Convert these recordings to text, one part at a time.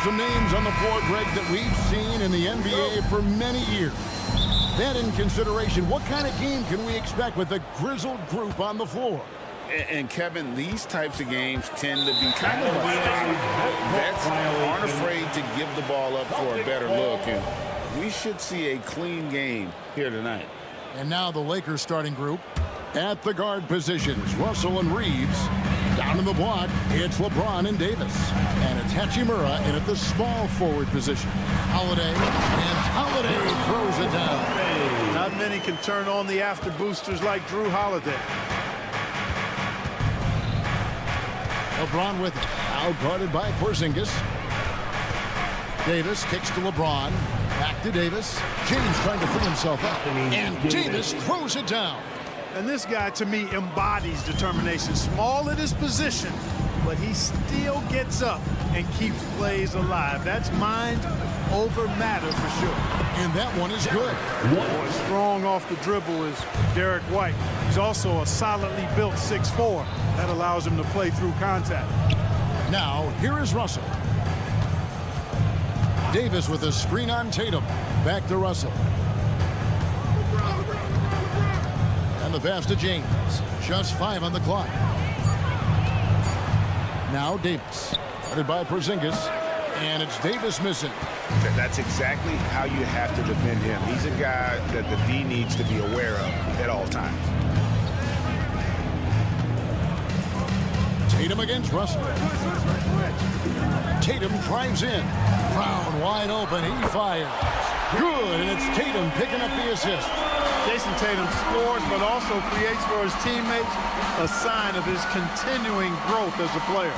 some names on the floor, Greg, that we've seen in the NBA for many years. That in consideration, what kind of game can we expect with a grizzled group on the floor? And Kevin, these types of games tend to be kind of like vets aren't afraid to give the ball up for a better look, and we should see a clean game here tonight. And now the Lakers starting group at the guard positions, Russell and Reeves. Down in the block, it's LeBron and Davis. And it's Hachimura in at the small forward position. Holiday, and Holiday throws it down. Not many can turn on the after boosters like Drew Holiday. LeBron with it. Now guarded by Porzingis. Davis kicks to LeBron. Back to Davis. James trying to free himself up. And Davis throws it down. And this guy, to me, embodies determination. Small at his position, but he still gets up and keeps plays alive. That's mind over matter for sure. And that one is good. Strong off the dribble is Derek White. He's also a solidly built 6'4". That allows him to play through contact. Now, here is Russell. Davis with a screen on Tatum. Back to Russell. And the pass to James. Just 5 on the clock. Now Davis. Guarded by Porzingis. And it's Davis missing. That's exactly how you have to defend him. He's a guy that the D needs to be aware of at all times. Tatum against Russell. Tatum drives in. Brown wide open. He fires. Good, and it's Tatum picking up the assist. Jason Tatum scores, but also creates for his teammates a sign of his continuing growth as a player.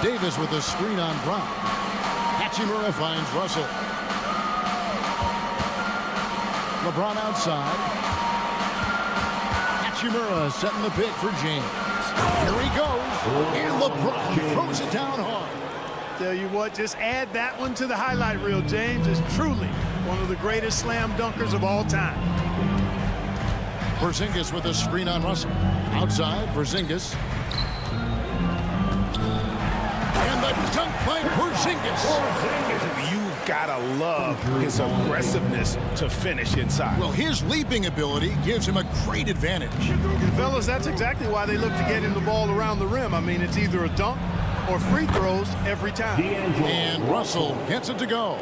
Davis with a screen on Brown. Hachimura finds Russell. LeBron outside. Hachimura setting the pick for James. Here he goes. And LeBron throws it down hard. Tell you what, just add that one to the highlight reel. James is truly one of the greatest slam dunkers of all time. Porzingis with a screen on Russell. Outside, Porzingis. And the dunk by Porzingis. You gotta love his aggressiveness to finish inside. Well, his leaping ability gives him a great advantage. Fellas, that's exactly why they look to get him the ball around the rim. I mean, it's either a dunk or free throws every time. And Russell gets it to go.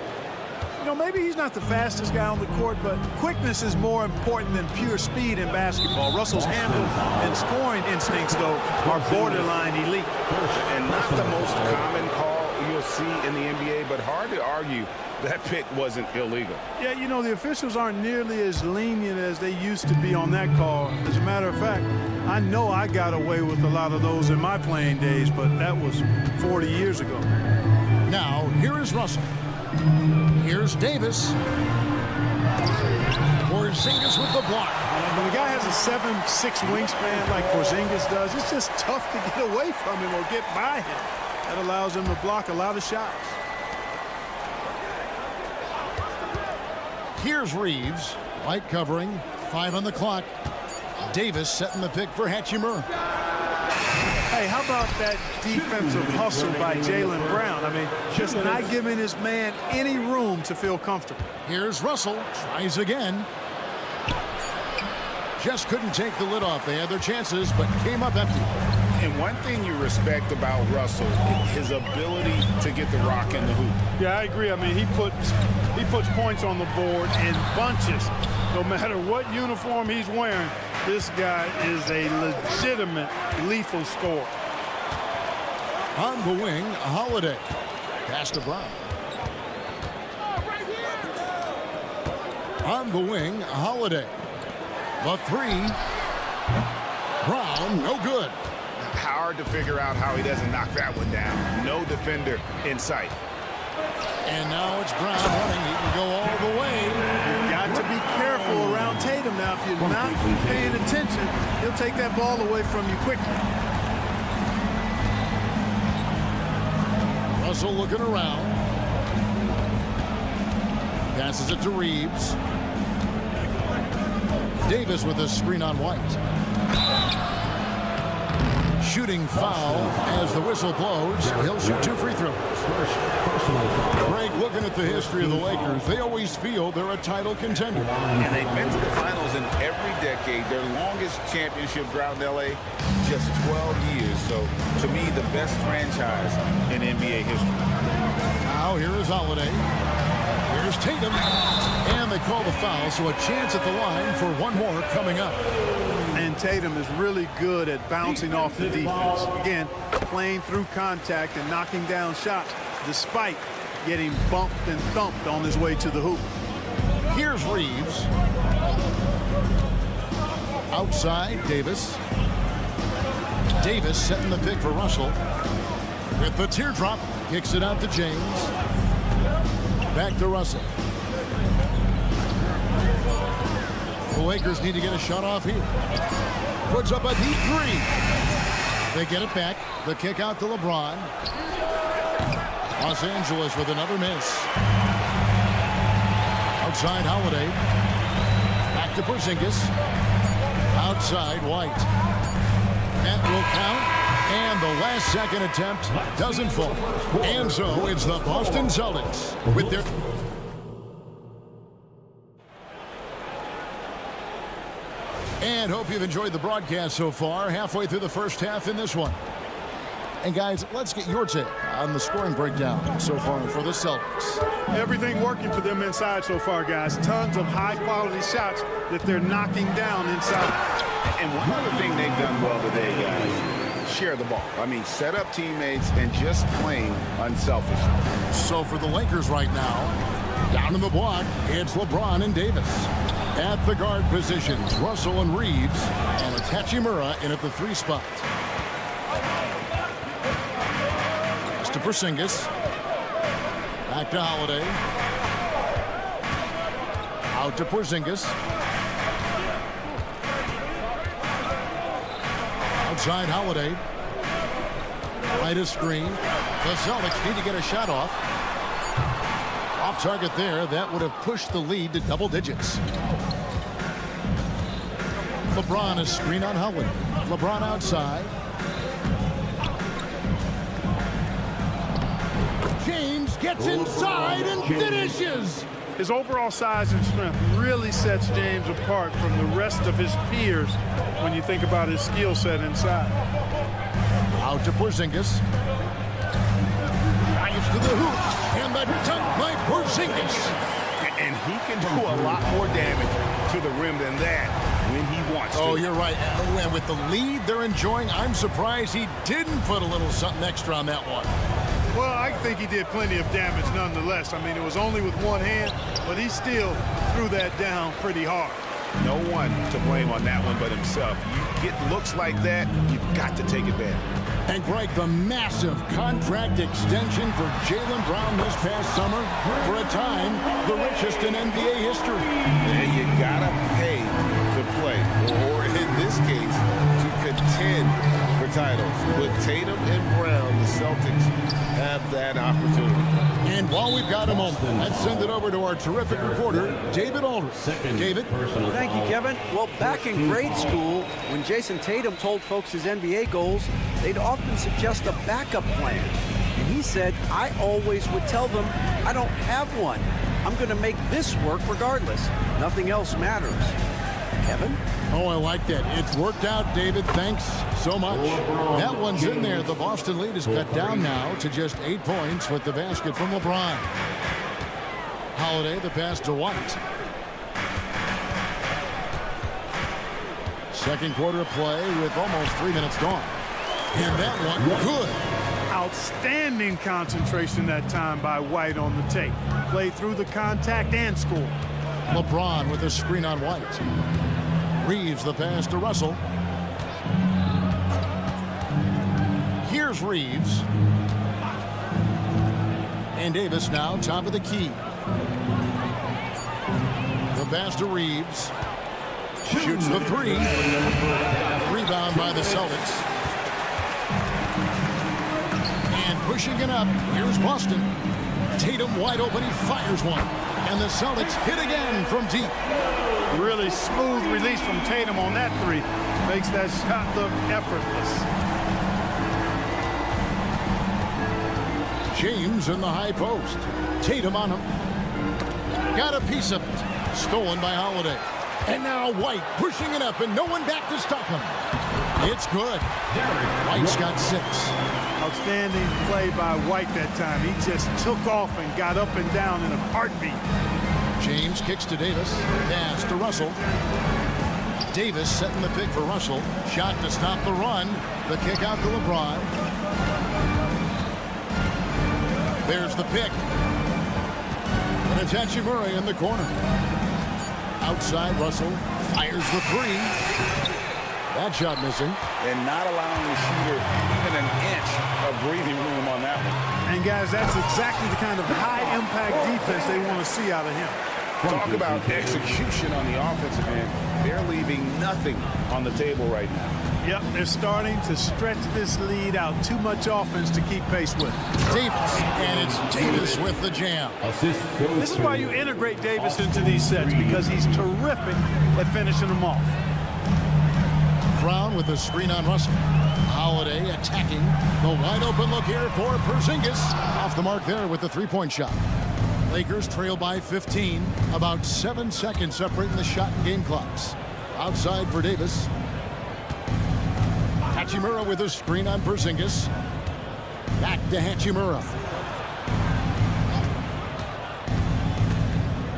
You know, maybe he's not the fastest guy on the court, but quickness is more important than pure speed in basketball. Russell's handle and scoring instincts, though, are borderline elite. And not the most common call you'll see in the NBA, but hard to argue that pick wasn't illegal. Yeah, you know, the officials aren't nearly as lenient as they used to be on that call. As a matter of fact, I know I got away with a lot of those in my playing days, but that was 40 years ago. Now, here is Russell. Here's Davis. Porzingis with the block. When a guy has a 7'6" wingspan like Porzingis does, it's just tough to get away from him or get by him. That allows him to block a lot of shots. Here's Reeves. White covering. 5 on the clock. Davis setting the pick for Hachimura. Hey, how about that defensive hustle by Jaylen Brown? I mean, just not giving his man any room to feel comfortable. Here's Russell. Tries again. Just couldn't take the lid off. They had their chances, but came up empty. And one thing you respect about Russell is his ability to get the rock in the hoop. Yeah, I agree. I mean, he puts points on the board in bunches. No matter what uniform he's wearing, this guy is a legitimate lethal scorer. On the wing, Holiday. Pass to Brown. On the wing, Holiday. The 3. Brown, no good. Hard to figure out how he doesn't knock that one down. No defender in sight. And now it's Brown running. He can go all the way. You've got to be careful around Tatum now. If you're not paying attention, he'll take that ball away from you quickly. Russell looking around. Passes it to Reeves. Davis with a screen on White. Shooting foul as the whistle blows. He'll shoot 2 free throws. Greg, looking at the history of the Lakers, they always feel they're a title contender. And they've been to the finals in every decade. Their longest championship drought in L.A., just 12 years. So, to me, the best franchise in NBA history. Now, here is Holiday. Here's Tatum. And they call the foul, so a chance at the line for one more coming up. And Tatum is really good at bouncing off the defense. Again, playing through contact and knocking down shots despite getting bumped and thumped on his way to the hoop. Here's Reeves. Outside, Davis. Davis setting the pick for Russell. With the teardrop, kicks it out to James. Back to Russell. The Lakers need to get a shot off here. Puts up a deep 3. They get it back. The kick out to LeBron. Los Angeles with another miss. Outside Holiday. Back to Porzingis. Outside White. That will count. And the last second attempt doesn't fall. And so it's the Boston Celtics with their... And hope you've enjoyed the broadcast so far. Halfway through the first half in this one. And guys, let's get your take on the scoring breakdown so far for the Celtics. Everything working for them inside so far, guys. Tons of high-quality shots that they're knocking down inside. And one other thing they've done well today, guys, share the ball. I mean, set up teammates and just plain unselfish. So for the Lakers right now, down in the block, it's LeBron and Davis. At the guard positions, Russell and Reeves, and it's Hachimura in at the 3 spot. Pass to Porzingis. Back to Holiday. Out to Porzingis. Outside Holiday. Right of screen. The Celtics need to get a shot off. Off target there. That would have pushed the lead to double digits. LeBron is screen on Howard. LeBron outside. James gets inside and finishes. His overall size and strength really sets James apart from the rest of his peers when you think about his skill set inside. Out to Porzingis. Drives to the hoop. And the dunk by Porzingis. And he can do a lot more damage to the rim than that when he wants to. Oh, you're right. And with the lead they're enjoying, I'm surprised he didn't put a little something extra on that one. Well, I think he did plenty of damage nonetheless. I mean, it was only with one hand, but he still threw that down pretty hard. No one to blame on that one but himself. You get looks like that, you've got to take advantage. And Greg, the massive contract extension for Jaylen Brown this past summer, for a time, the richest in NBA history. And you gotta pay to play, or in this case, to contend for titles. With Tatum and Brown, the Celtics have that opportunity. And while we've got a moment, let's send it over to our terrific reporter, David Aldridge. David? Thank you, Kevin. Well, back in grade school, when Jason Tatum told folks his NBA goals, they'd often suggest a backup plan. And he said, I always would tell them, I don't have one. I'm going to make this work regardless. Nothing else matters. Kevin? Oh, I like that. It's worked out, David. Thanks so much. That one's in there. The Boston lead is cut down now to just 8 points with the basket from LeBron. Holiday, the pass to White. Second quarter play with almost 3 minutes gone. And that one, good. Outstanding concentration that time by White on the tape. Played through the contact and scored. LeBron with a screen on White. Reeves the pass to Russell. Here's Reeves. And Davis now top of the key. The pass to Reeves. Shoots the 3. Rebound by the Celtics. And pushing it up, here's Boston. Tatum wide open, he fires one. And the Celtics hit again from deep. Really smooth release from Tatum on that 3. Makes that shot look effortless. James in the high post. Tatum on him. Got a piece of it. Stolen by Holiday. And now White pushing it up and no one back to stop him. It's good. White's got 6. Outstanding play by White that time. He just took off and got up and down in a heartbeat. James kicks to Davis. Pass to Russell. Davis setting the pick for Russell. Shot to stop the run. The kick out to LeBron. There's the pick. And it's Hachimura in the corner. Outside, Russell fires the 3. That shot missing. And not allowing the shooter even an inch of breathing room on that one. And guys, that's exactly the kind of high-impact defense they want to see out of him. Talk about execution on the offensive end. They're leaving nothing on the table right now. Yep, they're starting to stretch this lead out. Too much offense to keep pace with. Davis, and it's Davis with the jam. This is why you integrate Davis into these sets, because he's terrific at finishing them off. Brown with a screen on Russell. Holiday attacking. The wide open look here for Porzingis. Off the mark there with the 3-point shot. Lakers trail by 15. About 7 seconds separating the shot and game clocks. Outside for Davis. Hachimura with a screen on Porzingis. Back to Hachimura.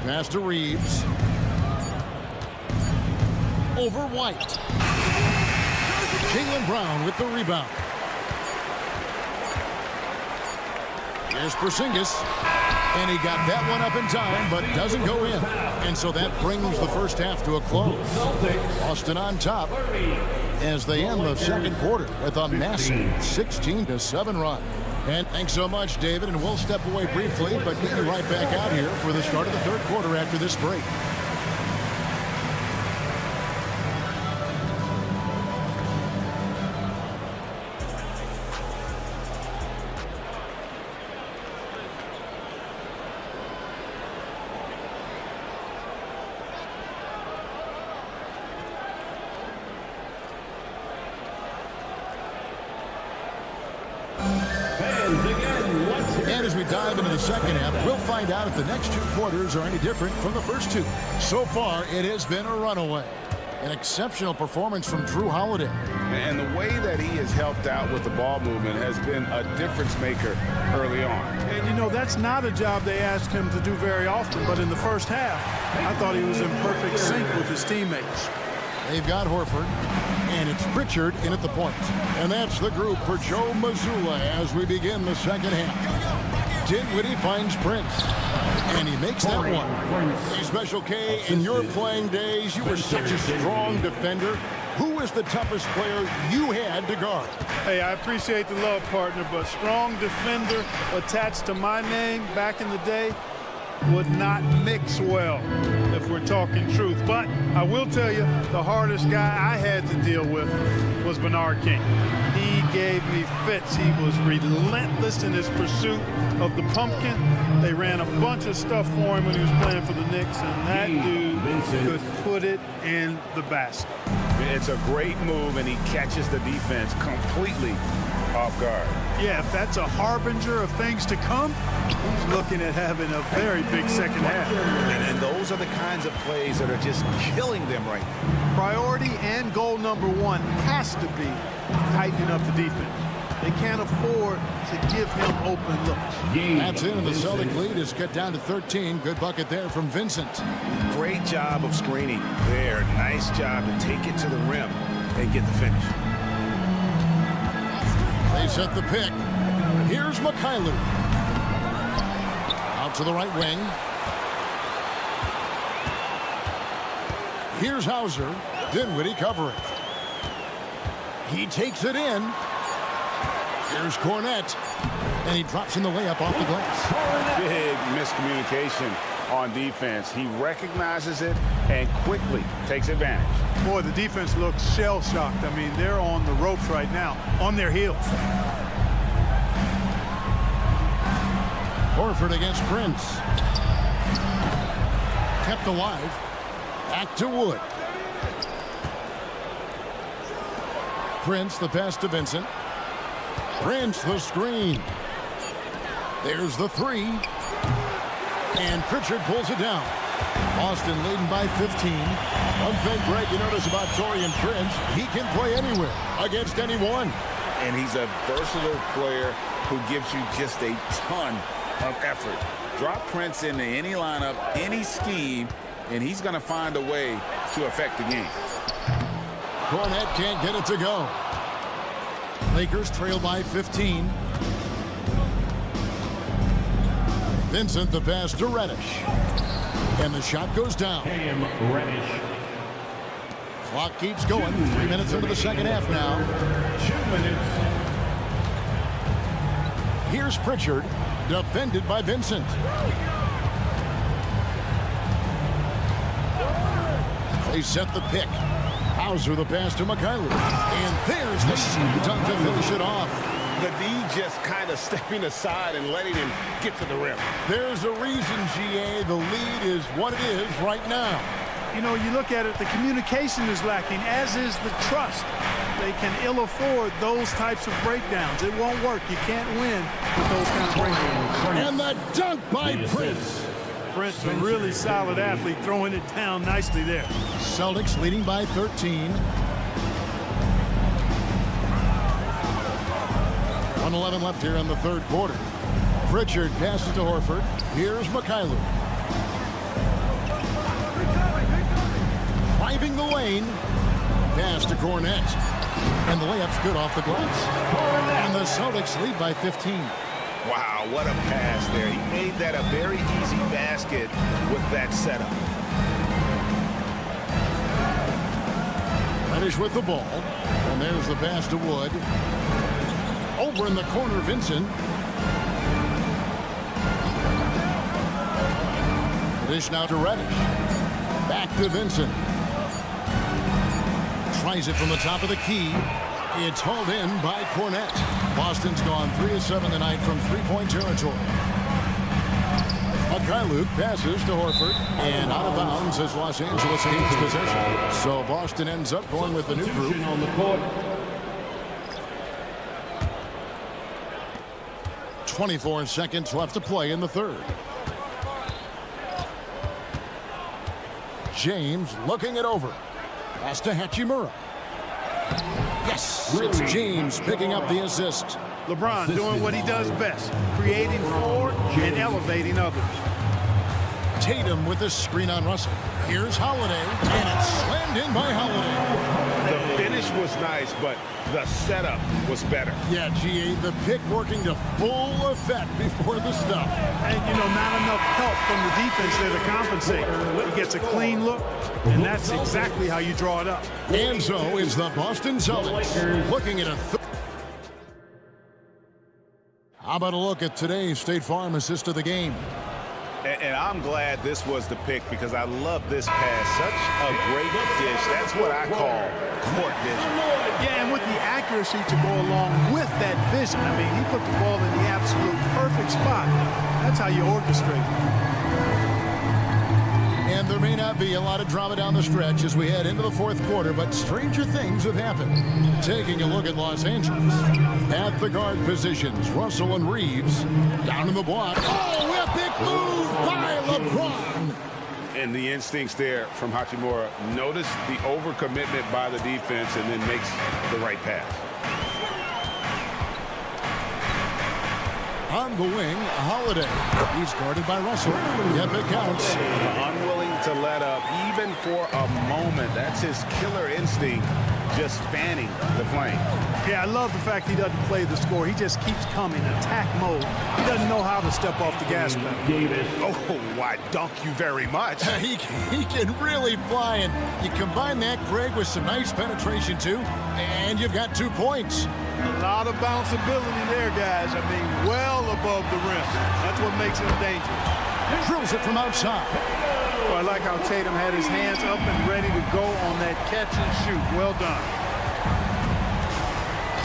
Pass to Reeves. Over White. Jaylen Brown with the rebound. Here's Porzingis. And he got that one up in time, but doesn't go in. And so that brings the first half to a close. Boston on top as they end the second quarter with a massive 16-7 run. And thanks so much, David. And we'll step away briefly, but get you right back out here for the start of the third quarter after this break. And as we dive into the second half, we'll find out if the next 2 quarters are any different from the first 2. So far, it has been a runaway. An exceptional performance from Drew Holiday. And the way that he has helped out with the ball movement has been a difference maker early on. And you know, that's not a job they asked him to do very often, but in the first half, I thought he was in perfect sync with his teammates. They've got Horford, and it's Pritchard in at the point. And that's the group for Joe Mazzulla as we begin the second half. Dinwiddie finds Prince, and he makes that one. Hey, Special K, in your playing days, you were such a strong defender. Who was the toughest player you had to guard? Hey, I appreciate the love, partner, but strong defender attached to my name back in the day would not mix well, if we're talking truth. But I will tell you, the hardest guy I had to deal with was Bernard King. He gave me fits. He was relentless in his pursuit of the pumpkin. They ran a bunch of stuff for him when he was playing for the Knicks, and that dude could put it in the basket. It's a great move, and he catches the defense completely off guard. Yeah, if that's a harbinger of things to come, he's looking at having a very big second half. And those are the kinds of plays that are just killing them right now. Priority and goal number 1 has to be tightening up the defense. They can't afford to give him open looks. That's in, and the Celtic lead is cut down to 13. Good bucket there from Vincent. Great job of screening there. Nice job to take it to the rim and get the finish. They set the pick. Here's Mikhailuk. Out to the right wing. Here's Hauser. Dinwiddie covering. He takes it in. Here's Cornette. And he drops in the layup off the glass. Big miscommunication on defense. He recognizes it and quickly takes advantage. Boy, the defense looks shell-shocked. I mean, they're on the ropes right now, on their heels. Horford against Prince. Kept alive. Back to Wood. Prince, the pass to Vincent. Prince, the screen. There's the three. And Pritchard pulls it down. Boston leading by 15. One thing, Greg, you notice about Taurean Prince, he can play anywhere against anyone. And he's a versatile player who gives you just a ton of effort. Drop Prince into any lineup, any scheme, and he's going to find a way to affect the game. Cornette can't get it to go. Lakers trail by 15. Vincent the pass to Reddish. And the shot goes down. Reddish. Clock keeps going. 3 minutes into the second half now. 2 minutes. Here's Pritchard, defended by Vincent. They set the pick. Hauser the pass to Mikhailuk. And there's the slam dunk to finish it off. The D just kind of stepping aside and letting him get to the rim. There's a reason, GA, the lead is what it is right now. You know, you look at it, the communication is lacking, as is the trust. They can ill afford those types of breakdowns. It won't work. You can't win with those kind of breakdowns. And the dunk by Prince. Prince, a really solid athlete, throwing it down nicely there. Celtics leading by 13. 1:11 left here in the third quarter. Pritchard passes to Horford. Here's Mikhailuk. Driving the lane. Pass to Cornette. And the layup's good off the glass. And the Celtics lead by 15. Wow, what a pass there. He made that a very easy basket with that setup. Reddish with the ball. And there's the pass to Wood. Over in the corner, Vincent. Dish now to Reddish. Back to Vincent. Tries it from the top of the key. It's hauled in by Cornette. Boston's gone 3 of 7 tonight from three-point territory. Mikhailuk passes to Horford. And out of bounds as Los Angeles gains possession. So Boston ends up going with the new group. On the court. 24 seconds left to play in the third. James looking it over. Pass to Hachimura. Yes, it's James picking up the assist. LeBron doing what he does best, creating for and elevating others. Tatum with the screen on Russell. Here's Holiday, and it's slammed in by Holiday. The finish was nice, but the setup was better. Yeah, GA, the pick working to full effect before the stuff. And, you know, not enough help from the defense there to compensate. He gets a clean look, and that's exactly how you draw it up. And so is the Boston Celtics looking at a How about a look at today's State Farm assist of the game? And I'm glad this was the pick because I love this pass. Such a great dish. That's what I call court vision. Yeah, and with the accuracy to go along with that vision. I mean, he put the ball in the absolute perfect spot. That's how you orchestrate. And there may not be a lot of drama down the stretch as we head into the fourth quarter, but stranger things have happened. Taking a look at Los Angeles. At the guard positions, Russell and Reeves. Down in the block. Oh, epic move by LeBron. And the instincts there from Hachimura. Notice the overcommitment by the defense and then makes the right pass. On the wing, Holiday. He's guarded by Russell. Yep, it counts. Unwilling to let up even for a moment. That's his killer instinct, just fanning the flame. Yeah, I love the fact he doesn't play the score. He just keeps coming, attack mode. He doesn't know how to step off the gas pedal. Oh, why, dunk you very much. He can really fly, and you combine that, Greg, with some nice penetration, too, and you've got 2 points. A lot of bounceability there, guys. I mean, well above the rim. That's what makes him dangerous. Drills it from outside. Oh, I like how Tatum had his hands up and ready to go on that catch and shoot. Well done.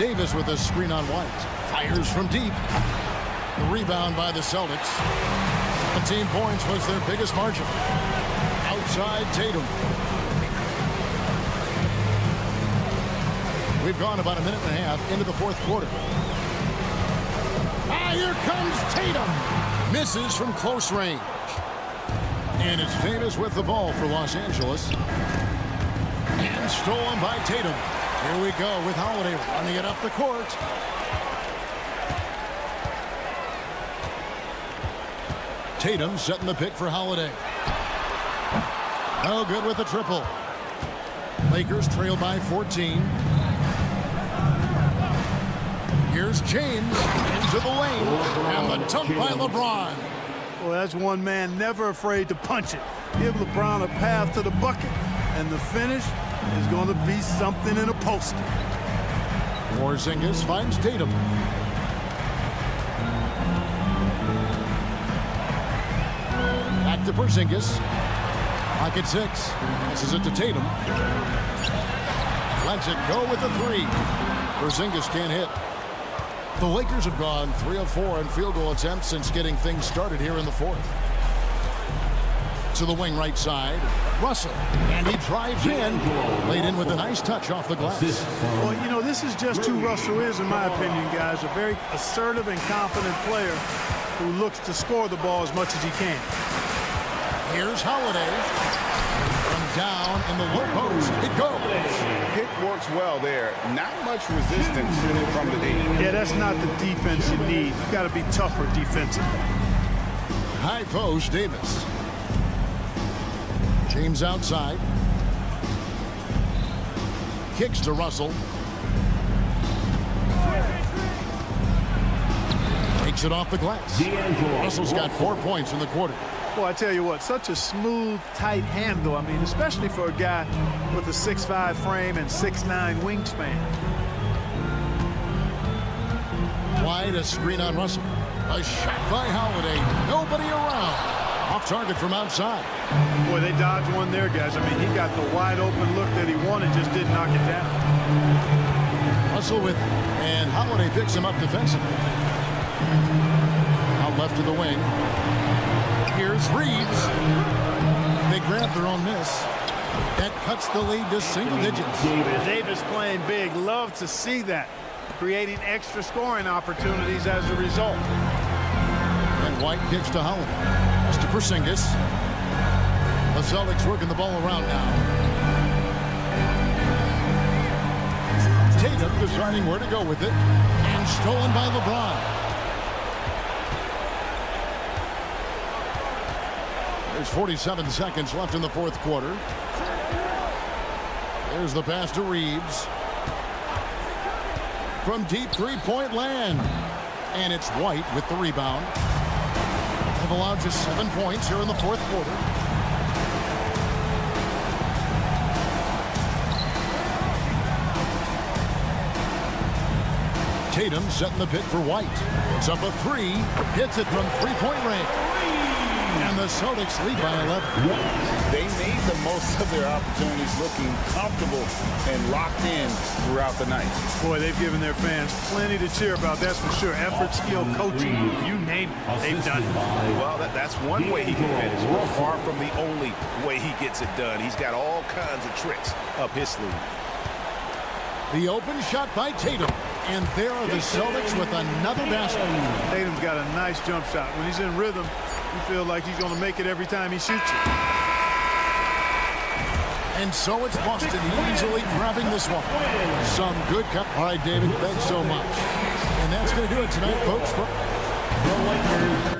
Davis with a screen on White. Fires from deep. The rebound by the Celtics. 17 points was their biggest margin. Outside Tatum. We've gone about a minute and a half into the fourth quarter. Ah, here comes Tatum. Tatum misses from close range. And it's Davis with the ball for Los Angeles. And stolen by Tatum. Here we go with Holiday running it up the court. Tatum setting the pick for Holiday. Oh, good with the triple. Lakers trail by 14. Here's James into the lane. And the dunk by LeBron. Well, that's one man never afraid to punch it. Give LeBron a path to the bucket, and the finish is going to be something in a poster. Porzingis finds Tatum. Back to Porzingis. Pocket 6. Passes it to Tatum. Lets it go with the 3. Porzingis can't hit. The Lakers have gone 3 of 4 in field goal attempts since getting things started here in the 4th. To the wing right side. Russell. And he drives in. Laid in with a nice touch off the glass. Well, you know, this is just who Russell is, in my opinion, guys. A very assertive and confident player who looks to score the ball as much as he can. Here's Holiday. From down in the low post. It goes. Pick works well there. Not much resistance from the D. Yeah, that's not the defense you need. You got to be tougher defensively. High post, Davis. James outside. Kicks to Russell. Takes it off the glass. Russell's got 4 points in the quarter. Well, I tell you what, such a smooth, tight handle. I mean, especially for a guy with a 6'5" frame and 6'9" wingspan. Wide, a screen on Russell. A shot by Holiday. Nobody around. Off target from outside. Boy, they dodged one there, guys. I mean, he got the wide open look that he wanted, just didn't knock it down. Russell with, and Holiday picks him up defensively. Out left to the wing. Here's Reeves. They grab their own miss. That cuts the lead to single digits. Davis playing big. Love to see that. Creating extra scoring opportunities as a result. And White kicks to Holiday. That's to Porzingis. The Celtics working the ball around now. Tatum deciding where to go with it. And stolen by LeBron. There's 47 seconds left in the 4th quarter. There's the pass to Reeves. From deep three-point land. And it's White with the rebound. They've allowed just 7 points here in the 4th quarter. Tatum setting the pick for White. It's up a 3. Hits it from three-point range. And the Celtics lead by 11. They made the most of their opportunities, looking comfortable and locked in throughout the night. Boy, they've given their fans plenty to cheer about, that's for sure. Effort, skill, coaching, you name it, they've done it. Well, that's one way he can finish, but far from the only way he gets it done. He's got all kinds of tricks up his sleeve. The open shot by Tatum. And there are the Celtics with another basket. Tatum's got a nice jump shot. When he's in rhythm, you feel like he's going to make it every time he shoots it. And so it's Boston easily grabbing this one. Some good cut. All right, David, thanks so much. And that's going to do it tonight, folks. The Lakers.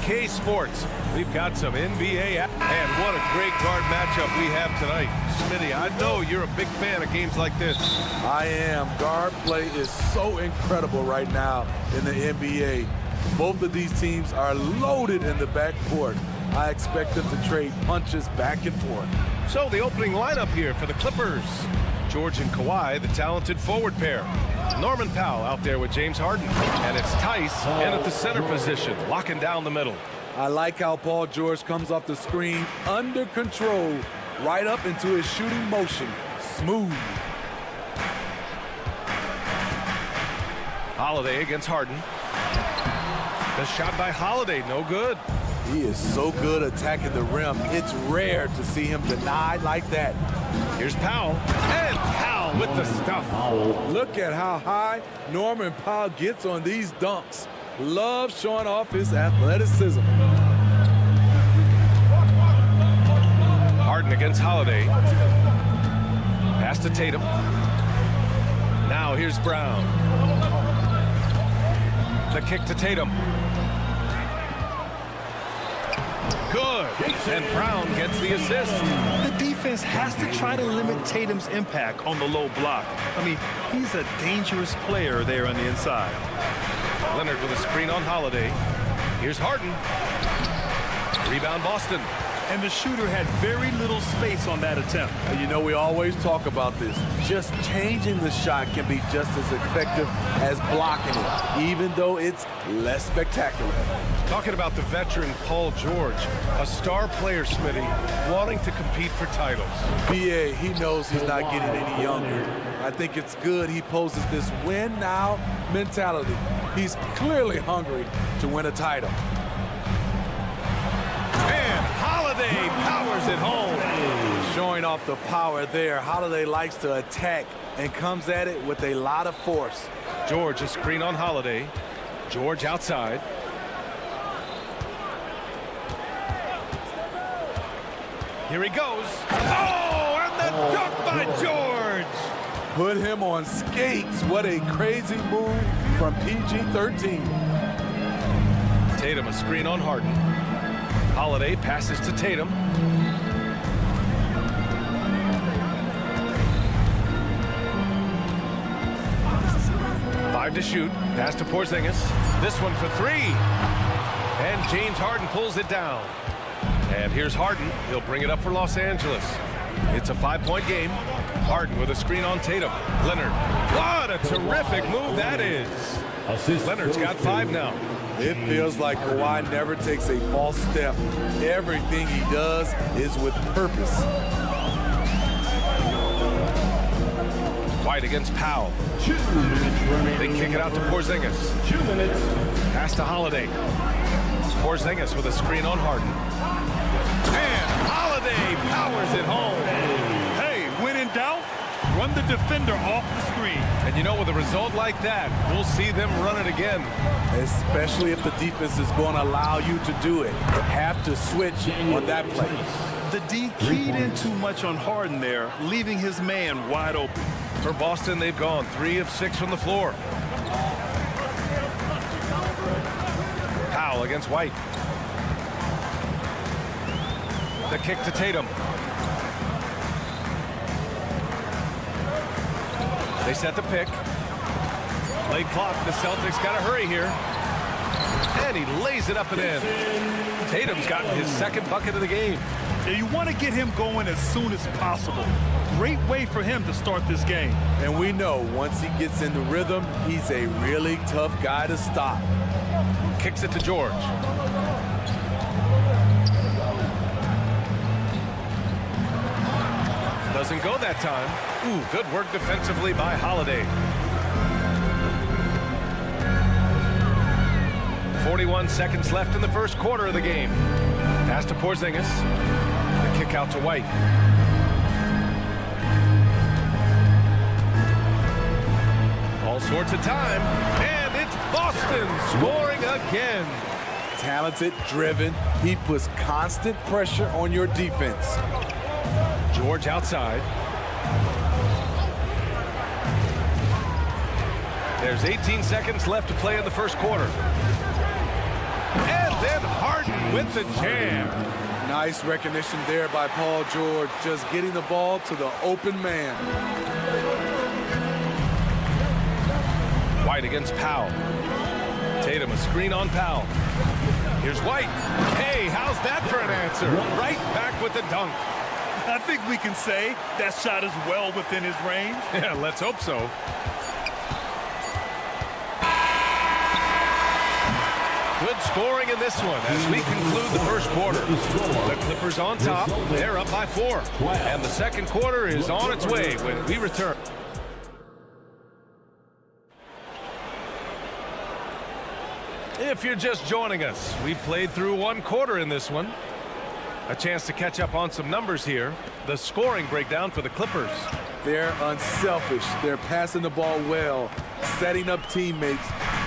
K Sports, we've got some NBA, and what a great guard matchup we have tonight. Smitty, I know you're a big fan of games like this. I am. Guard play is so incredible right now in the NBA. Both of these teams are loaded in the backcourt. I expect them to trade punches back and forth. So the opening lineup here for the Clippers. George and Kawhi, the talented forward pair. Norman Powell out there with James Harden. And it's Tice in at the center position, locking down the middle. I like how Paul George comes off the screen under control, right up into his shooting motion. Smooth. Holiday against Harden. The shot by Holiday, no good. He is so good attacking the rim. It's rare to see him denied like that. Here's Powell, and Powell with the stuff. Look at how high Norman Powell gets on these dunks. Love showing off his athleticism. Harden against Holiday. Pass to Tatum. Now here's Brown. The kick to Tatum. Good. And Brown gets the assist. The defense has to try to limit Tatum's impact on the low block. I mean, he's a dangerous player there on the inside. Leonard with a screen on Holiday. Here's Harden. Rebound Boston. And the shooter had very little space on that attempt. You know, we always talk about this. Just changing the shot can be just as effective as blocking it, even though it's less spectacular. Talking about the veteran Paul George, a star player, Smitty, wanting to compete for titles. BA, he knows he's not getting any younger. I think it's good he poses this win now mentality. He's clearly hungry to win a title. And Holiday powers it home. Showing off the power there. Holiday likes to attack and comes at it with a lot of force. George, a screen on Holiday. George outside. Here he goes. Oh, and the dunk by George. Put him on skates. What a crazy move from PG-13. Tatum, a screen on Harden. Holiday passes to Tatum. Five to shoot. Pass to Porzingis. This one for three. And James Harden pulls it down. And here's Harden. He'll bring it up for Los Angeles. It's a 5-point game. Harden with a screen on Tatum. Leonard. What a terrific move that is. Leonard's got 5 now. It feels like Kawhi never takes a false step. Everything he does is with purpose. White against Powell. They kick it out to Porzingis. 2 minutes. Pass to Holiday. Porzingis with a screen on Harden. And Holiday powers it home. Hey, when in doubt, run the defender off the screen. And you know, with a result like that, we'll see them run it again. Especially if the defense is going to allow you to do it. You have to switch on that play. The D keyed in too much on Harden there, leaving his man wide open. For Boston, they've gone 3 of 6 from the floor. Powell against White. The kick to Tatum. They set the pick. Late clock. The Celtics got to hurry here. And he lays it up and in. Tatum's gotten his second bucket of the game. Yeah, you want to get him going as soon as possible. Great way for him to start this game. And we know once he gets in the rhythm, he's a really tough guy to stop. Kicks it to George. that time. Ooh, good work defensively by Holiday. 41 seconds left in the first quarter of the game. Pass to Porzingis. The kick out to White. All sorts of time, and it's Boston scoring again. Talented, driven. He puts constant pressure on your defense. George outside. There's 18 seconds left to play in the first quarter. And then Harden with the jam. Nice recognition there by Paul George, just getting the ball to the open man. White against Powell. Tatum, a screen on Powell. Here's White. Hey, how's that for an answer? Right back with the dunk. I think we can say that shot is well within his range. Yeah, let's hope so. Good scoring in this one as we conclude the first quarter. The Clippers on top. They're up by 4. And the second quarter is on its way when we return. If you're just joining us, we played through one quarter in this one. A chance to catch up on some numbers here. The scoring breakdown for the Clippers. They're unselfish. They're passing the ball well, setting up teammates,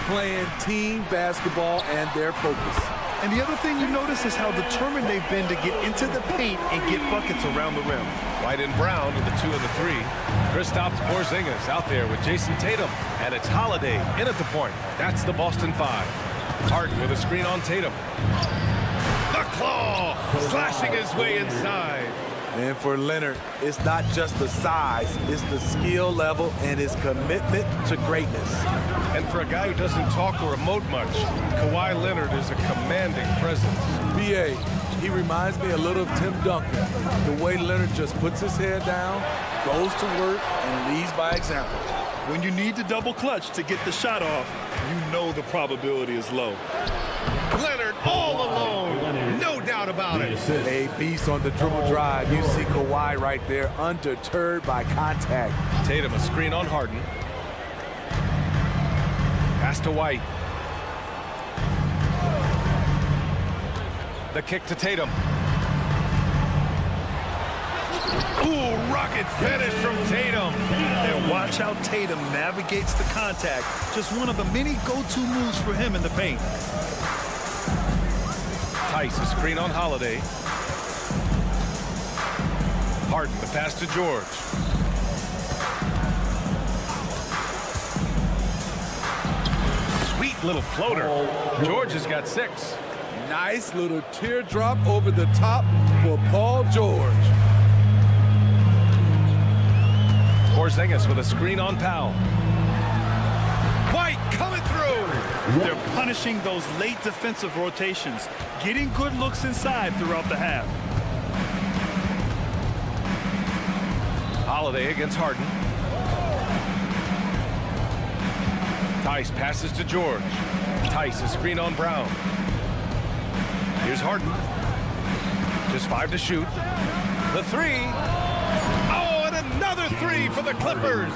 playing team basketball, and their focus. And the other thing you notice is how determined they've been to get into the paint and get buckets around the rim. White and Brown with the 2 and the 3. Kristaps Porzingis out there with Jason Tatum. And it's Holiday in at the point. That's the Boston 5. Harden with a screen on Tatum. The claw slashing his way inside. And for Leonard, it's not just the size, it's the skill level and his commitment to greatness. And for a guy who doesn't talk or emote much, Kawhi Leonard is a commanding presence. B.A., he reminds me a little of Tim Duncan. The way Leonard just puts his head down, goes to work, and leads by example. When you need to double clutch to get the shot off, you know the probability is low. Leonard all alone, no doubt about it. A beast on the dribble drive. You see Kawhi right there, undeterred by contact. Tatum, a screen on Harden. Pass to White. The kick to Tatum. Ooh, rocket finish from Tatum. And watch how Tatum navigates the contact. Just one of the many go-to moves for him in the paint. Tice, a screen on Holiday. Harden, the pass to George. Sweet little floater. George has got 6. Nice little teardrop over the top for Paul George. Porzingis with a screen on Powell. White coming through. They're punishing those late defensive rotations, getting good looks inside throughout the half. Holiday against Harden. Tice passes to George. Tice, a screen on Brown. Here's Harden. Just 5 to shoot. The 3. Oh, and another 3 for the Clippers.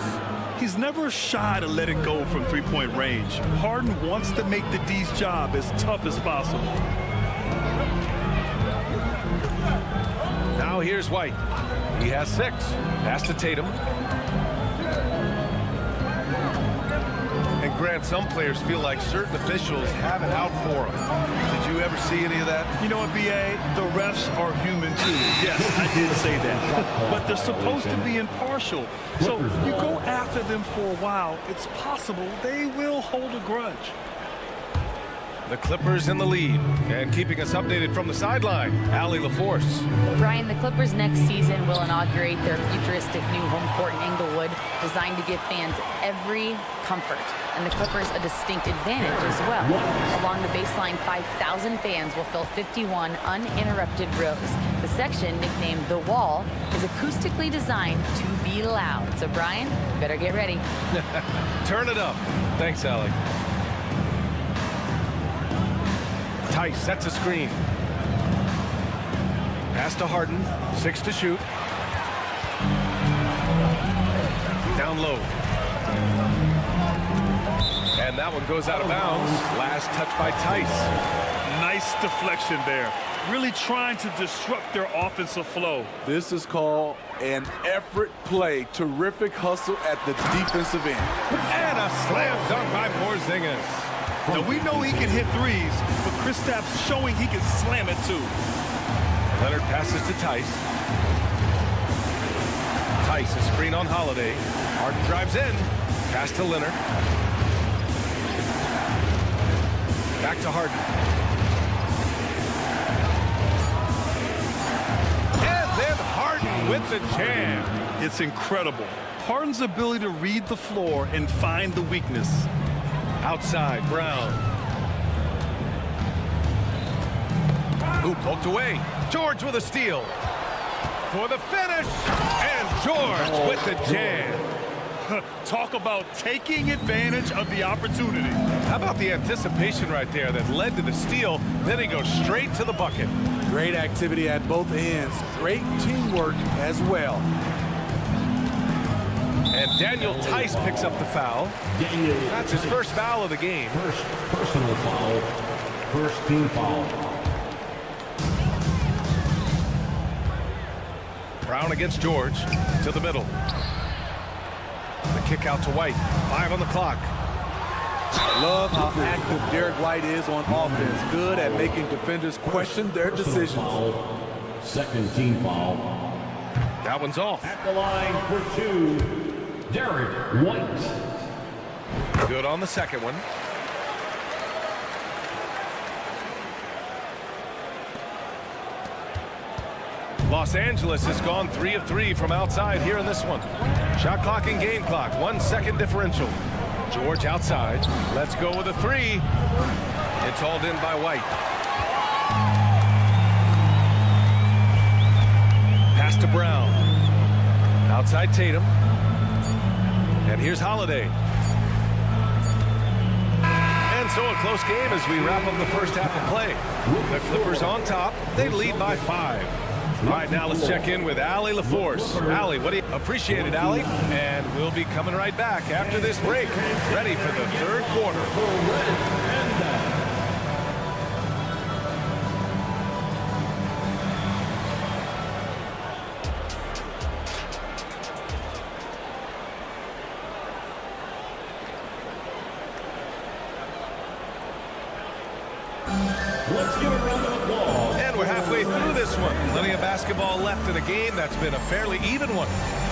He's never shy to let it go from three-point range. Harden wants to make the D's job as tough as possible. Now here's White. He has 6. Pass to Tatum. And Grant, some players feel like certain officials have it out for them. Did you ever see any of that? You know what, B.A.? The refs are human too. Yes, I did say that. But they're supposed to be impartial. So you go after them for a while, it's possible they will hold a grudge. The Clippers in the lead. And keeping us updated from the sideline, Allie LaForce. Brian, the Clippers next season will inaugurate their futuristic new home court in Inglewood, designed to give fans every comfort. And the Clippers a distinct advantage as well. Along the baseline, 5,000 fans will fill 51 uninterrupted rows. The section, nicknamed The Wall, is acoustically designed to be loud. So, Brian, you better get ready. Turn it up. Thanks, Allie. Tice sets a screen. Pass to Harden. 6 to shoot. Down low. And that one goes out of bounds. Last touch by Tice. Nice deflection there. Really trying to disrupt their offensive flow. This is called an effort play. Terrific hustle at the defensive end. And a slam dunk by Porzingis. Now, we know he can hit threes, but Kristaps showing he can slam it too. Leonard passes to Tice. Tice, a screen on Holiday. Harden drives in. Pass to Leonard. Back to Harden. And then Harden with the jam. It's incredible. Harden's ability to read the floor and find the weakness. Outside, Brown. Ooh, poked away. George with a steal. For the finish. And George with the jam. Talk about taking advantage of the opportunity. How about the anticipation right there that led to the steal? Then he goes straight to the bucket. Great activity at both ends. Great teamwork as well. And Daniel Tice picks up the foul. That's his first foul of the game. First personal foul. First team foul. Brown against George. To the middle. The kick out to White. 5 on the clock. Love how active Derek White is on offense. Good at making defenders question their decisions. Foul. Second team foul. That one's off. At the line for 2, Derek White. Good on the second one. Los Angeles has gone 3 of 3 from outside here in this one. Shot clock and game clock, 1 second differential. George outside. Let's go with a 3. It's hauled in by White. Pass to Brown. Outside Tatum. And here's Holiday. And so a close game as we wrap up the first half of play. The Clippers on top. They lead by 5. All right, now let's check in with Allie LaForce. Allie, what do you appreciate it, Allie? And we'll be coming right back after this break, ready for the third quarter. Let's give a round of applause. And we're halfway through this one. Plenty of basketball left in a game that's been a fairly even one.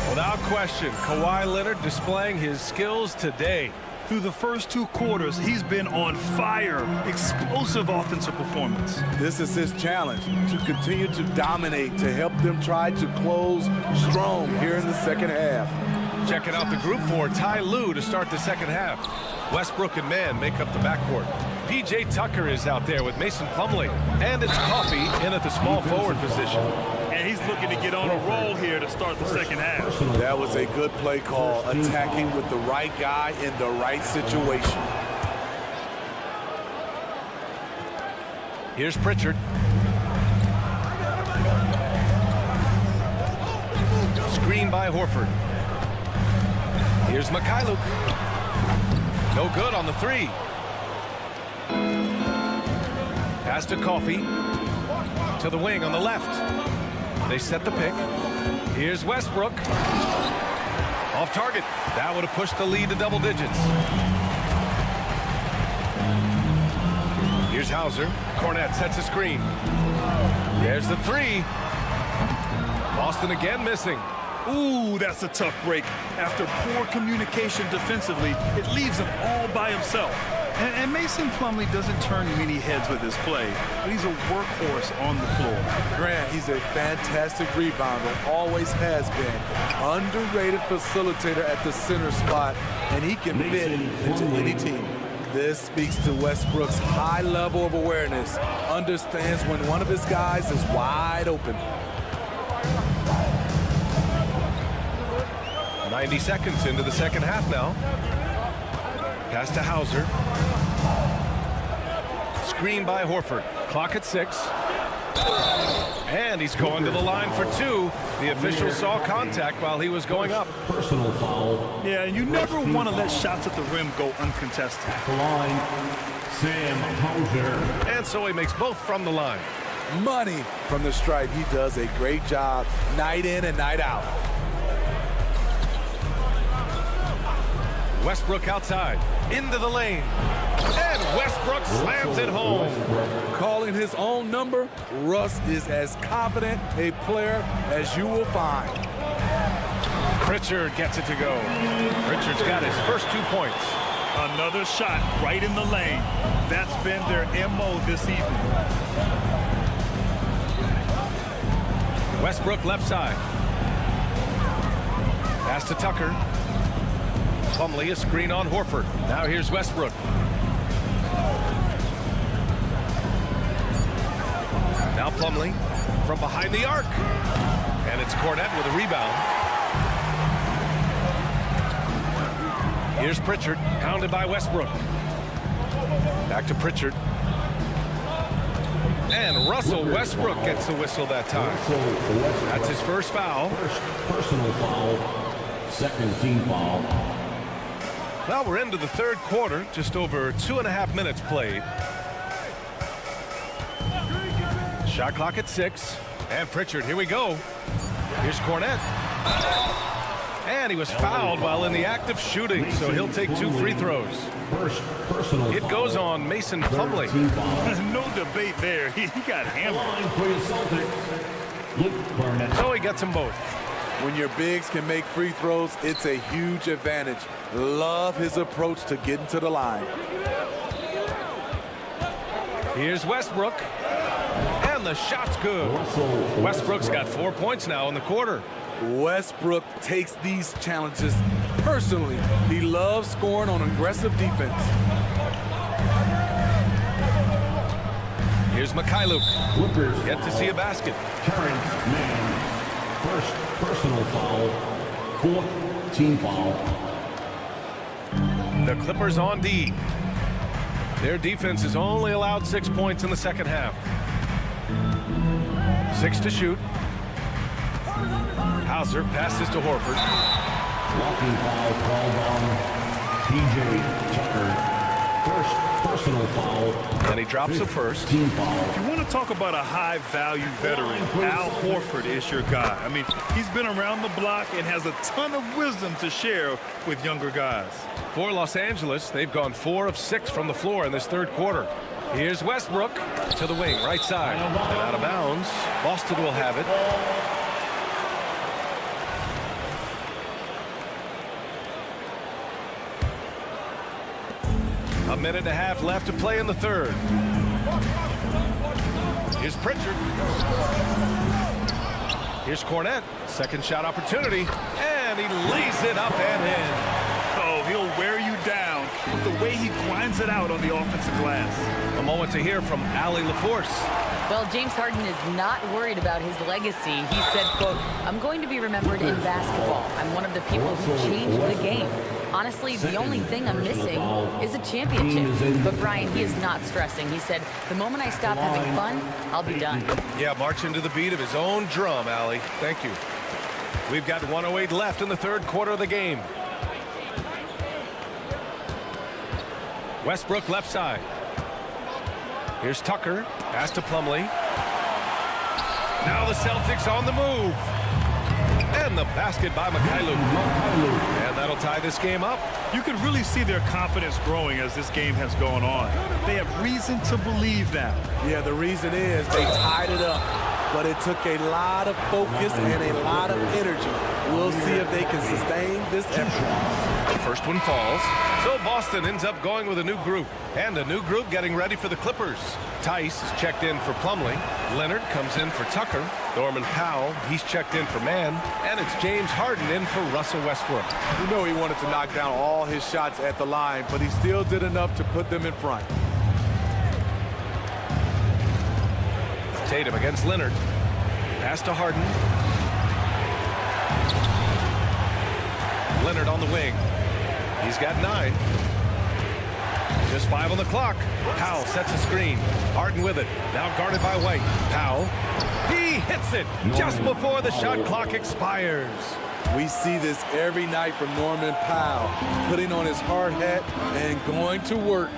Without question, Kawhi Leonard displaying his skills today. Through the first 2 quarters, he's been on fire. Explosive offensive performance. This is his challenge, to continue to dominate, to help them try to close strong here in the second half. Checking out the group for Ty Lue to start the second half. Westbrook and Mann make up the backcourt. P.J. Tucker is out there with Mason Plumlee. And it's Coffey in at the small forward position. And he's looking to get on a roll here to start the second half. That was a good play call, attacking with the right guy in the right situation. Here's Pritchard. Screen by Horford. Here's Mikhailuk. No good on the 3. Pass to Coffey. To the wing on the left. They set the pick. Here's Westbrook. Off target. That would have pushed the lead to double digits. Here's Hauser. Cornette sets a screen. There's the 3. Boston again missing. Ooh, that's a tough break. After poor communication defensively, it leaves him all by himself. And Mason Plumlee doesn't turn many heads with his play, but he's a workhorse on the floor. Grant, he's a fantastic rebounder, always has been. Underrated facilitator at the center spot, and he can fit into any team. This speaks to Westbrook's high level of awareness. Understands when one of his guys is wide open. 90 seconds into the second half now. Pass to Hauser. Screen by Horford. Clock at 6. And he's going to the line for two. The official saw contact while he was going up. Personal foul. Yeah, you never want to let shots at the rim go uncontested. At the line, Sam Hauser. And so he makes both from the line. Money from the stripe. He does a great job night in and night out. Westbrook outside, into the lane. And Westbrook slams it home. Calling his own number, Russ is as confident a player as you will find. Pritchard gets it to go. Pritchard's got his first 2 points. Another shot right in the lane. That's been their MO this evening. Westbrook left side. Pass to Tucker. Plumlee, a screen on Horford. Now here's Westbrook. Now Plumlee from behind the arc. And it's Cornette with a rebound. Here's Pritchard, pounded by Westbrook. Back to Pritchard. And Russell Westbrook gets the whistle that time. That's his first foul. First personal foul. Second team foul. Well, we're into the third quarter, just over 2.5 minutes played. Shot clock at 6. And Pritchard, here we go. Here's Cornette. And he was fouled while in the act of shooting, so he'll take 2 free throws. First personal It goes on Mason Plumlee. There's no debate there. He got hammered. Line for your Celtics. Luke Barnett. So he gets them both. When your bigs can make free throws, it's a huge advantage. Love his approach to getting to the line. Here's Westbrook. And the shot's good. Westbrook's got 4 points now in the quarter. Westbrook takes these challenges personally. He loves scoring on aggressive defense. Here's Mikhailuk. Clippers. Yet to see a basket. Terrence Mann. First personal foul. Fourth team foul. The Clippers on D. Their defense has only allowed 6 points in the second half. 6 to shoot. Hauser passes to Horford. Blocking foul called on P.J. Tucker. First personal foul. And he drops the first. Team foul. If you want to talk about a high-value veteran, Al Horford is your guy. I mean, he's been around the block and has a ton of wisdom to share with younger guys. For Los Angeles, they've gone 4 of 6 from the floor in this third quarter. Here's Westbrook to the wing, right side. And out of bounds. Boston will have it. A minute and a half left to play in the third. Here's Pritchard. Here's Cornette. Second shot opportunity. And he lays it up and in. Oh, he'll wear you down with the way he grinds it out on the offensive glass. A moment to hear from Allie LaForce. Well, James Harden is not worried about his legacy. He said, quote, "I'm going to be remembered in basketball. I'm one of the people who changed the game. Honestly, the only thing I'm missing is a championship." But Brian, he is not stressing. He said, "The moment I stop having fun, I'll be done." Yeah, marching to the beat of his own drum, Allie. Thank you. We've got 1:08 left in the third quarter of the game. Westbrook left side. Here's Tucker. Pass to Plumlee. Now the Celtics on the move. And the basket by Mikhailuk. And that'll tie this game up. You can really see their confidence growing as this game has gone on. They have reason to believe now. Yeah, the reason is they tied it up, but it took a lot of focus and a lot of energy. We'll see if they can sustain this effort. The first one falls. So Boston ends up going with a new group. And a new group getting ready for the Clippers. Tice is checked in for Plumlee. Leonard comes in for Tucker. Norman Powell, he's checked in for Mann. And it's James Harden in for Russell Westbrook. You know he wanted to knock down all his shots at the line, but he still did enough to put them in front. Tatum against Leonard. Pass to Harden. Leonard on the wing. He's got 9. Just 5 on the clock. Powell sets a screen. Harden with it. Now guarded by White. Powell. He hits it just before the shot clock expires. We see this every night from Norman Powell, putting on his hard hat and going to work.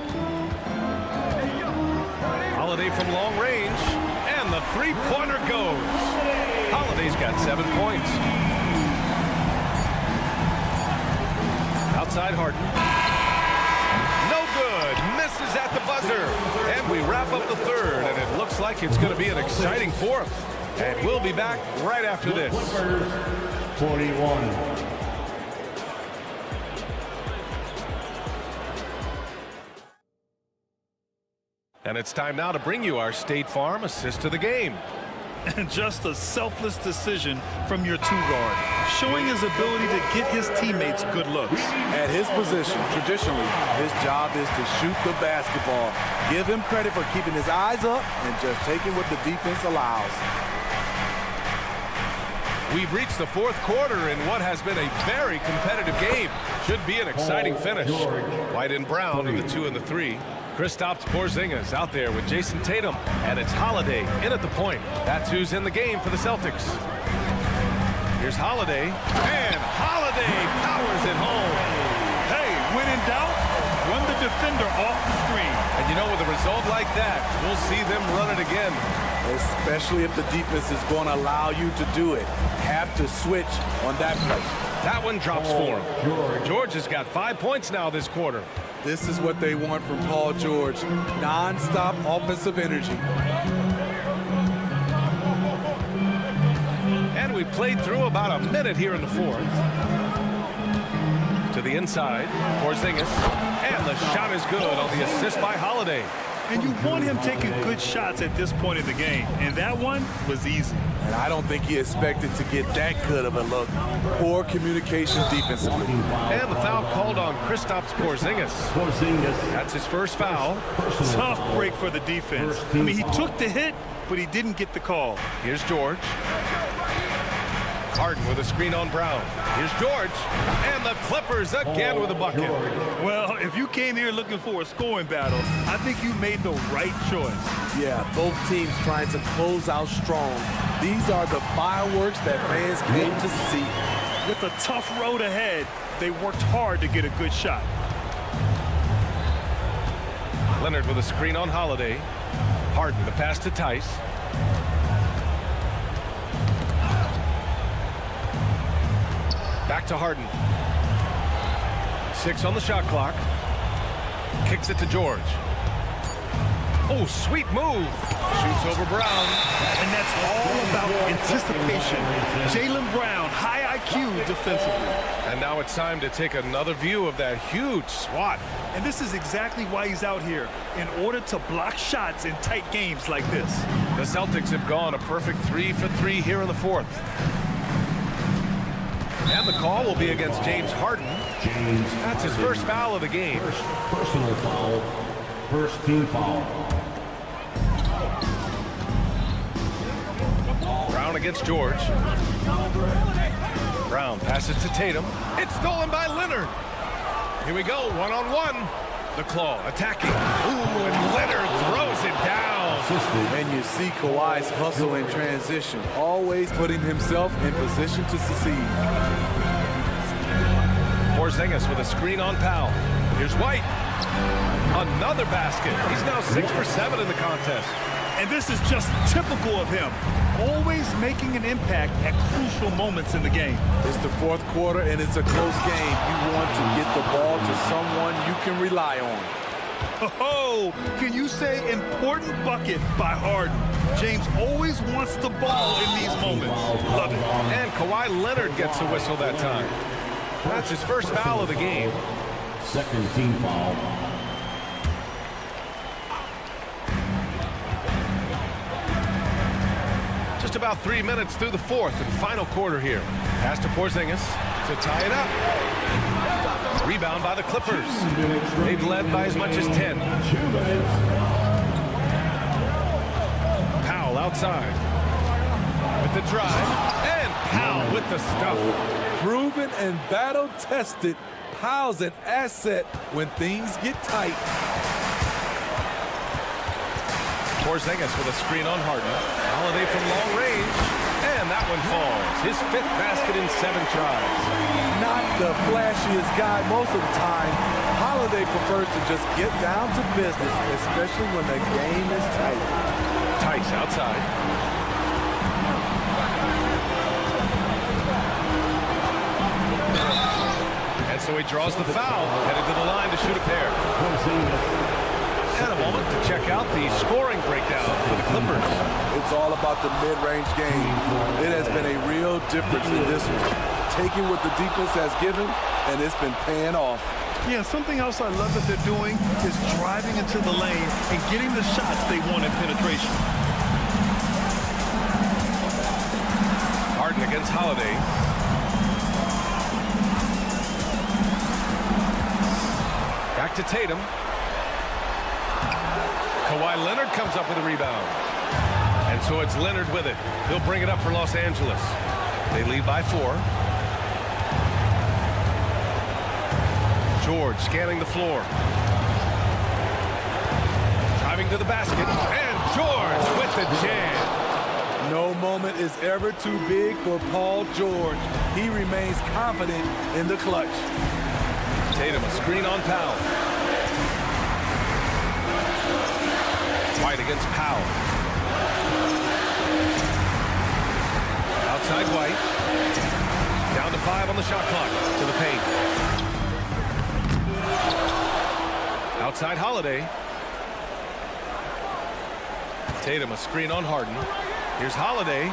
Holiday from long range, and the three-pointer goes. Holiday's got 7 points. Outside Harden. No good. Misses at the buzzer. And we wrap up the third, and it looks like it's going to be an exciting fourth. And we'll be back right after this. 41. And it's time now to bring you our State Farm assist to the game. And just a selfless decision from your two-guard, showing his ability to get his teammates good looks. At his position, traditionally, his job is to shoot the basketball. Give him credit for keeping his eyes up and just taking what the defense allows. We've reached the fourth quarter in what has been a very competitive game. Should be an exciting finish. White and Brown in the 2 and the 3. Kristaps Porzingis out there with Jason Tatum. And it's Holiday in at the point. That's who's in the game for the Celtics. Here's Holiday. And Holiday powers it home. Hey, when in doubt, run the defender off the screen. And you know, with a result like that, we'll see them run it again. Especially if the defense is going to allow you to do it. Have to switch on that play. That one drops for him. George has got 5 points now this quarter. This is what they want from Paul George. Non-stop offensive energy. And we played through about a minute here in the fourth. To the inside, Porzingis. And the shot is good on the assist by Holiday. And you want him taking good shots at this point in the game. And that one was easy. And I don't think he expected to get that good of a look. Poor communication defensively. And the foul called on Kristaps Porzingis. That's his first foul. Tough break for the defense. I mean, he took the hit, but he didn't get the call. Here's George. Harden with a screen on Brown. Here's George. And the Clippers again with a bucket. Well, if you came here looking for a scoring battle, I think you made the right choice. Yeah, both teams trying to close out strong. These are the fireworks that fans came to see. With a tough road ahead, they worked hard to get a good shot. Leonard with a screen on Holiday. Harden, the pass to Tice. Back to Harden. 6 on the shot clock. Kicks it to George. Oh, sweet move. Shoots over Brown. And that's all about anticipation. Jaylen Brown, high IQ defensively. And now it's time to take another view of that huge swat. And this is exactly why he's out here, in order to block shots in tight games like this. The Celtics have gone a perfect 3 for 3 here in the fourth. And the call will be against James Harden. That's his first foul of the game. Personal foul. First team foul. Brown against George. Brown passes to Tatum. It's stolen by Leonard. Here we go, one-on-one. The claw attacking. Ooh, and Leonard throws it down. And you see Kawhi's hustle in transition, always putting himself in position to succeed. Porzingis with a screen on Powell. Here's White. Another basket. He's now 6 for 7 in the contest. And this is just typical of him, always making an impact at crucial moments in the game. It's the fourth quarter and it's a close game. You want to get the ball to someone you can rely on. Oh, can you say important bucket by Harden? James always wants the ball in these moments. Love it. And Kawhi Leonard gets a whistle that time. That's his first foul of the game. Second team foul. Just about 3 minutes through the fourth and final quarter here. Pass to Porzingis to tie it up. Rebound by the Clippers. They've led by as much as 10. Powell outside with the drive. And Powell with the stuff. Proven and battle-tested Powell's an asset when things get tight. Porzingis with a screen on Harden. Holiday from long range. And that one falls. His 5th basket in 7 tries. Not the flashiest guy most of the time. Holiday prefers to just get down to business, especially when the game is tight. Tice outside. And so he draws the foul, headed to the line to shoot a pair. And a moment to check out the scoring breakdown for the Clippers. It's all about the mid-range game. It has been a real difference in this one. Taking what the defense has given, and it's been paying off. Yeah, something else I love that they're doing is driving into the lane and getting the shots they want in penetration. Harden against Holiday. Back to Tatum. Kawhi Leonard comes up with a rebound. And so it's Leonard with it. He'll bring it up for Los Angeles. They lead by 4. George scanning the floor. Driving to the basket. And George with the jam. No moment is ever too big for Paul George. He remains confident in the clutch. Tatum a screen on Powell. White against Powell. Outside White. Down to 5 on the shot clock. To the paint. Outside Holiday. Tatum a screen on Harden. Here's Holiday.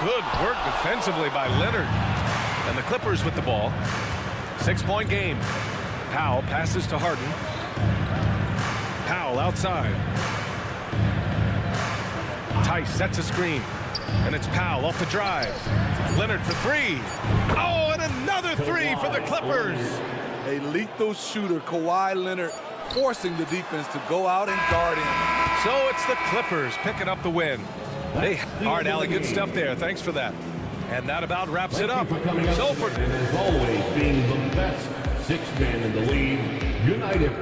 Good work defensively by Leonard. And the Clippers with the ball. 6-point game. Powell passes to Harden. Powell outside. Tice sets a screen. And it's Powell off the drive. Leonard for 3. Oh, and another 3 for the Clippers. A lethal shooter, Kawhi Leonard, forcing the defense to go out and guard him. So it's the Clippers picking up the win. Hey, all right, Allie, good stuff there. Thanks for that. And that about wraps it up. So for and as always, being the best 6th man in the league, United.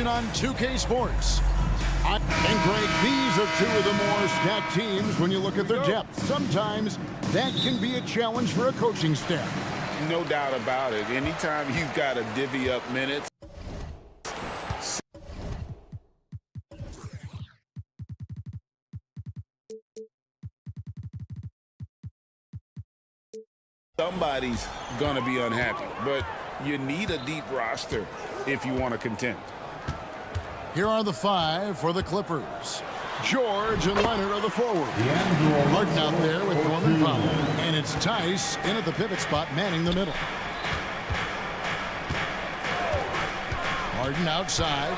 On 2K Sports. And Greg, these are two of the more stacked teams when you look at their depth. Sometimes that can be a challenge for a coaching staff. No doubt about it. Anytime you've got to divvy up minutes, somebody's going to be unhappy. But you need a deep roster if you want to contend. Here are the five for the Clippers. George and Leonard are the forward. Harden out there with Norman Powell. And it's Tice in at the pivot spot, manning the middle. Harden outside.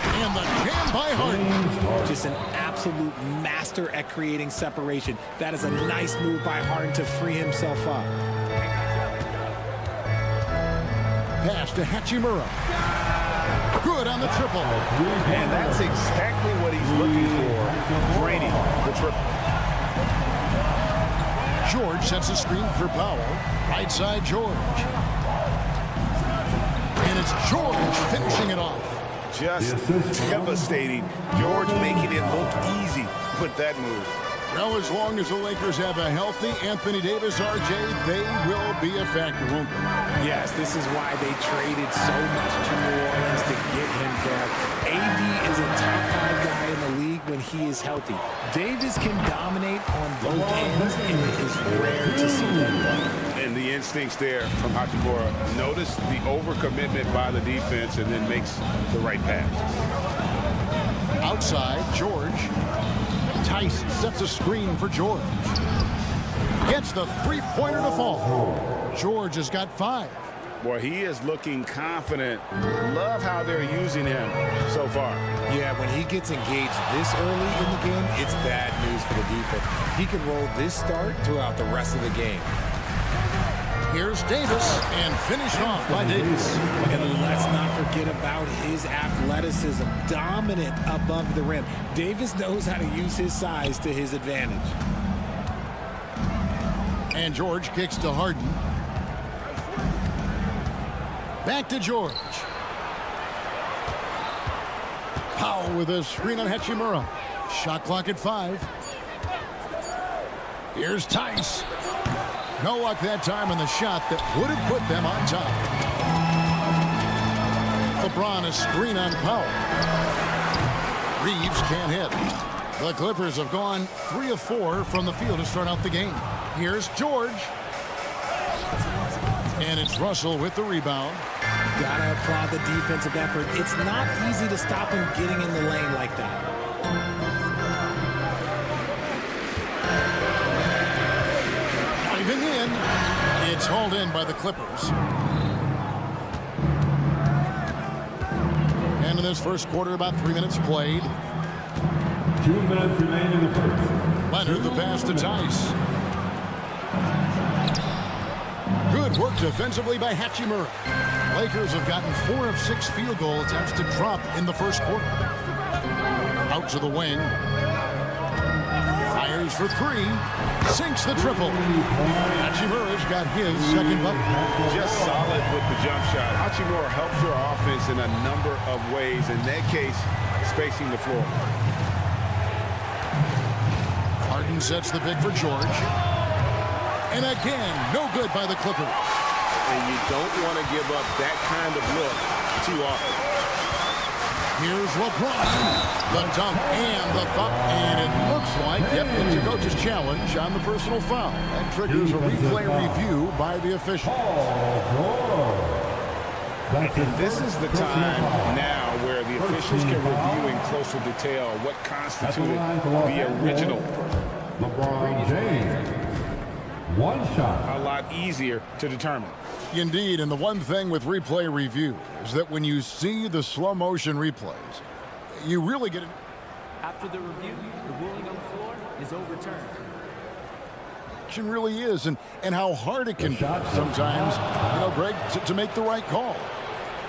And the jam by Harden. Just an absolute master at creating separation. That is a nice move by Harden to free himself up. Pass to Hachimura. Good on the triple. And that's exactly what he's looking for. Draining the triple. George sets a screen for Powell. Right side, George. And it's George finishing it off. Just devastating. George making it look easy with that move. Well, as long as the Lakers have a healthy Anthony Davis, RJ, they will be a factor, won't they? Yes, this is why they traded so much to New Orleans to get him there. AD is a top 5 guy in the league when he is healthy. Davis can dominate on both ends, and it is rare to see that. And the instincts there from Hachimura. Notice the overcommitment by the defense and then makes the right pass. Outside, George. Tice sets a screen for George. Gets the three-pointer to fall. George has got 5. Boy, he is looking confident. Love how they're using him so far. Yeah, when he gets engaged this early in the game, it's bad news for the defense. He can roll this start throughout the rest of the game. Here's Davis, and finished off by Davis. And let's not forget about his athleticism. Dominant above the rim. Davis knows how to use his size to his advantage. And George kicks to Harden. Back to George. Powell with a screen on Hachimura. Shot clock at 5. Here's Tice. No luck that time on the shot that would have put them on top. LeBron a screen on Powell. Reeves can't hit. The Clippers have gone 3 of 4 from the field to start out the game. Here's George. And it's Russell with the rebound. Gotta applaud the defensive effort. It's not easy to stop him getting in the lane like that. Even in, it's hauled in by the Clippers. And in this first quarter, about 3 minutes played. 2 minutes remain in the first. Leonard the pass to Tice. Good work defensively by Hachimura. Lakers have gotten 4 of 6 field goal attempts to drop in the first quarter. Out to the wing. Fires for 3. Sinks the triple. Hachimura's got his second bucket. Just solid with the jump shot. Hachimura helps your offense in a number of ways. In that case, spacing the floor. Harden sets the pick for George. And again, no good by the Clippers. And you don't want to give up that kind of look too often. Here's LeBron. The dunk and the thump. And it looks like, yep, it's a coach's challenge on the personal foul. That triggers a replay review by the official. And this is the time now where the officials can review in closer detail what constituted the original. LeBron James. 1 shot. A lot easier to determine. Indeed, and the one thing with replay review is that when you see the slow motion replays, you really get it. After the review, the ruling on the floor is overturned. It really is, and how hard it can be sometimes, you know, Greg, to make the right call.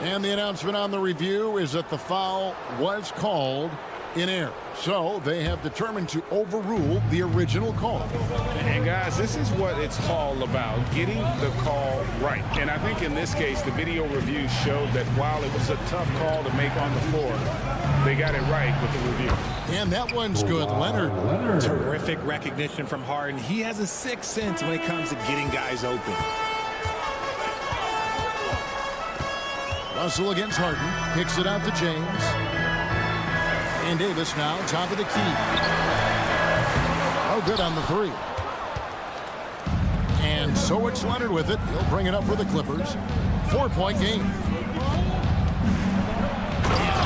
And the announcement on the review is that the foul was called in air. So they have determined to overrule the original call. And guys, this is what it's all about, getting the call right. And I think in this case, the video review showed that while it was a tough call to make on the floor, they got it right with the review. And that one's good. Leonard. Terrific recognition from Harden. He has a sixth sense when it comes to getting guys open. Russell against Harden. Kicks it out to James. And Davis now, top of the key. Oh, good on the three. And so it's Leonard with it. He'll bring it up for the Clippers. 4-point game. And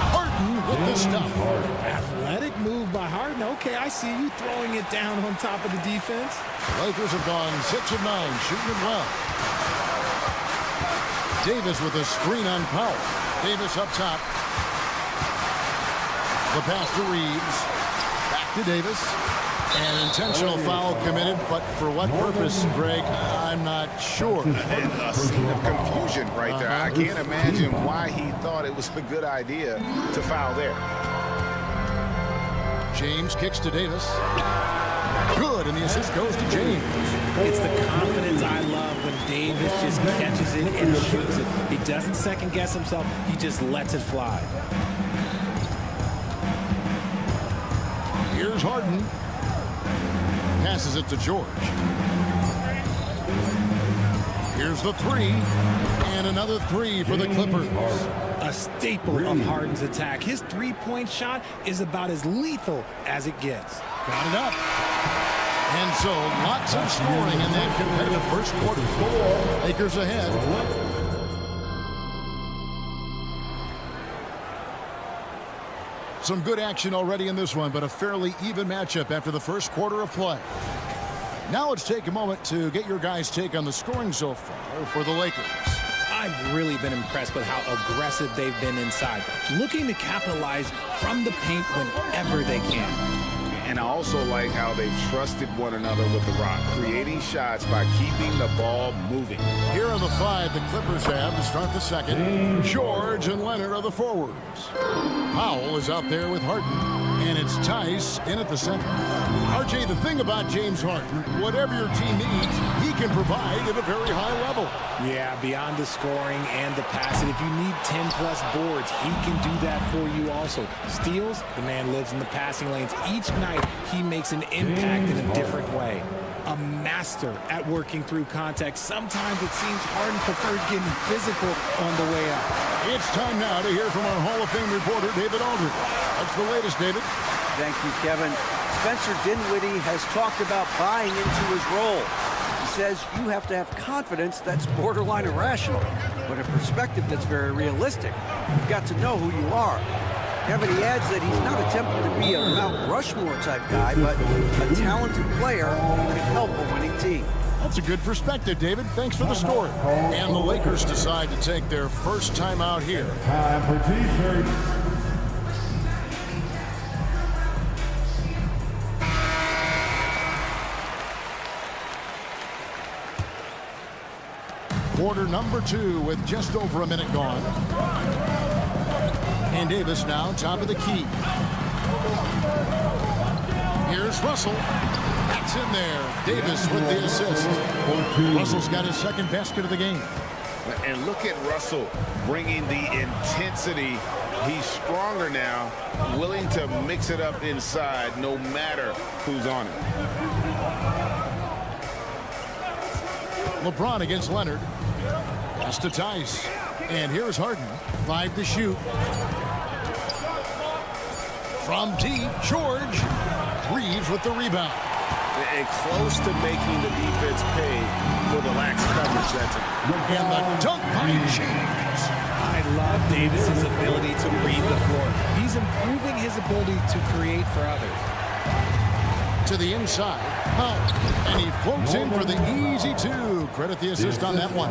Harden with the stuff. Athletic move by Harden. Okay, I see you throwing it down on top of the defense. Lakers have gone 6 of 9, shooting it well. Davis with a screen on Powell. Davis up top. The pass to Reeves. Back to Davis. An intentional foul committed, but for what purpose, Greg, I'm not sure. And a scene of confusion right there. I can't imagine why he thought it was a good idea to foul there. James kicks to Davis. Good, and the assist goes to James. It's the confidence I love when Davis just catches it and shoots it. He doesn't second guess himself. He just lets it fly. Here's Harden. Passes it to George. Here's the three. And another three for the Clippers. A staple of Harden's attack. His three-point shot is about as lethal as it gets. Got it up. And so lots of scoring in that competitive first quarter. Lakers ahead. Some good action already in this one, but a fairly even matchup after the first quarter of play. Now let's take a moment to get your guys' take on the scoring so far for the Lakers. I've really been impressed with how aggressive they've been inside, looking to capitalize from the paint whenever they can. And I also like how they've trusted one another with the rock, creating shots by keeping the ball moving. Here are the five the Clippers have to start the second. George and Leonard are the forwards. Powell is out there with Harden. And it's Tice in at the center. RJ, the thing about James Harden, whatever your team needs, he can provide at a very high level. Yeah, beyond the scoring and the passing, if you need 10-plus boards, he can do that for you also. Steals, the man lives in the passing lanes. Each night, he makes an impact in a different way. A master at working through contact. Sometimes it seems Harden prefers getting physical on the way out. It's time now to hear from our Hall of Fame reporter, David Aldridge. What's the latest, David? Thank you, Kevin. Spencer Dinwiddie has talked about buying into his role. He says you have to have confidence that's borderline irrational, but a perspective that's very realistic. You've got to know who you are. Kevin, he adds that he's not attempting to be a Mount Rushmore type guy, but a talented player who can help a winning team. That's a good perspective, David. Thanks for the story. And the Lakers decide to take their first time out here. Time for T-shirts. Quarter number 2 with just over a minute gone. And Davis now top of the key. Here's Russell. That's in there. Davis with the assist. Russell's got his second basket of the game. And look at Russell bringing the intensity. He's stronger now, willing to mix it up inside no matter who's on it. LeBron against Leonard. Pass to Tice. And here's Harden. 5 to shoot. From deep, George. Reeves with the rebound. And close to making the defense pay for the lax coverage that time. And the dunk by James. I love Davis's ability to read the floor. He's improving his ability to create for others. To the inside. And he floats in for the easy 2. Credit the assist on that one.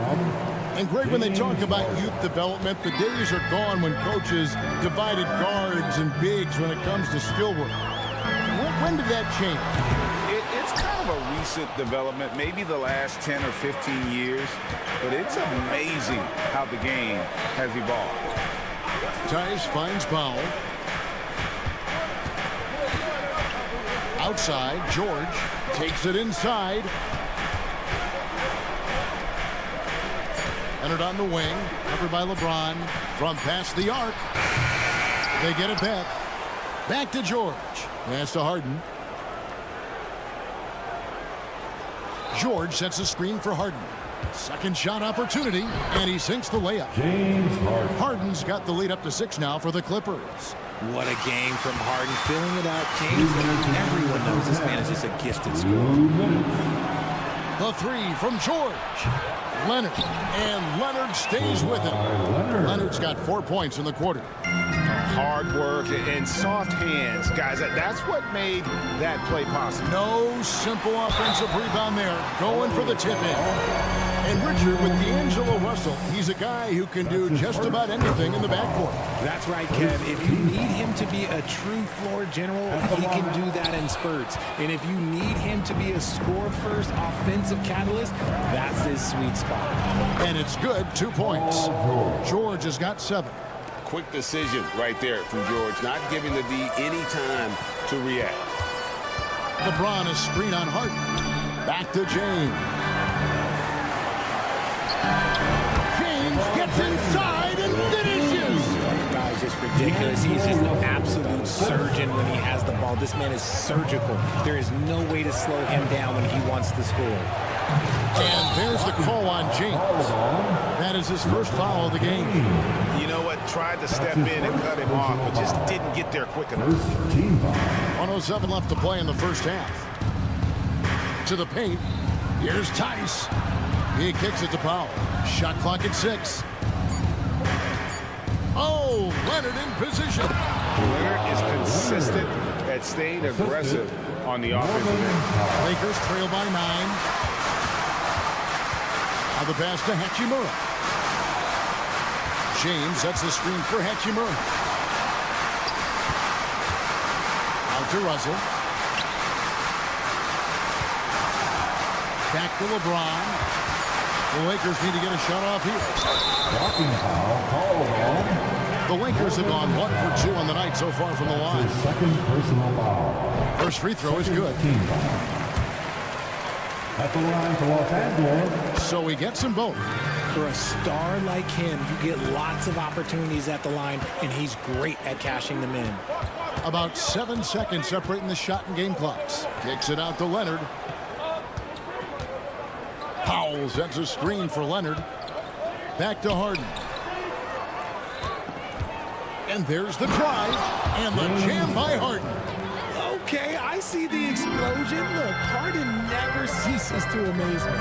And Greg, when they talk about youth development, the days are gone when coaches divided guards and bigs when it comes to skill work. When did that change? It's kind of a recent development, maybe the last 10 or 15 years, but it's amazing how the game has evolved. Tice finds Powell. Outside, George takes it inside. Leonard on the wing, covered by LeBron. From past the arc. They get it back. Back to George. Pass to Harden. George sets a screen for Harden. Second shot opportunity, and he sinks the layup. James Harden. Harden's got the lead up to 6 now for the Clippers. What a game from Harden, filling it out. James, everyone knows this man is just a gifted scorer. The 3 from George. Leonard, and Leonard stays with it. Leonard's got 4 points in the quarter. Hard work and soft hands, guys. That's what made that play possible. No simple offensive rebound there. Going for the tip-in. And Richard, with D'Angelo Russell, he's a guy who can do just about anything in the backcourt. That's right, Kev. If you need him to be a true floor general, he can do that in spurts. And if you need him to be a score-first offensive catalyst, that's his sweet spot. And it's good, 2 points. George has got 7. Quick decision right there from George, not giving the D any time to react. LeBron is screen on Harden. Back to James. James gets inside and finishes. This guy's just ridiculous. He's just an absolute surgeon when he has the ball. This man is surgical. There is no way to slow him down when he wants to score. And there's the call on James. That is his first foul of the game. You know what? Tried to step in and cut him off, but just didn't get there quick enough. 1:07 left to play in the first half. To the paint. Here's Tice. He kicks it to Powell. Shot clock at 6. Oh, Leonard in position. Leonard is consistent at staying aggressive on the offensive end. Lakers trail by 9. Now the pass to Hachimura. James sets the screen for Hachimura. Out to Russell. Back to LeBron. The Lakers need to get a shot off here. Blocking foul called on. The Lakers have gone 1 for 2 on the night so far from the line. His second personal foul. First free throw is good. Team foul. At the line for Los Angeles. So he gets them both. For a star like him, you get lots of opportunities at the line, and he's great at cashing them in. About 7 seconds separating the shot and game clocks. Kicks it out to Leonard. Powell sets a screen for Leonard. Back to Harden. And there's the drive and the jam by Harden. Okay, I see the explosion. Look, Harden never ceases to amaze me.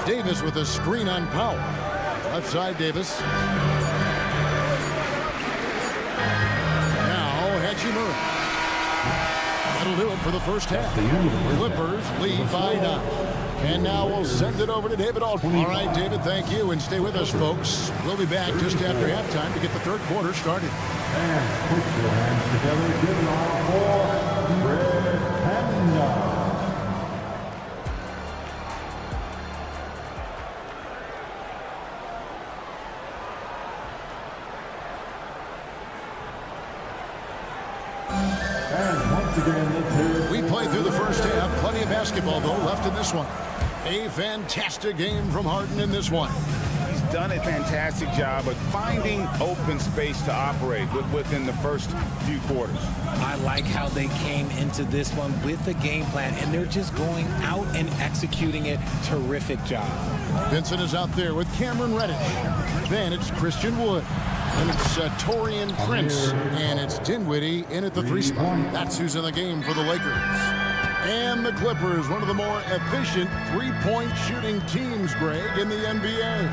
Davis with a screen on Powell. Left side, Davis. Now, Hachimura. That'll do it for the first half. Clippers lead by 9. And now we'll send it over to David Aldridge. All right, David, thank you. And stay with us, folks. We'll be back just after halftime to get the third quarter started. And put your hands together. Give it all for Red Panda. And once again, let's hear it. We played through the first half. Plenty of basketball, though, left in this one. A fantastic game from Harden in this one. He's done a fantastic job of finding open space to operate within the first few quarters. I like how they came into this one with the game plan, and they're just going out and executing it. Terrific job. Vincent is out there with Cameron Reddish. Then it's Christian Wood. And it's Torian Prince. And it's Dinwiddie in at the 3 spot. That's who's in the game for the Lakers. And the Clippers, one of the more efficient three-point shooting teams, Greg, in the NBA.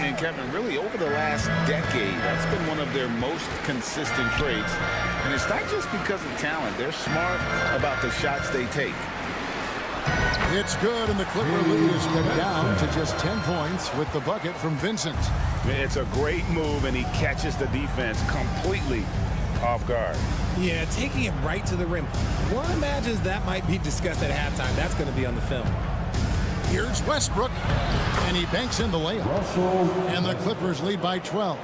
And Kevin, really over the last decade, that's been one of their most consistent traits. And it's not just because of talent. They're smart about the shots they take. It's good, and the Clipper lead is cut down to just 10 points with the bucket from Vincent. It's a great move, and he catches the defense completely off guard. Yeah, taking it right to the rim. One imagines that might be discussed at halftime. That's going to be on the film. Here's Westbrook, and he banks in the layup. And the Clippers lead by 12.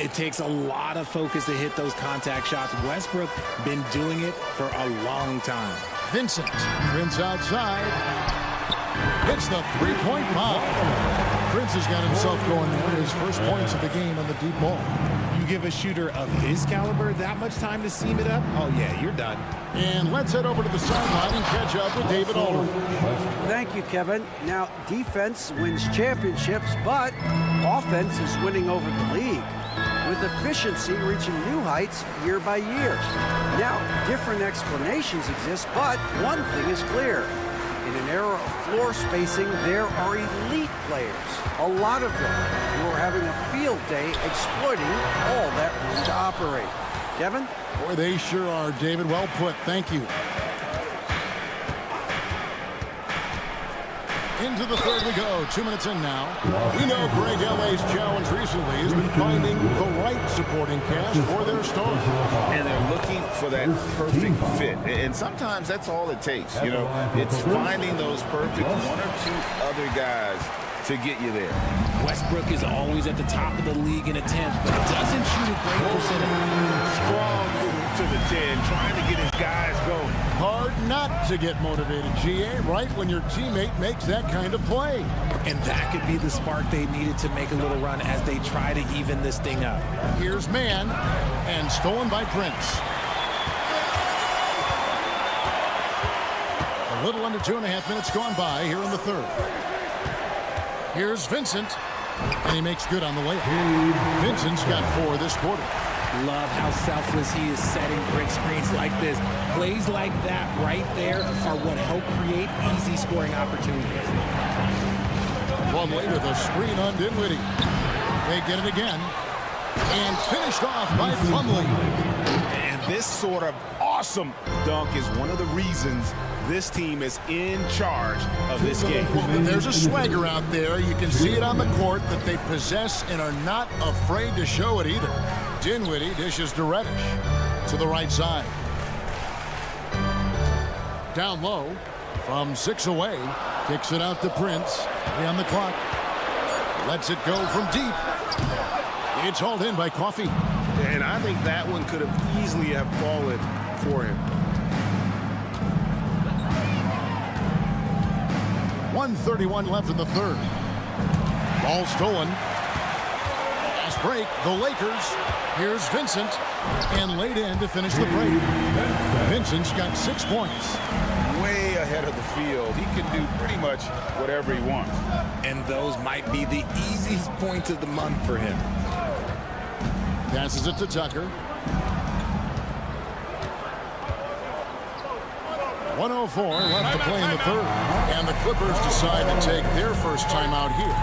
It takes a lot of focus to hit those contact shots. Westbrook been doing it for a long time. Vincent Prince outside. Hits the three-point bomb. Prince has got himself going there. His first points of the game on the deep ball. You give a shooter of his caliber that much time to seam it up, oh yeah, you're done. And let's head over to the sideline and catch up with David Aldridge. Thank you, Kevin. Now, defense wins championships, but offense is winning over the league, with efficiency reaching new heights year by year. Now, different explanations exist, but one thing is clear. In an era of floor spacing, there are elite players, a lot of them, who are having a field day exploiting all that room to operate. Kevin? Boy, they sure are, David. Well put. Thank you. Into the third we go. 2 minutes in now. We know Greg L.A.'s challenge recently has been finding the right supporting cast for their stars. And they're looking for that perfect fit. And sometimes that's all it takes. You know, it's finding those perfect one or two other guys to get you there. Westbrook is always at the top of the league in attempts, but doesn't shoot a great percentage. Strong move to the 10, trying to get his guys going. Hard not to get motivated, GA, right when your teammate makes that kind of play. And that could be the spark they needed to make a little run as they try to even this thing up. Here's man, and stolen by Prince. A little under 2.5 minutes gone by here in the third. Here's Vincent, and he makes good on the layup. Vincent's got 4 this quarter. Love how selfless he is setting brick screens like this. Plays like that right there are what help create easy scoring opportunities. Plumlee with a screen on Dinwiddie. They get it again. And finished off by Plumlee. And this sort of awesome dunk is one of the reasons this team is in charge of this game. There's a swagger out there. You can see it on the court that they possess and are not afraid to show it either. Dinwiddie dishes to Reddish to the right side. Down low from 6 away. Kicks it out to Prince. 3 on the clock. Lets it go from deep. It's hauled in by Coffey. And I think that one could have easily have fallen for him. 1:31 left in the third. Ball stolen. Fast break. The Lakers. Here's Vincent. And laid in to finish the break. Vincent's got 6 points. Way ahead of the field. He can do pretty much whatever he wants. And those might be the easiest points of the month for him. Passes it to Tucker. 1:04 left to play in the third. And the Clippers decide to take their first timeout here.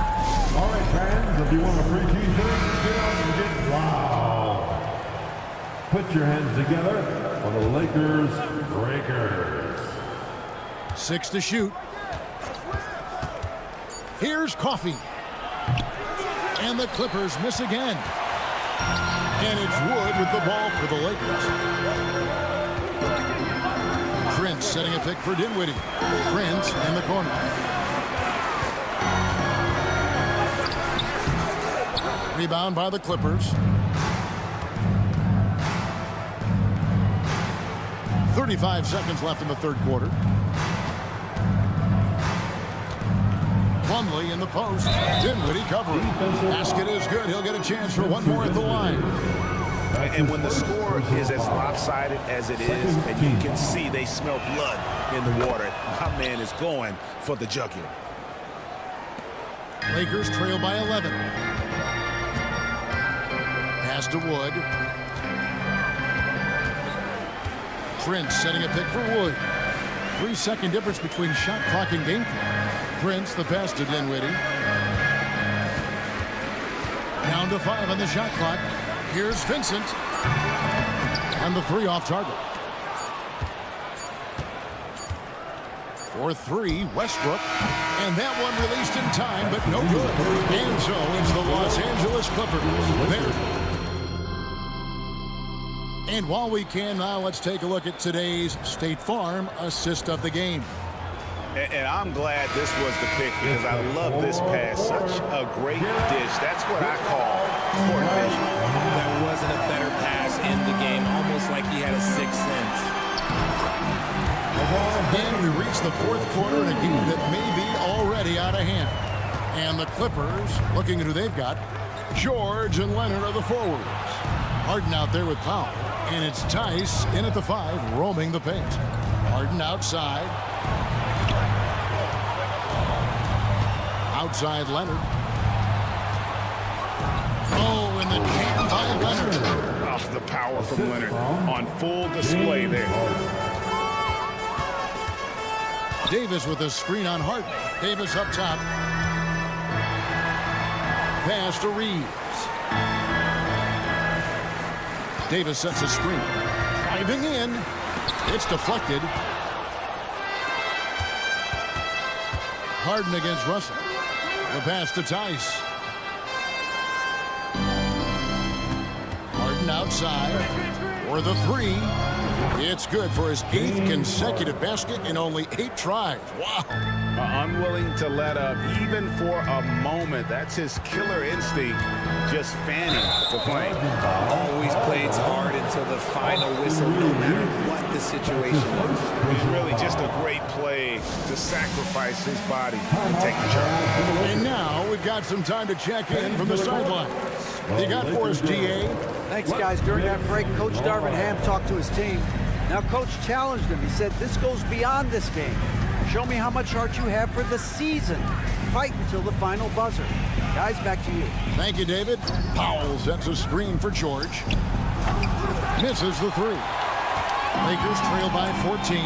All right, fans, if you want a free t-shirt, get out and get loud. Put your hands together for the Lakers Breakers. 6 to shoot. Here's Coffey. And the Clippers miss again. And it's Wood with the ball for the Lakers. Prince setting a pick for Dinwiddie. Prince in the corner. Rebound by the Clippers. 35 seconds left in the third quarter. Plumlee in the post. Dinwiddie covering. Basket is good. He'll get a chance for one more at the line. And when the score is as lopsided as it is, and you can see they smell blood in the water, my man is going for the jugular. Lakers trail by 11. Pass to Wood. Prince setting a pick for Wood. 3-second difference between shot clock and game clock. Prince the pass to Dinwiddie. Down to 5 on the shot clock. Here's Vincent. And the 3 off target. For 3, Westbrook. And that one released in time, but no good. And so it's the Los Angeles Clippers. There. And while we can now, let's take a look at today's State Farm assist of the game. And I'm glad this was the pick because I love this pass. Such a great dish. That's what I call court vision. That wasn't a better pass in the game, almost like he had a sixth sense. And we reach the fourth quarter in a game that may be already out of hand. And the Clippers, looking at who they've got, George and Leonard are the forwards. Harden out there with Powell. And it's Tice in at the 5, roaming the paint. Harden outside. Outside Leonard. Oh, and the jam by Leonard. Oh, the power from Leonard on full display there. Davis with a screen on Harden. Davis up top. Pass to Reeves. Davis sets a screen. Driving in. It's deflected. Harden against Russell. The pass to Tice. Harden outside for the 3. It's good for his 8th consecutive basket in only 8 tries. Wow. Unwilling to let up even for a moment. That's his killer instinct, just fanning the flame. Always plays hard until the final whistle, no matter what the situation was. It's really just a great play to sacrifice his body and take the charge. And now we've got some time to check in from the sideline. You got for us, DA? Thanks, guys. During that break, Coach Darvin Ham talked to his team. Now, Coach challenged him. He said, this goes beyond this game. Show me how much heart you have for the season. Fight until the final buzzer. Guys, back to you. Thank you, David. Powell sets a screen for George. Misses the 3. Lakers trail by 14.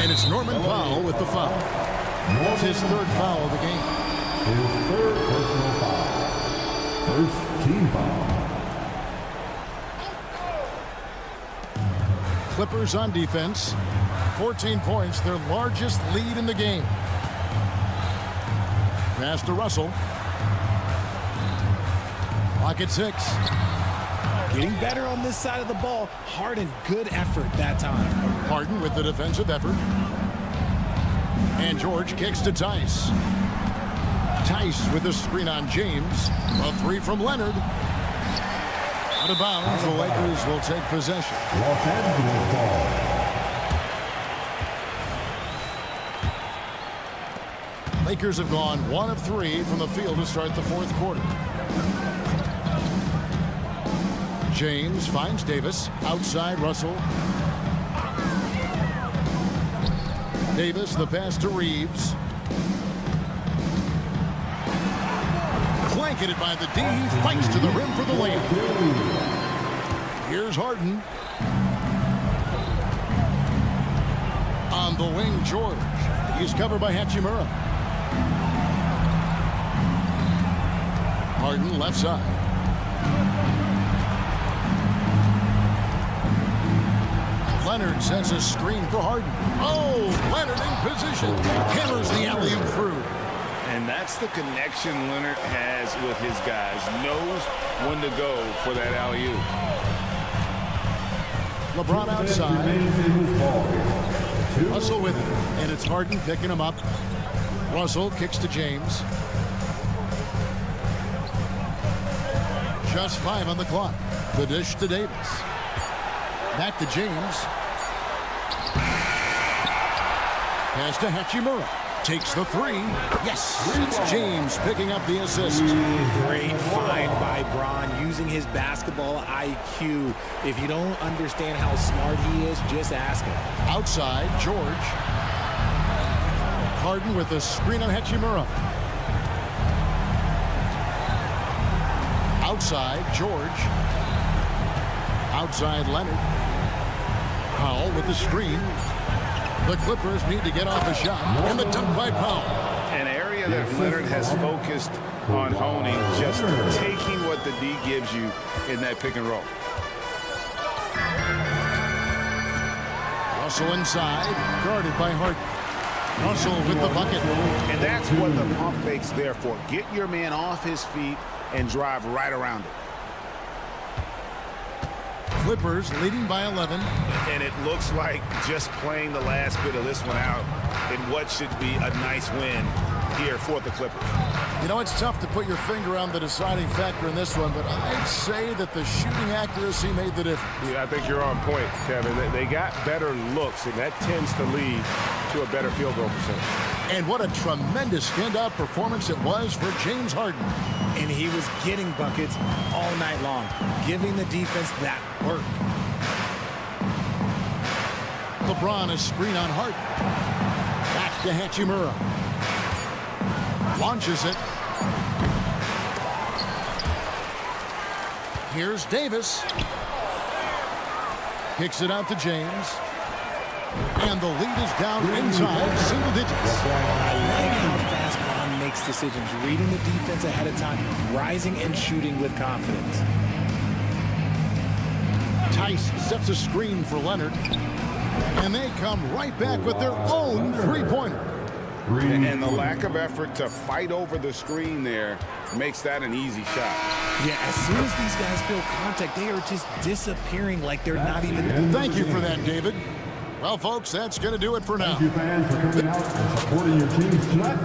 And it's Norman Powell with the foul. That's his 3rd foul of the game. His 3rd personal foul. First team foul. Clippers on defense. 14 points, their largest lead in the game. Pass to Russell. Clock at 6. Getting better on this side of the ball. Harden, good effort that time. Harden with the defensive effort. And George kicks to Tice. Tice with the screen on James. A 3 from Leonard. Out of bounds, the Lakers will take possession. Los Angeles ball. Lakers have gone 1 of 3 from the field to start the 4th quarter. James finds Davis. Outside Russell. Davis, the pass to Reeves. Blanketed by the D. Fights to the rim for the layup. Here's Harden. On the wing, George. He's covered by Hachimura. Harden left side. Leonard sets a screen for Harden. Oh, Leonard in position. Hammers the alley-oop through. And that's the connection Leonard has with his guys. Knows when to go for that alley-oop. LeBron outside. Russell with it. And it's Harden picking him up. Russell kicks to James. Just 5 on the clock. The dish to Davis. Back to James. Pass to Hachimura. Takes the 3. Yes, it's James picking up the assist. Great find by Bron, using his basketball IQ. If you don't understand how smart he is, just ask him. Outside, George. Harden with the screen on Hachimura. Outside, George. Outside, Leonard. Powell with the screen. The Clippers need to get off a shot. And the dunk by Powell. An area that Leonard has focused on honing, just taking what the D gives you in that pick and roll. Russell inside, guarded by Harden. Russell with the bucket. And that's what the pump fake's there for. Get your man off his feet and drive right around it. Clippers leading by 11. And it looks like just playing the last bit of this one out in what should be a nice win here for the Clippers. You know, it's tough to put your finger on the deciding factor in this one, but I'd say that the shooting accuracy made the difference. Yeah, I think you're on point, Kevin. They got better looks, and that tends to lead to a better field goal percentage. And what a tremendous standout performance it was for James Harden. And he was getting buckets all night long, giving the defense that work. LeBron is screen on Harden. Back to Hachimura. Launches it. Here's Davis. Kicks it out to James. And the lead is down inside single digits. I like how fast Bron makes decisions, reading the defense ahead of time, rising and shooting with confidence. Tice sets a screen for Leonard. And they come right back with their own three-pointer. And the lack of effort to fight over the screen there makes that an easy shot. Yeah, as soon as these guys feel contact, they are just disappearing like they're not even... Thank you for that, David. Well, folks, that's going to do it for now. Thank you, fans, for coming out and supporting your teams tonight.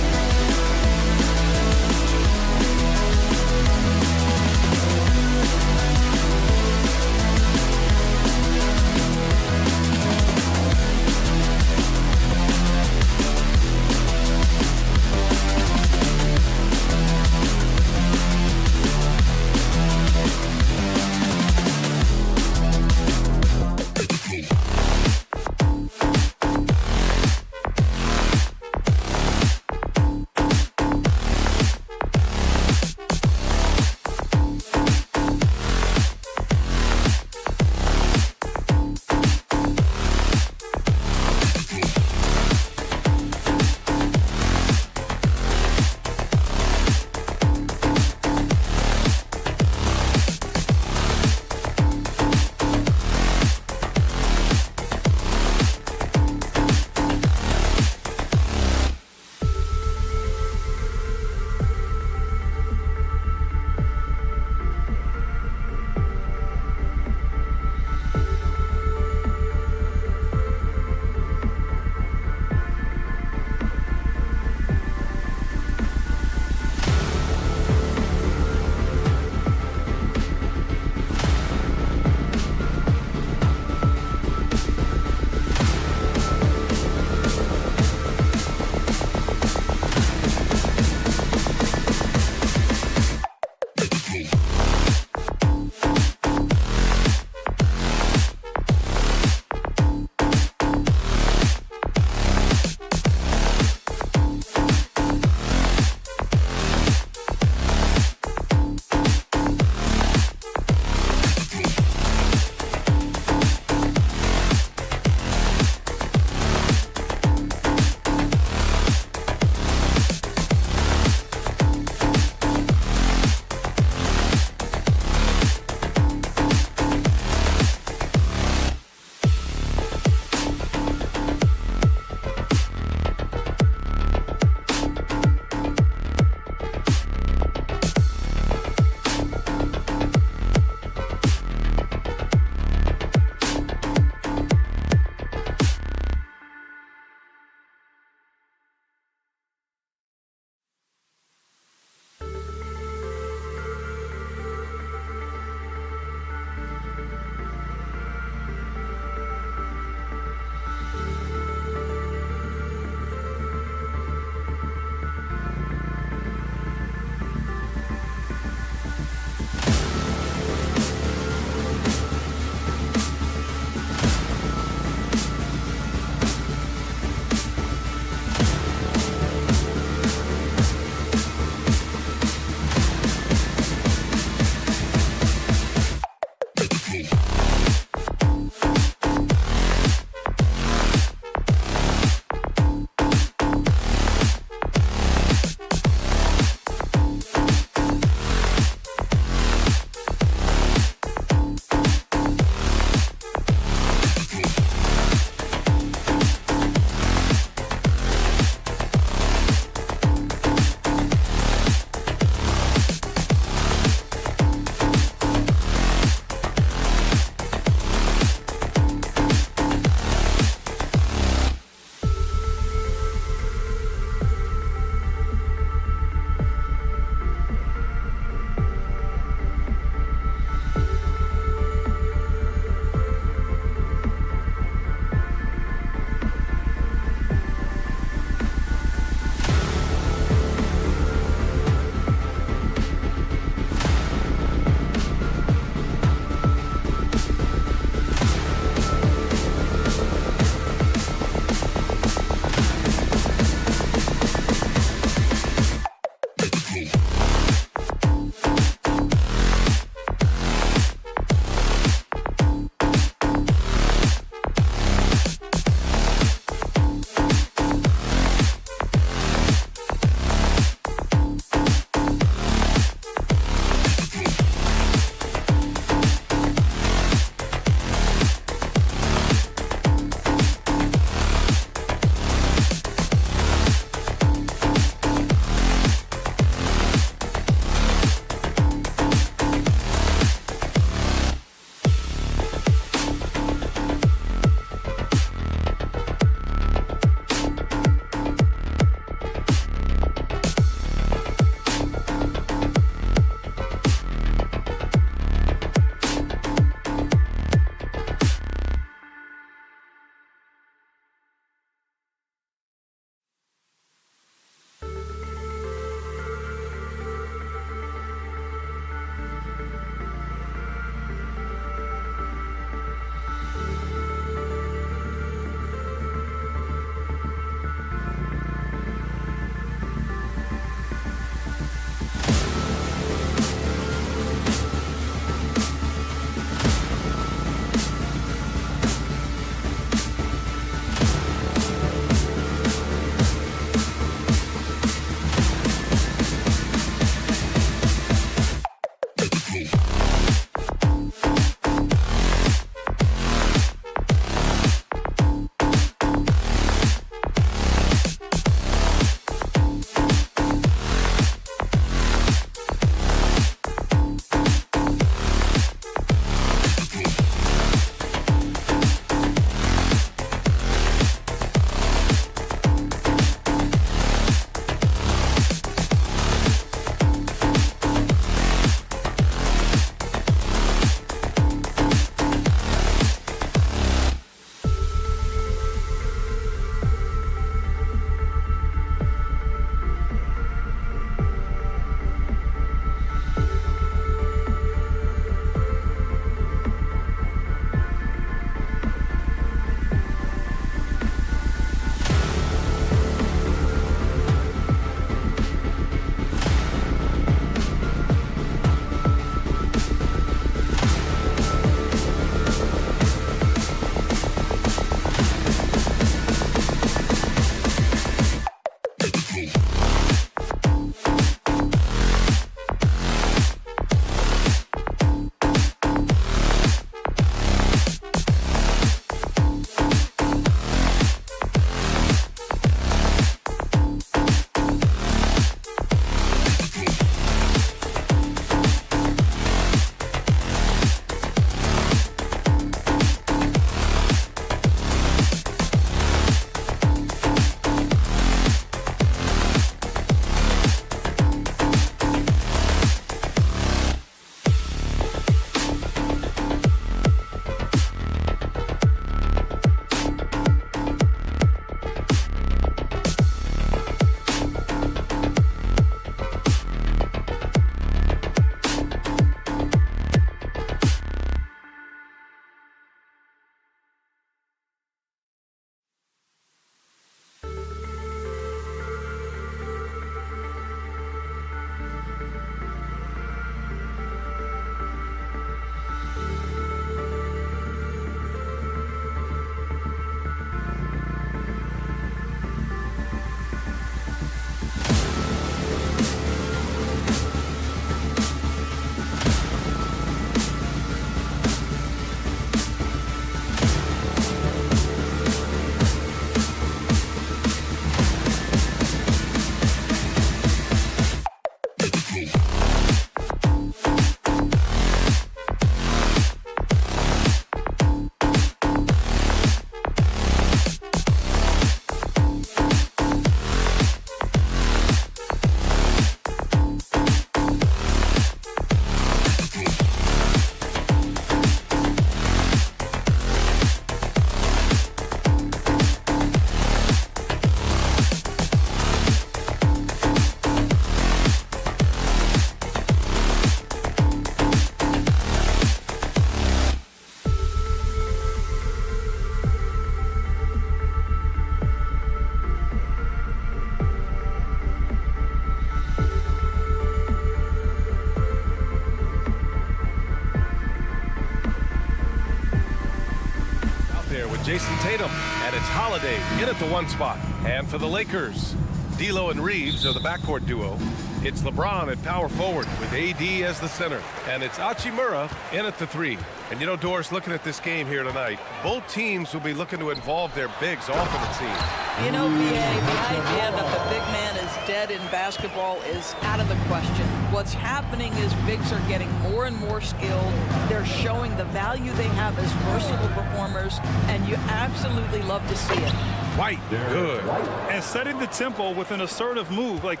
Jason Tatum, and it's Holiday in at the 1 spot. And for the Lakers, D'Lo and Reeves are the backcourt duo. It's LeBron at power forward with AD as the center. And it's Hachimura in at the 3. And you know, Doris, looking at this game here tonight, both teams will be looking to involve their bigs often, it seems. You know, BA, the idea that the big man is dead in basketball is out of the question. What's happening is bigs are getting more and more skilled. They're showing the value they have as versatile performers, and you absolutely love to see it. White, good. And setting the tempo with an assertive move. Like,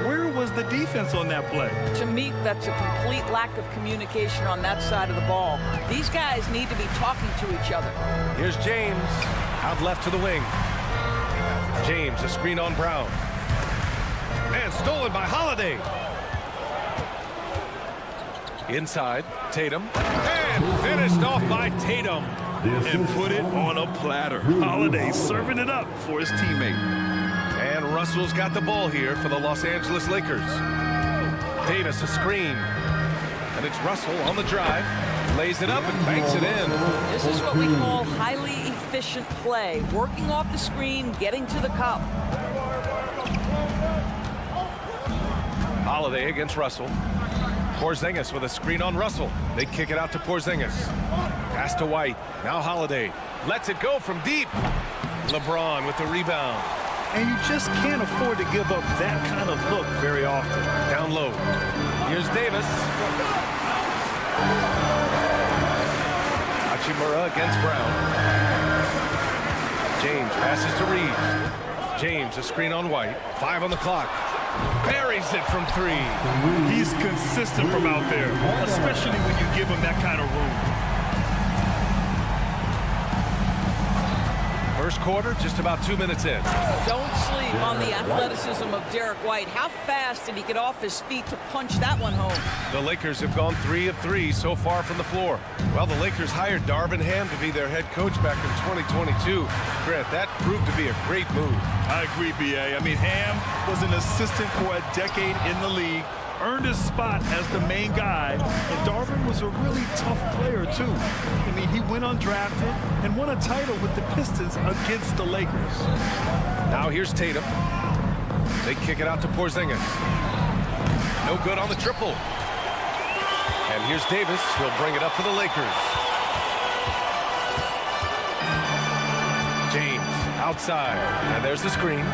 where was the defense on that play? To me, that's a complete lack of communication on that side of the ball. These guys need to be talking to each other. Here's James, out left to the wing. James, a screen on Brown. And stolen by Holiday. Inside, Tatum. And finished off by Tatum. And put it on a platter. Holiday serving it up for his teammate. And Russell's got the ball here for the Los Angeles Lakers. Davis, a screen. And it's Russell on the drive. Lays it up and banks it in. This is what we call highly efficient play. Working off the screen, getting to the cup. Holiday against Russell. Porzingis with a screen on Russell. They kick it out to Porzingis. Pass to White. Now Holiday. Lets it go from deep. LeBron with the rebound. And you just can't afford to give up that kind of look very often. Down low. Here's Davis. Hachimura against Brown. James passes to Reeves. James, a screen on White. 5 on the clock. Buries it from 3. He's consistent from out there, especially when you give him that kind of room. First quarter, just about 2 minutes in. Don't sleep on the athleticism of Derek White. How fast did he get off his feet to punch that one home? The Lakers have gone 3 of 3 so far from the floor. Well, the Lakers hired Darvin Ham to be their head coach back in 2022. Grant, that proved to be a great move. I agree, BA. I mean, Ham was an assistant for a decade in the league, earned his spot as the main guy, and Darvin was a really tough player, too. I mean, he went undrafted and won a title with the Pistons against the Lakers. Now here's Tatum. They kick it out to Porzingis. No good on the triple. And here's Davis. He'll bring it up for the Lakers. James outside. And there's the screen.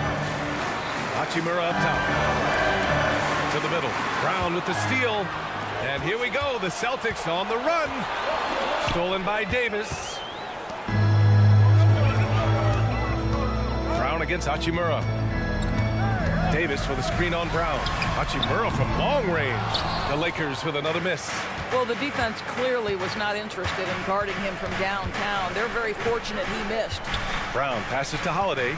Hachimura up top. To the middle. Brown with the steal. And here we go. The Celtics on the run. Stolen by Davis. Brown against Hachimura. Davis with a screen on Brown. Hachimura from long range. The Lakers with another miss. Well, the defense clearly was not interested in guarding him from downtown. They're very fortunate he missed. Brown passes to Holiday.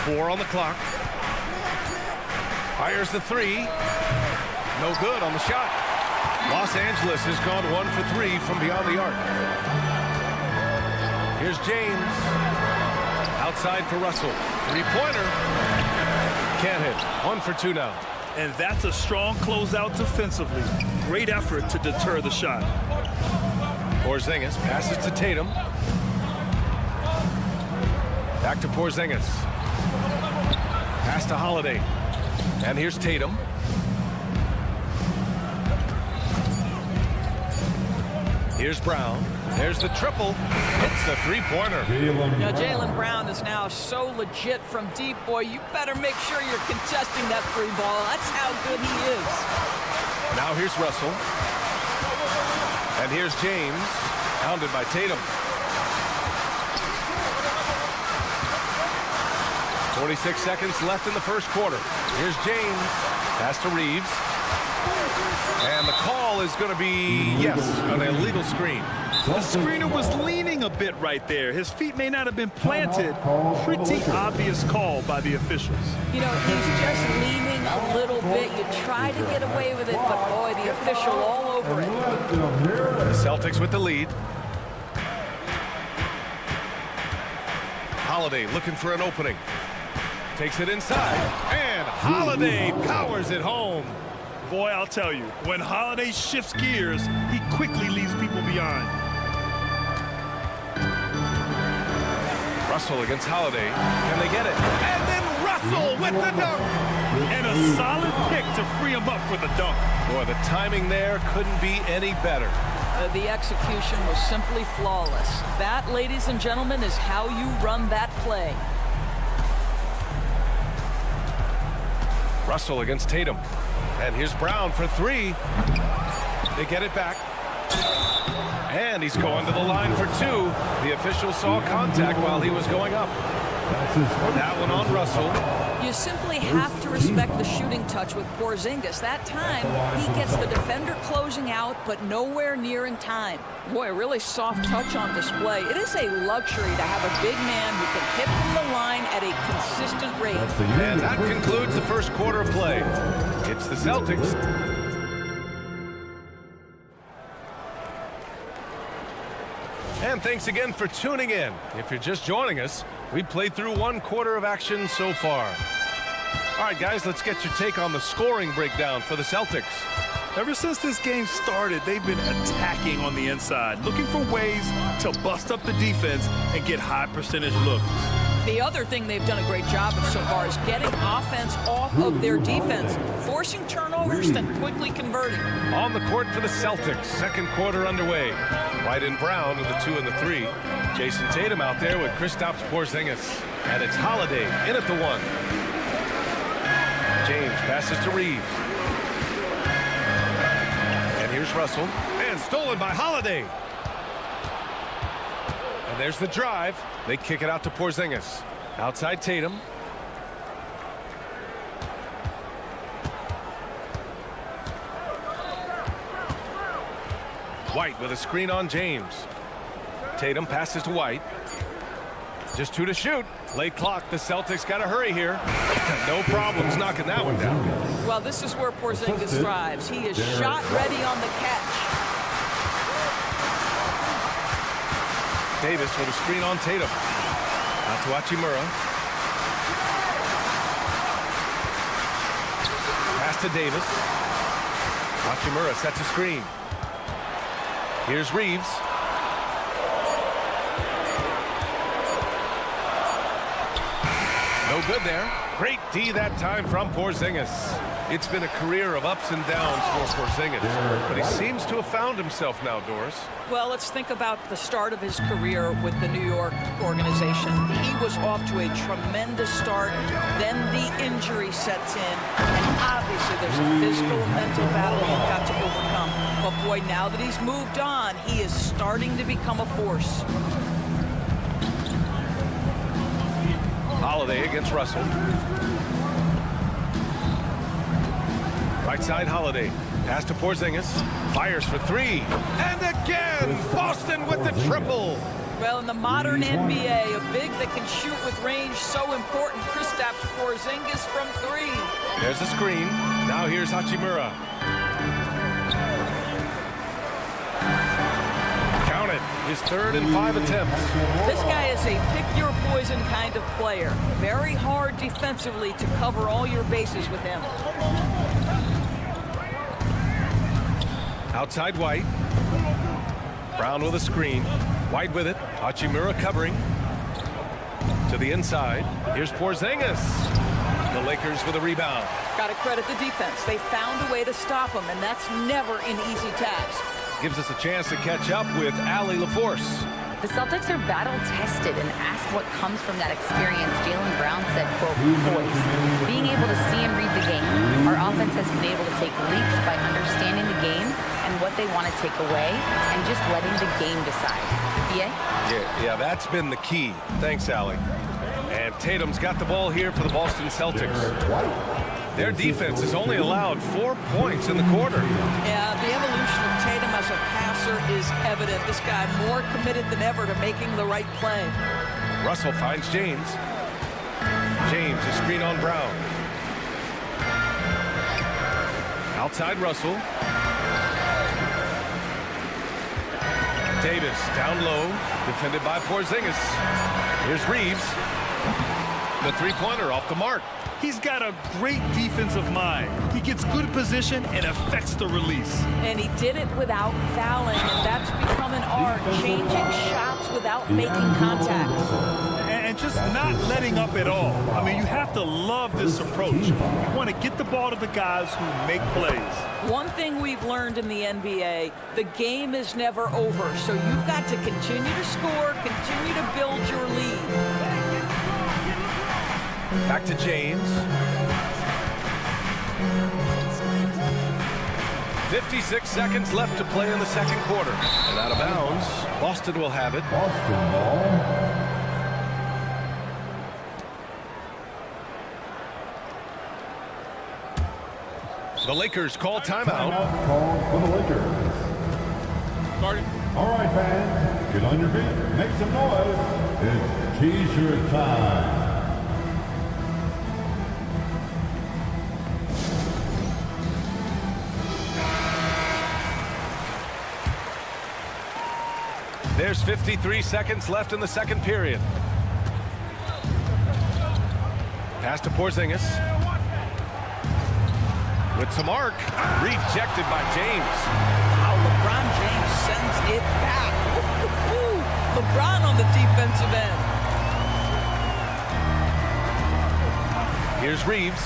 Four on the clock. Fires the 3. No good on the shot. Los Angeles has gone 1 for 3 from beyond the arc. Here's James. Outside for Russell. 3-pointer. Can't hit. 1 for 2 now. And that's a strong closeout defensively. Great effort to deter the shot. Porzingis passes to Tatum. Back to Porzingis. Pass to Holiday. And here's Tatum. Here's Brown. There's the triple. Hits the 3-pointer. Now, Jaylen Brown is now so legit from deep. Boy, you better make sure you're contesting that 3 ball. That's how good he is. Now here's Russell. And here's James. Pounded by Tatum. 46 seconds left in the first quarter. Here's James. Pass to Reeves. And the call is going to be, yes, an illegal screen. The screener was leaning a bit right there. His feet may not have been planted. Pretty obvious call by the officials. You know, he's just leaning a little bit. You try to get away with it, but boy, the official all over it. The Celtics with the lead. Holiday looking for an opening. takes it inside, and Holiday powers it home. Boy, I'll tell you, when Holiday shifts gears, he quickly leaves people behind. Russell against Holiday. Can they get it? And then Russell with the dunk. And a solid pick to free him up for the dunk. Boy, the timing there couldn't be any better. The execution was simply flawless. That, ladies and gentlemen, is how you run that play. Russell against Tatum. And here's Brown for three. They get it back. And he's going to the line for two. The official saw contact while he was going up. That one on Russell. You simply have to respect the shooting touch with Porzingis. That time, he gets the defender closing out, but nowhere near in time. Boy, a really soft touch on display. It is a luxury to have a big man who can hit from the line at a consistent rate. And that concludes the first quarter of play. It's the Celtics. And thanks again for tuning in. If you're just joining us, we played through one quarter of action so far. All right, guys, let's get your take on the scoring breakdown for the Celtics. Ever since this game started, they've been attacking on the inside, looking for ways to bust up the defense and get high percentage looks. The other thing they've done a great job of so far is getting offense off of their defense, forcing turnovers, then quickly converting. On the court for the Celtics, second quarter underway. White and Brown with the 2 and the 3. Jason Tatum out there with Kristaps Porzingis. And it's Holiday in at the 1. James passes to Reeves. And here's Russell. And stolen by Holiday. And there's the drive. They kick it out to Porzingis. Outside Tatum. White with a screen on James. Tatum passes to White. Just 2 to shoot. Late clock. The Celtics got to hurry here. No problems knocking that one down. Well, this is where Porzingis thrives. He is shot ready on the catch. Davis with a screen on Tatum. Out to Hachimura. Pass to Davis. Hachimura sets a screen. Here's Reeves. No good there. Great D that time from Porzingis. It's been a career of ups and downs for Porzingis, but he seems to have found himself now, Doris. Well, let's think about the start of his career with the New York organization. He was off to a tremendous start. Then the injury sets in, and obviously there's a physical and mental battle he's got to overcome. But boy, now that he's moved on, he is starting to become a force. Holiday against Russell. Right side Holiday. Pass to Porzingis. Fires for 3. And again, Boston with the triple. Well, in the modern NBA, a big that can shoot with range so important. Kristaps Porzingis from 3. There's a screen. Now here's Hachimura. Count it. His 3rd and 5 attempts. This guy is a pick-your-poison kind of player. Very hard defensively to cover all your bases with him. Outside White. Brown with a screen. White with it. Hachimura covering. To the inside. Here's Porzingis. The Lakers with a rebound. Got to credit the defense. They found a way to stop him, and that's never an easy task. Gives us a chance to catch up with Allie LaForce. The Celtics are battle-tested, and asked what comes from that experience. Jaylen Brown said, quote, "Voice. Being able to see and read the game. Our offense has been able to take leaps by understanding the game and what they want to take away and just letting the game decide." BA? Yeah, that's been the key. Thanks, Allie. And Tatum's got the ball here for the Boston Celtics. Their defense has only allowed 4 points in the quarter. Yeah, the evolution of Tatum as a passer is evident. This guy more committed than ever to making the right play. Russell finds James. James, a screen on Brown. Outside Russell. Davis down low, defended by Porzingis. Here's Reeves. The three-pointer off the mark. He's got a great defensive mind. He gets good position and affects the release. And he did it without fouling, and that's become an art, changing shots without making contact. And just not letting up at all. I mean, you have to love this approach. You want to get the ball to the guys who make plays. One thing we've learned in the NBA, the game is never over, so you've got to continue to score, continue to build your lead. Back to James. 56 seconds left to play in the second quarter. And out of bounds, Boston will have it. Boston ball. The Lakers call timeout. Call for the Lakers. All right, fans, get on your feet, make some noise. It's T-shirt time. There's 53 seconds left in the second period. Pass to Porzingis. With some arc, rejected by James. Wow, LeBron James sends it back. LeBron on the defensive end. Here's Reeves.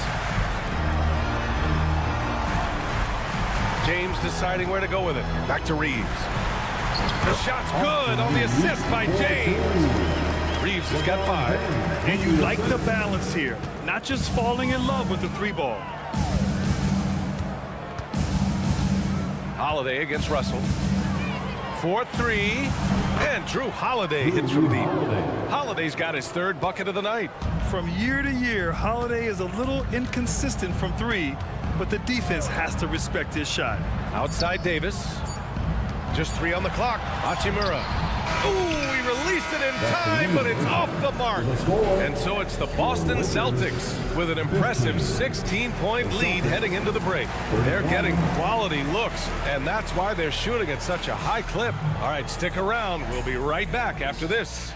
James deciding where to go with it. Back to Reeves. The shot's good on the assist by James. Reeves has got 5. And you like the balance here. Not just falling in love with the three ball. Holiday against Russell. 4-3. And Drew Holiday hits from deep. Holiday's got his 3rd bucket of the night. From year to year, Holiday is a little inconsistent from 3, but the defense has to respect his shot. Outside Davis. Just 3 on the clock. Hachimura. Ooh, he released it in time, but it's off the mark. And so it's the Boston Celtics with an impressive 16-point lead heading into the break. They're getting quality looks, and that's why they're shooting at such a high clip. All right, stick around. We'll be right back after this.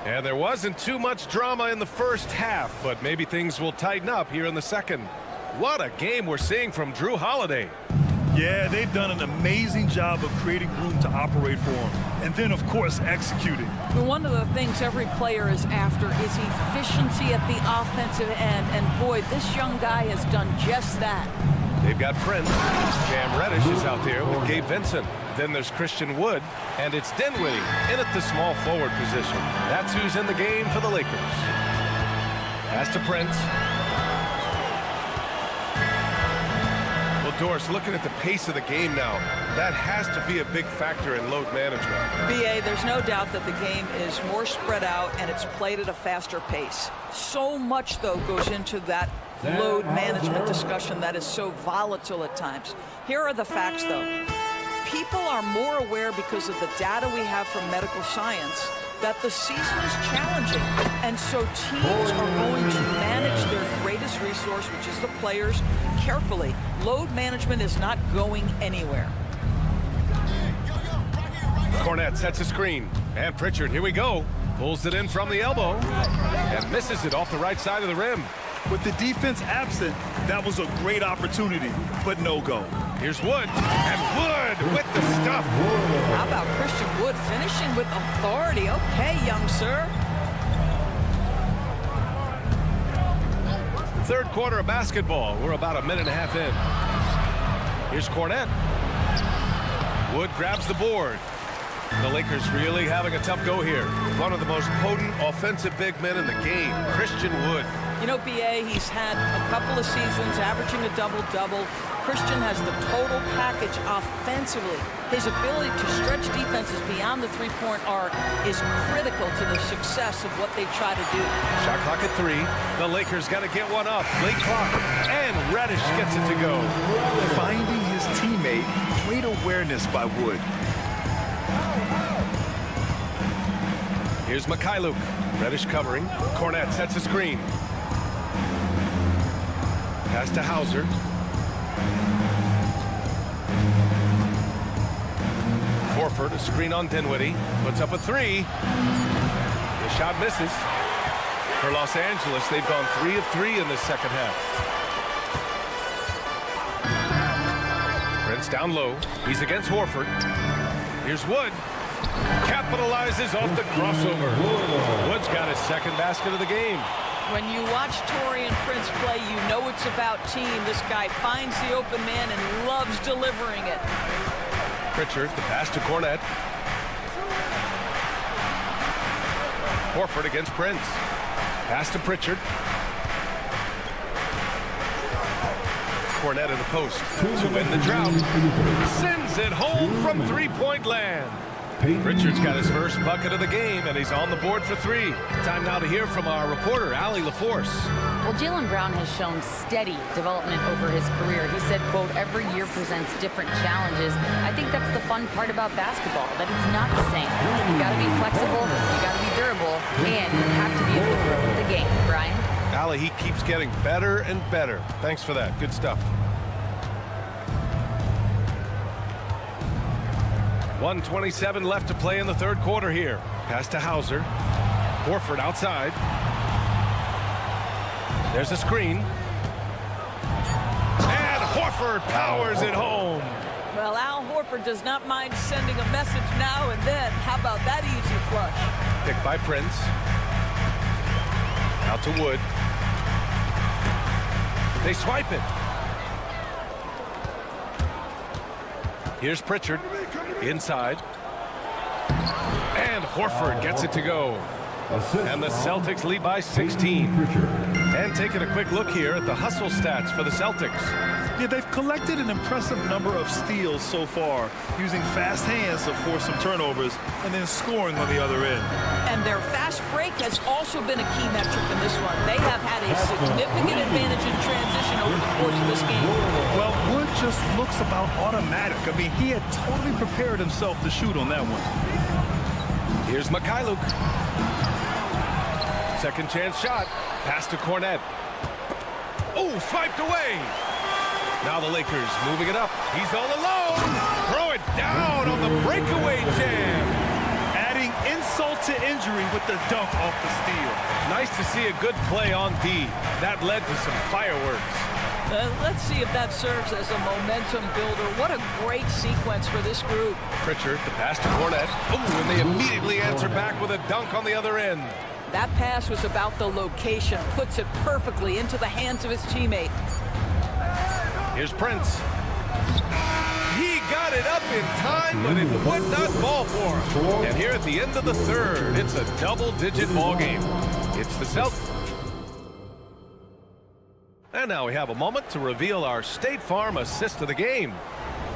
And there wasn't too much drama in the first half, but maybe things will tighten up here in the second. What a game we're seeing from Drew Holiday. Yeah, they've done an amazing job of creating room to operate for him. And then, of course, executing. One of the things every player is after is efficiency at the offensive end. And boy, this young guy has done just that. They've got Prince. Cam Reddish is out there with Gabe Vincent. Then there's Christian Wood, and it's Dinwiddie in at the small forward position. That's who's in the game for the Lakers. Pass to Prince. Well, Doris, looking at the pace of the game now, that has to be a big factor in load management. BA, there's no doubt that the game is more spread out and it's played at a faster pace. So much, though, goes into that load management discussion that is so volatile at times. Here are the facts, though. People are more aware because of the data we have from medical science that the season is challenging. And so teams are going to manage their greatest resource, which is the players, carefully. Load management is not going anywhere. Cornette sets a screen. And Pritchard, here we go. Pulls it in from the elbow and misses it off the right side of the rim. With the defense absent, that was a great opportunity, but no go. Here's Wood, and Wood with the stuff. How about Christian Wood finishing with authority? Okay, young sir. Third quarter of basketball. We're about a minute and a half in. Here's Cornette. Wood grabs the board. The Lakers really having a tough go here. One of the most potent offensive big men in the game, Christian Wood. You know, BA, he's had a couple of seasons averaging a double-double. Christian has the total package offensively. His ability to stretch defenses beyond the three-point arc is critical to the success of what they try to do. Shot clock at 3. The Lakers got to get one up. Late clock. And Reddish gets it to go. Finding his teammate, great awareness by Wood. Here's Mikhailuk. Reddish covering. Cornette sets a screen. Pass to Hauser. Horford, a screen on Dinwiddie, puts up a three. The shot misses. For Los Angeles, they've gone 3 of 3 in the second half. Prince down low. He's against Horford. Here's Wood. Capitalizes off the crossover. Wood's got his second basket of the game. When you watch Taurean Prince play, you know it's about team. This guy finds the open man and loves delivering it. Pritchard, the pass to Cornette. Horford against Prince. Pass to Pritchard. Cornette in the post to win the drought. Sends it home from three-point land. Pritchard's got his first bucket of the game, and he's on the board for 3. Time now to hear from our reporter, Allie LaForce. Well, Jaylen Brown has shown steady development over his career. He said, quote, every year presents different challenges. I think that's the fun part about basketball, that it's not the same. You got to be flexible, you got to be durable, and you have to be able to grow with the game. Brian? Allie, he keeps getting better and better. Thanks for that. Good stuff. 1:27 left to play in the third quarter here. Pass to Hauser. Horford outside. There's a screen. And Horford powers it home. Well, Al Horford does not mind sending a message now and then. How about that easy flush? Picked by Prince. Out to Wood. They swipe it. Here's Pritchard. Inside. And Horford gets it to go. And the Celtics lead by 16. And taking a quick look here at the hustle stats for the Celtics. Yeah, they've collected an impressive number of steals so far, using fast hands to force some turnovers and then scoring on the other end. And their fast break has also been a key metric in this one. They have had a significant advantage in transition over the course of this game. Well, Wood just looks about automatic. I mean, he had totally prepared himself to shoot on that one. Here's Mikhailuk. Second chance shot. Pass to Cornette. Oh, swiped away. Now the Lakers moving it up. He's all alone. Throw it down on the breakaway jam. Adding insult to injury with the dunk off the steal. Nice to see a good play on D. That led to some fireworks. Let's see if that serves as a momentum builder. What a great sequence for this group. Pritchard, the pass to Cornette. Oh, and they immediately answer back with a dunk on the other end. That pass was about the location. Puts it perfectly into the hands of his teammate. Here's Prince. He got it up in time, but it would not fall for him. And here at the end of the third, it's a double-digit ball game. It's the Celtics. And now we have a moment to reveal our State Farm assist of the game.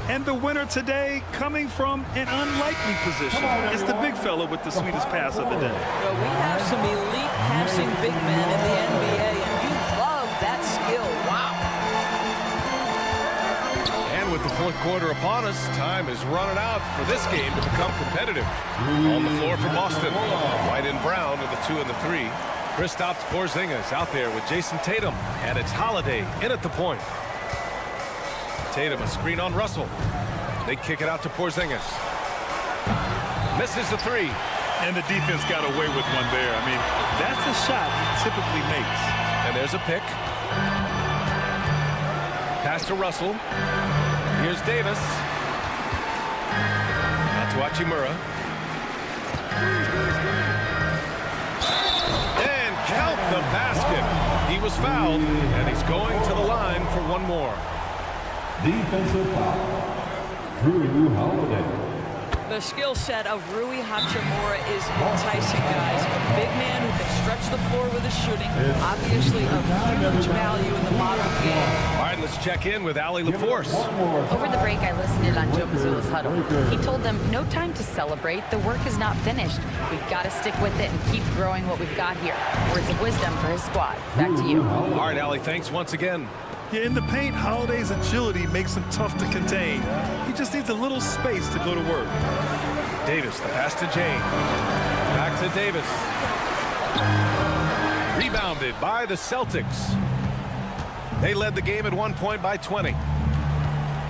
And the winner today coming from an unlikely position. It's the big fella with the sweetest pass of the day. Well, we have some elite passing big men in the NBA, and you love that skill. Wow. And with the fourth quarter upon us, time is running out for this game to become competitive. On the floor for Boston, White and Brown with the 2 and the 3. Kristaps Porzingis out there with Jason Tatum, and it's Holiday in at the point. Tatum, a screen on Russell. They kick it out to Porzingis. Misses the 3. And the defense got away with one there. I mean, that's a shot he typically makes. And there's a pick. Pass to Russell. Here's Davis. Out to Hachimura. And count the basket. He was fouled, and he's going to the line for one more. Defensive foul. Drew Holiday. The skill set of Rui Hachimura is enticing, guys. A big man who can stretch the floor with his shooting. Obviously, of huge value in the modern game. All right, let's check in with Allie LaForce. Over the break, I listened in on Joe Mazzulla's huddle. He told them, no time to celebrate. The work is not finished. We've got to stick with it and keep growing what we've got here. Words of wisdom for his squad. Back to you. All right, Allie, thanks once again. Yeah, in the paint, Holiday's agility makes him tough to contain. He just needs a little space to go to work. Davis, the pass to James. Back to Davis. Rebounded by the Celtics. They led the game at one point by 20.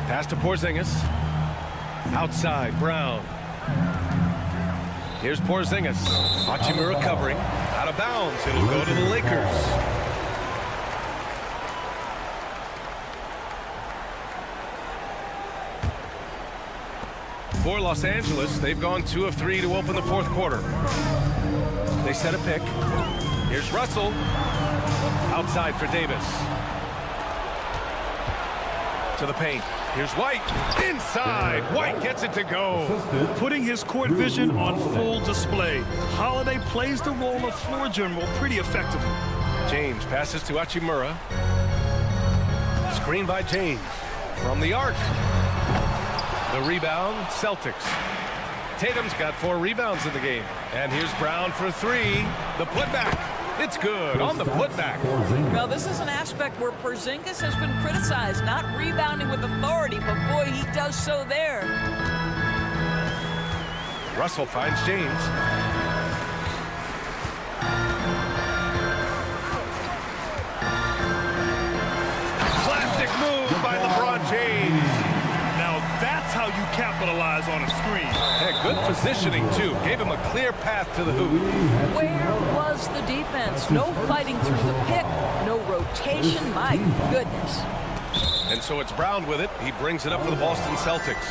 Pass to Porzingis. Outside, Brown. Here's Porzingis. Hachimura covering. Out of bounds. It'll go to the Lakers. For Los Angeles, they've gone 2 of 3 to open the fourth quarter. They set a pick. Here's Russell. Outside for Davis. To the paint. Here's White. Inside. White gets it to go. Putting his court vision on full display. Holiday plays the role of floor general pretty effectively. James passes to Hachimura. Screen by James. From the arc. The rebound, Celtics. Tatum's got 4 rebounds in the game. And here's Brown for 3. The putback. It's good on the putback. Well, this is an aspect where Porzingis has been criticized, not rebounding with authority, but boy, he does so there. Russell finds James. Classic move by LeBron James. Now that's how you capitalize on a screen. Yeah, good positioning, too. Gave him a clear path to the hoop. Where was the defense? No fighting through the pick, no rotation. My goodness. And so it's Brown with it. He brings it up for the Boston Celtics.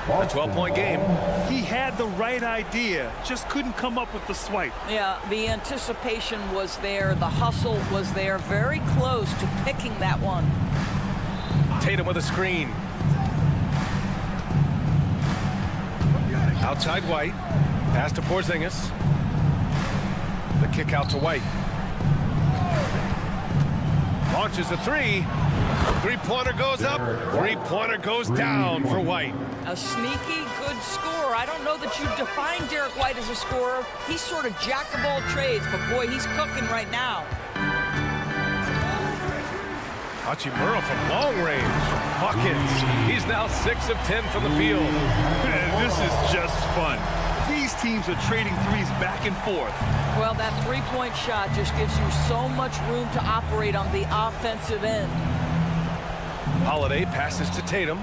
A 12-point game. He had the right idea, just couldn't come up with the swipe. Yeah, the anticipation was there. The hustle was there. Very close to picking that one. Tatum with a screen. Outside White. Pass to Porzingis. The kick out to White. Launches a 3. Three-pointer goes up. Three-pointer goes down for White. A sneaky good scorer. I don't know that you define Derek White as a scorer. He's sort of jack of all trades, but boy, he's cooking right now. Hachimura from long range. Buckets. He's now 6 of 10 from the field. This is just fun. These teams are trading threes back and forth. Well, that three-point shot just gives you so much room to operate on the offensive end. Holiday passes to Tatum.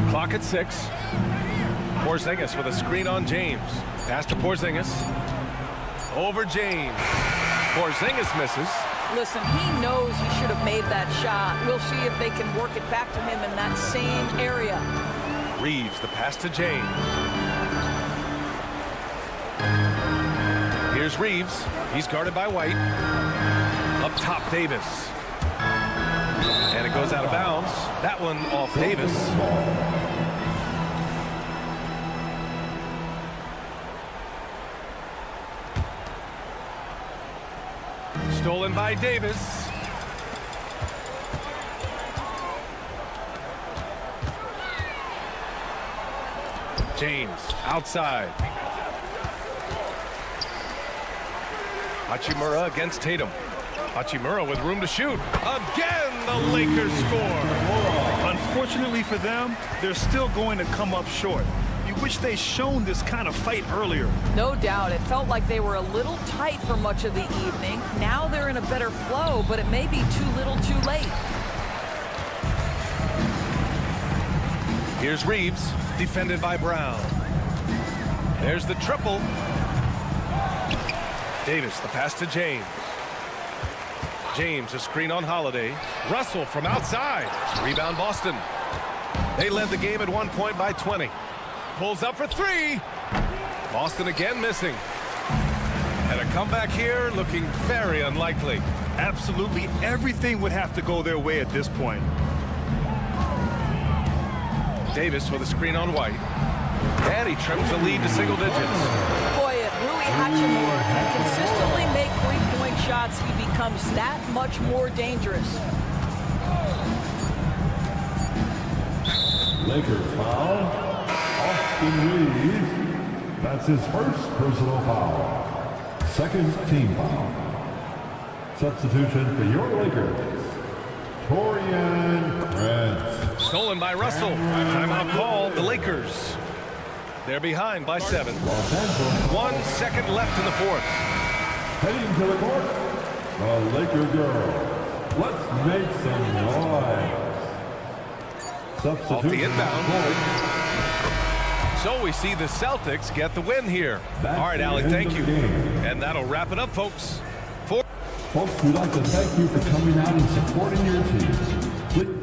Clock at 6. Porzingis with a screen on James. Pass to Porzingis. Over James. Porzingis misses. Listen, he knows he should have made that shot. We'll see if they can work it back to him in that same area. Reeves, the pass to James. Here's Reeves. He's guarded by White. Up top, Davis. And it goes out of bounds. That one off Davis. Stolen by Davis. James outside. Hachimura against Tatum. Hachimura with room to shoot. Again, the Lakers score. Unfortunately for them, they're still going to come up short. You wish they'd shown this kind of fight earlier. No doubt. It felt like they were a little tight for much of the evening. Now they're in a better flow, but it may be too little too late. Here's Reeves, defended by Brown. There's the triple. Davis, the pass to James. James, a screen on Holiday. Russell from outside. Rebound Boston. They led the game at 1 point by 20. Pulls up for 3. Boston again missing. And a comeback here looking very unlikely. Absolutely everything would have to go their way at this point. Davis with a screen on White. And he trims the lead to single digits. Boy, if Rui Hachimura can consistently make three-point shots, he becomes that much more dangerous. Lakers foul. Austin Reeves. That's his first personal foul. Second team foul. Substitution for your Lakers. Torian Prince. Stolen by Russell. Timeout called. The Lakers. They're behind by 7. 1 second left in the fourth. Heading to the court, the Laker girls. Let's make some noise. Off the inbound. So we see the Celtics get the win here. All right, Allie, thank you. And that'll wrap it up, folks. Folks, we'd like to thank you for coming out and supporting your team. Please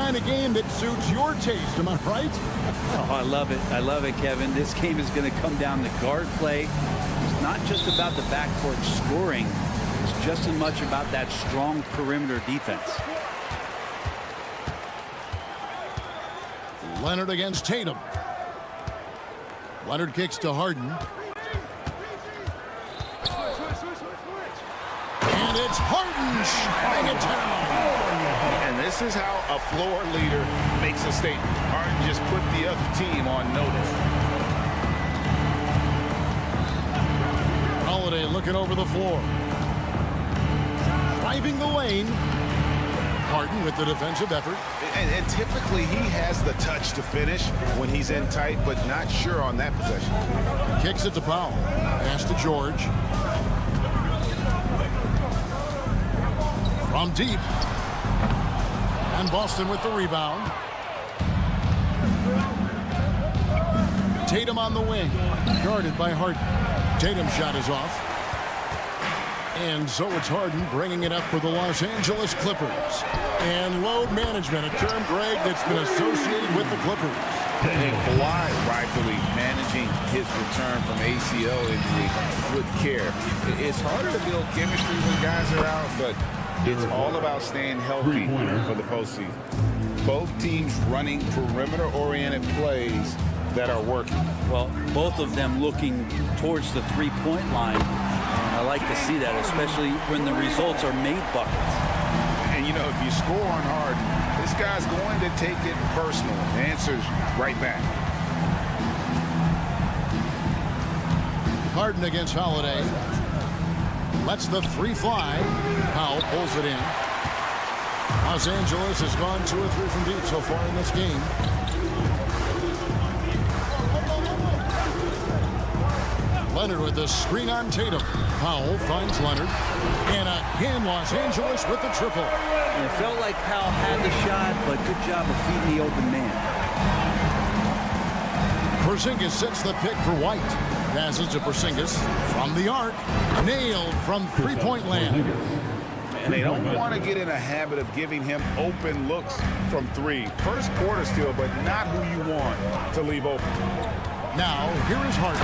kind of game that suits your taste, am I right? Oh, I love it. I love it, Kevin. This game is going to come down to guard play. It's not just about the backcourt scoring. It's just as much about that strong perimeter defense. Leonard against Tatum. Leonard kicks to Harden. And it's Harden shutting it down. And this is how a floor leader makes a statement. Harden just put the other team on notice. Holiday looking over the floor. Driving the lane. Harden with the defensive effort. And typically he has the touch to finish when he's in tight, but not sure on that possession. Kicks it to Powell. Pass to George. From deep. And Boston with the rebound. Tatum on the wing. Guarded by Harden. Tatum's shot is off. And so it's Harden bringing it up for the Los Angeles Clippers. And load management, a term, Greg, that's been associated with the Clippers. And Kawhi rightfully managing his return from ACL injury with care. It's harder to build chemistry when guys are out, but it's all about staying healthy for the postseason. Both teams running perimeter-oriented plays that are working. Well, both of them looking towards the three-point line. And I like to see that, especially when the results are made buckets. And, you know, if you score on Harden, this guy's going to take it personal. The answer's right back. Harden against Holiday. Lets the three fly. Powell pulls it in. Los Angeles has gone 2 or 3 from deep so far in this game. Leonard with the screen on Tatum. Powell finds Leonard. And again, Los Angeles with the triple. And it felt like Powell had the shot, but good job of feeding the open man. Porzingis sets the pick for White. Passes to Porzingis from the arc. Nailed from three-point land. And they don't want to get in a habit of giving him open looks from three. First quarter still, but not who you want to leave open. Now, here is Harden.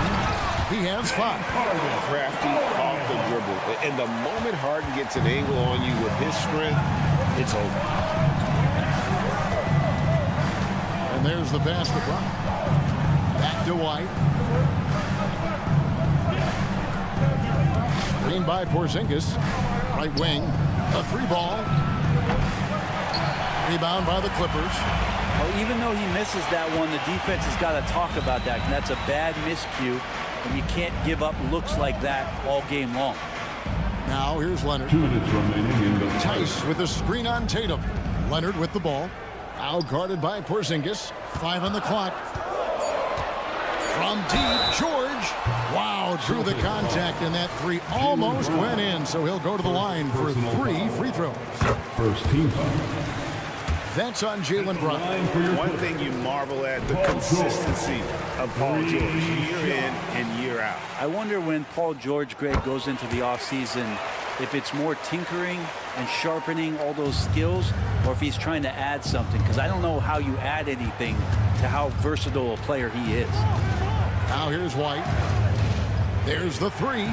He has 5. Crafty off the dribble. And the moment Harden gets an angle on you with his strength, it's over. And there's the pass to Brown. Back to White. Screen by Porzingis. Right wing. A 3-ball. Rebound by the Clippers. Well, even though he misses that one, the defense has got to talk about that. And that's a bad miscue. And you can't give up looks like that all game long. Now here's Leonard. 2 minutes remaining in the Tice with a screen on Tatum. Leonard with the ball. Now guarded by Porzingis. 5 on the clock. From deep, George. Wow, drew the contact, and that 3 almost went in. So he'll go to the line for 3 free throws. First team foul. That's on Jaylen Brown. One thing you marvel at, the consistency of Paul George year in and year out. I wonder when Paul George, Greg, goes into the offseason, if it's more tinkering and sharpening all those skills, or if he's trying to add something. Because I don't know how you add anything to how versatile a player he is. Now here's White. There's the 3.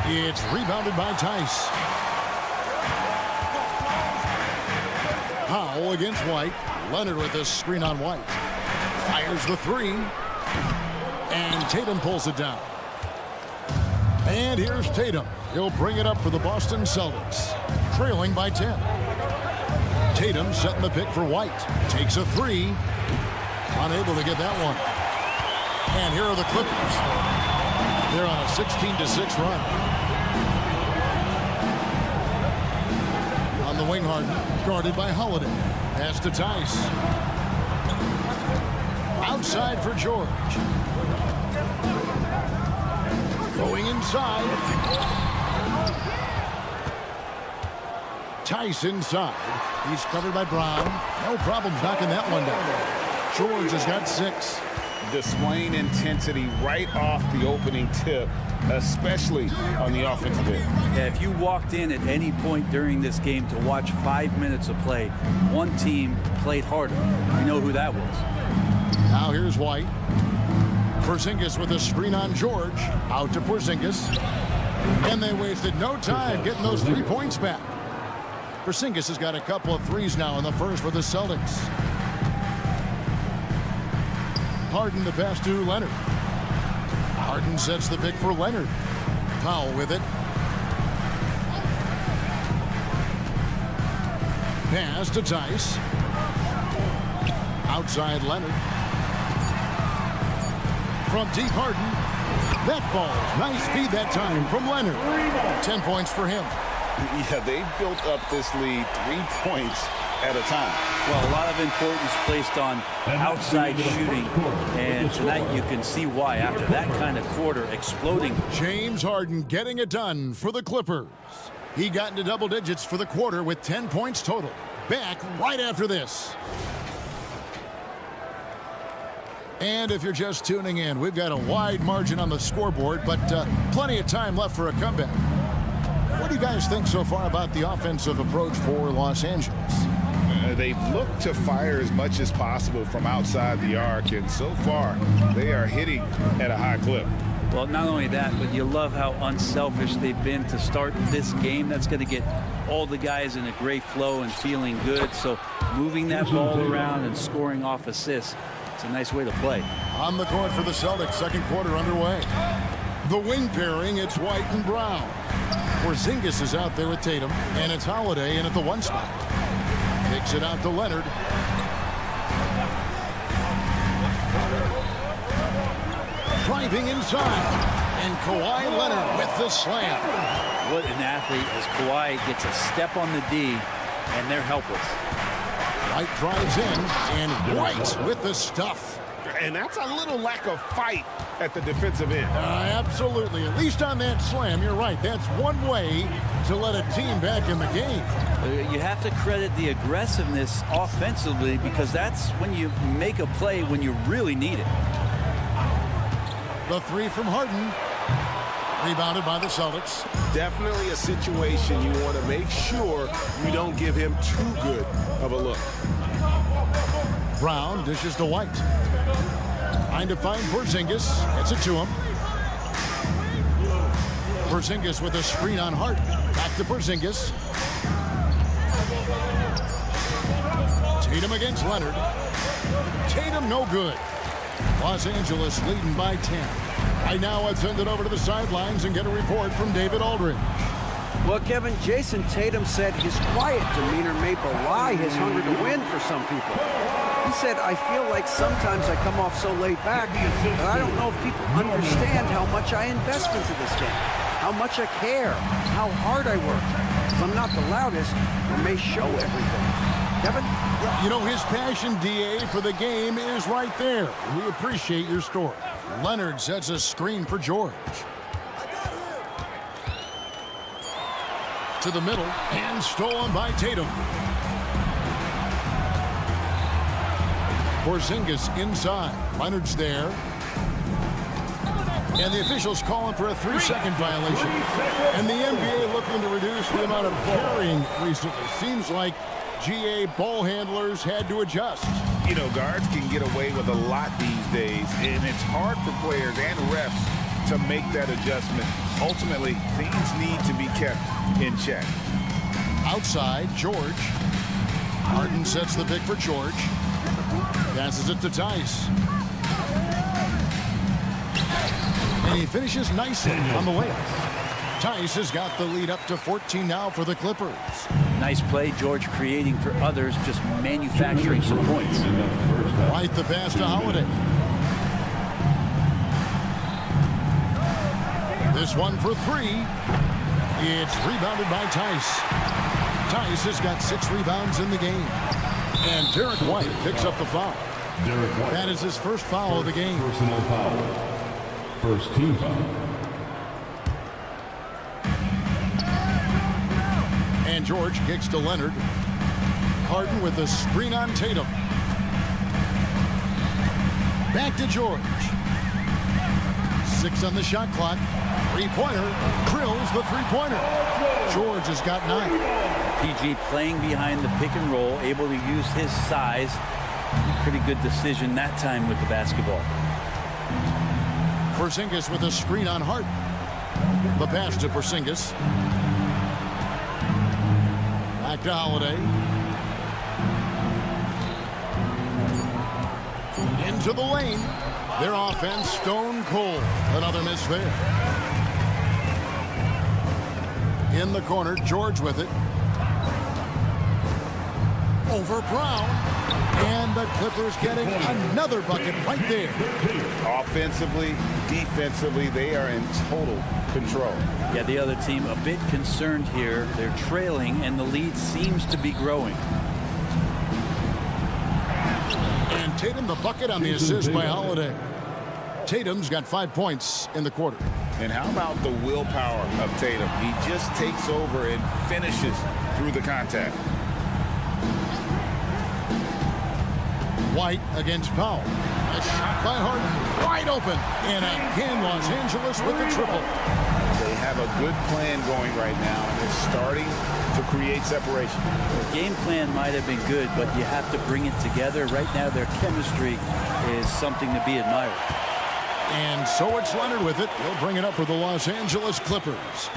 It's rebounded by Tice. Powell against White. Leonard with this screen on White. Fires the 3. And Tatum pulls it down. And here's Tatum. He'll bring it up for the Boston Celtics. Trailing by 10. Tatum setting the pick for White. Takes a 3. Unable to get that one. And here are the Clippers. They're on a 16-6 run. On the wing, Harden, guarded by Holiday. Pass to Tice. Outside for George. Going inside. Tice inside. He's covered by Brown. No problems knocking that one down. George has got 6. displaying intensity right off the opening tip, especially on the offensive end. Yeah, if you walked in at any point during this game to watch 5 minutes of play, one team played harder. You know who that was. Now here's White. Porzingis with a screen on George. Out to Porzingis. And they wasted no time getting those 3 points back. Porzingis has got a couple of threes now in the first for the Celtics. Harden the pass to Leonard. Harden sets the pick for Leonard. Powell with it. Pass to Tice. Outside Leonard. From deep Harden. That falls. Nice feed that time from Leonard. 10 points for him. Yeah, they built up this lead 3 points at a time. Well, a lot of importance placed on outside shooting, and tonight you can see why after that kind of quarter exploding. James Harden getting it done for the Clippers. He got into double digits for the quarter with 10 points total. Back right after this. And if you're just tuning in, we've got a wide margin on the scoreboard, but plenty of time left for a comeback. What do you guys think so far about the offensive approach for Los Angeles? They've looked to fire as much as possible from outside the arc, and so far they are hitting at a high clip. Well, not only that, but you love how unselfish they've been to start this game. That's going to get all the guys in a great flow and feeling good. So moving that ball around and scoring off assists, it's a nice way to play. On the court for the Celtics, second quarter underway. The wing pairing, it's White and Brown. Porzingis is out there with Tatum, and it's Holiday in at the 1 spot. Kicks it out to Leonard. Driving inside, and Kawhi Leonard with the slam. What an athlete as Kawhi gets a step on the D, and they're helpless. White drives in, and White with the stuff. And that's a little lack of fight at the defensive end. Absolutely. At least on that slam, you're right. That's one way to let a team back in the game. You have to credit the aggressiveness offensively because that's when you make a play when you really need it. The 3 from Harden. Rebounded by the Celtics. Definitely a situation you want to make sure you don't give him too good of a look. Brown dishes to White. Trying to find Porzingis. Gets it to him. Porzingis with a screen on Harden. Back to Porzingis. Tatum against Leonard. Tatum no good. Los Angeles leading by 10. Right now, let's send it over to the sidelines and get a report from David Aldridge. Well, Kevin, Jason Tatum said his quiet demeanor may belie his hunger to win for some people. He said, I feel like sometimes I come off so laid back that I don't know if people understand how much I invest into this game, how much I care, how hard I work. If I'm not the loudest, I may show everything. Kevin? You know, his passion, DA, for the game is right there. We appreciate your story. Leonard sets a screen for George. To the middle, and stolen by Tatum. Porzingis inside. Leonard's there. And the officials calling for a 3-second violation. And the NBA looking to reduce the amount of carrying recently. Seems like GA ball handlers had to adjust. You know, guards can get away with a lot these days, and it's hard for players and refs to make that adjustment. Ultimately, things need to be kept in check. Outside, George. Harden sets the pick for George. Passes it to Tice. And he finishes nicely on the layup. Tice has got the lead up to 14 now for the Clippers. Nice play, George creating for others, just manufacturing some points. Right the pass to Holiday. This one for 3. It's rebounded by Tice. Tice has got 6 rebounds in the game. And Derek White picks up the foul. That is his first foul of the game. Personal foul. First team foul. And George kicks to Leonard. Harden with a screen on Tatum. Back to George. 6 on the shot clock. Three-pointer. Drills the three-pointer. George has got 9. PG playing behind the pick and roll, able to use his size. Pretty good decision that time with the basketball. Porzingis with a screen on Harden. The pass to Porzingis. Back to Holiday. Into the lane. Their offense stone cold. Another miss there. In the corner, George with it. Over Brown. And the Clippers getting another bucket right there. Offensively, defensively, they are in total control. Yeah, the other team a bit concerned here. They're trailing, and the lead seems to be growing. And Tatum the bucket on the assist by Holiday. Tatum's got 5 points in the quarter. And how about the willpower of Tatum? He just takes over and finishes through the contact. White against Powell. A shot by Harden. Wide open. And again, Los Angeles with the triple. They have a good plan going right now, and they're starting to create separation. The game plan might have been good, but you have to bring it together. Right now, their chemistry is something to be admired. And so it's Leonard with it. He'll bring it up for the Los Angeles Clippers.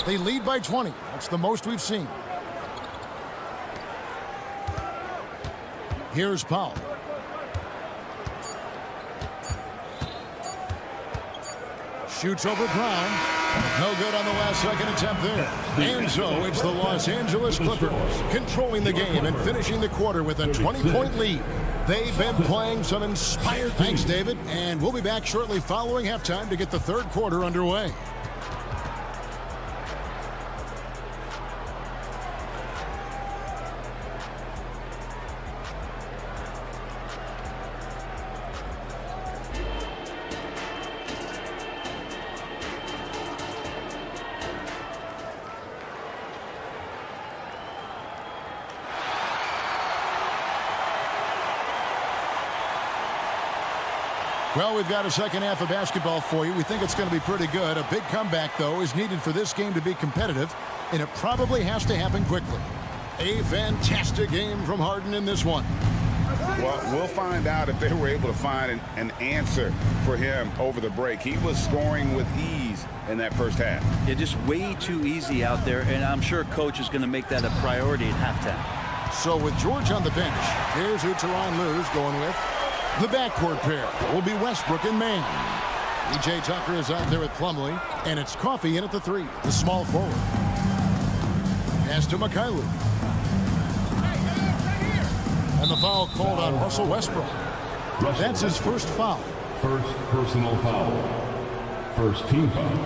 They lead by 20. That's the most we've seen. Here's Powell. Shoots over Brown. No good on the last second attempt there. And so it's the Los Angeles Clippers controlling the game and finishing the quarter with a 20-point lead. They've been playing some inspired. Thanks, David. And we'll be back shortly following halftime to get the third quarter underway. Well, we've got a second half of basketball for you. We think it's going to be pretty good. A big comeback, though, is needed for this game to be competitive, and it probably has to happen quickly. A fantastic game from Harden in this one. Well, we'll find out if they were able to find an answer for him over the break. He was scoring with ease in that first half. Yeah, just way too easy out there, and I'm sure Coach is going to make that a priority at halftime. So with George on the bench, here's who Tyronn Lue's going with. The backcourt pair will be Westbrook and Mann. P.J. Tucker is out there with Plumlee, and it's Coffey in at the 3, the small forward. Pass to Mikhailuk. And the foul called on Russell Westbrook. That's his first foul. First personal foul. First team foul.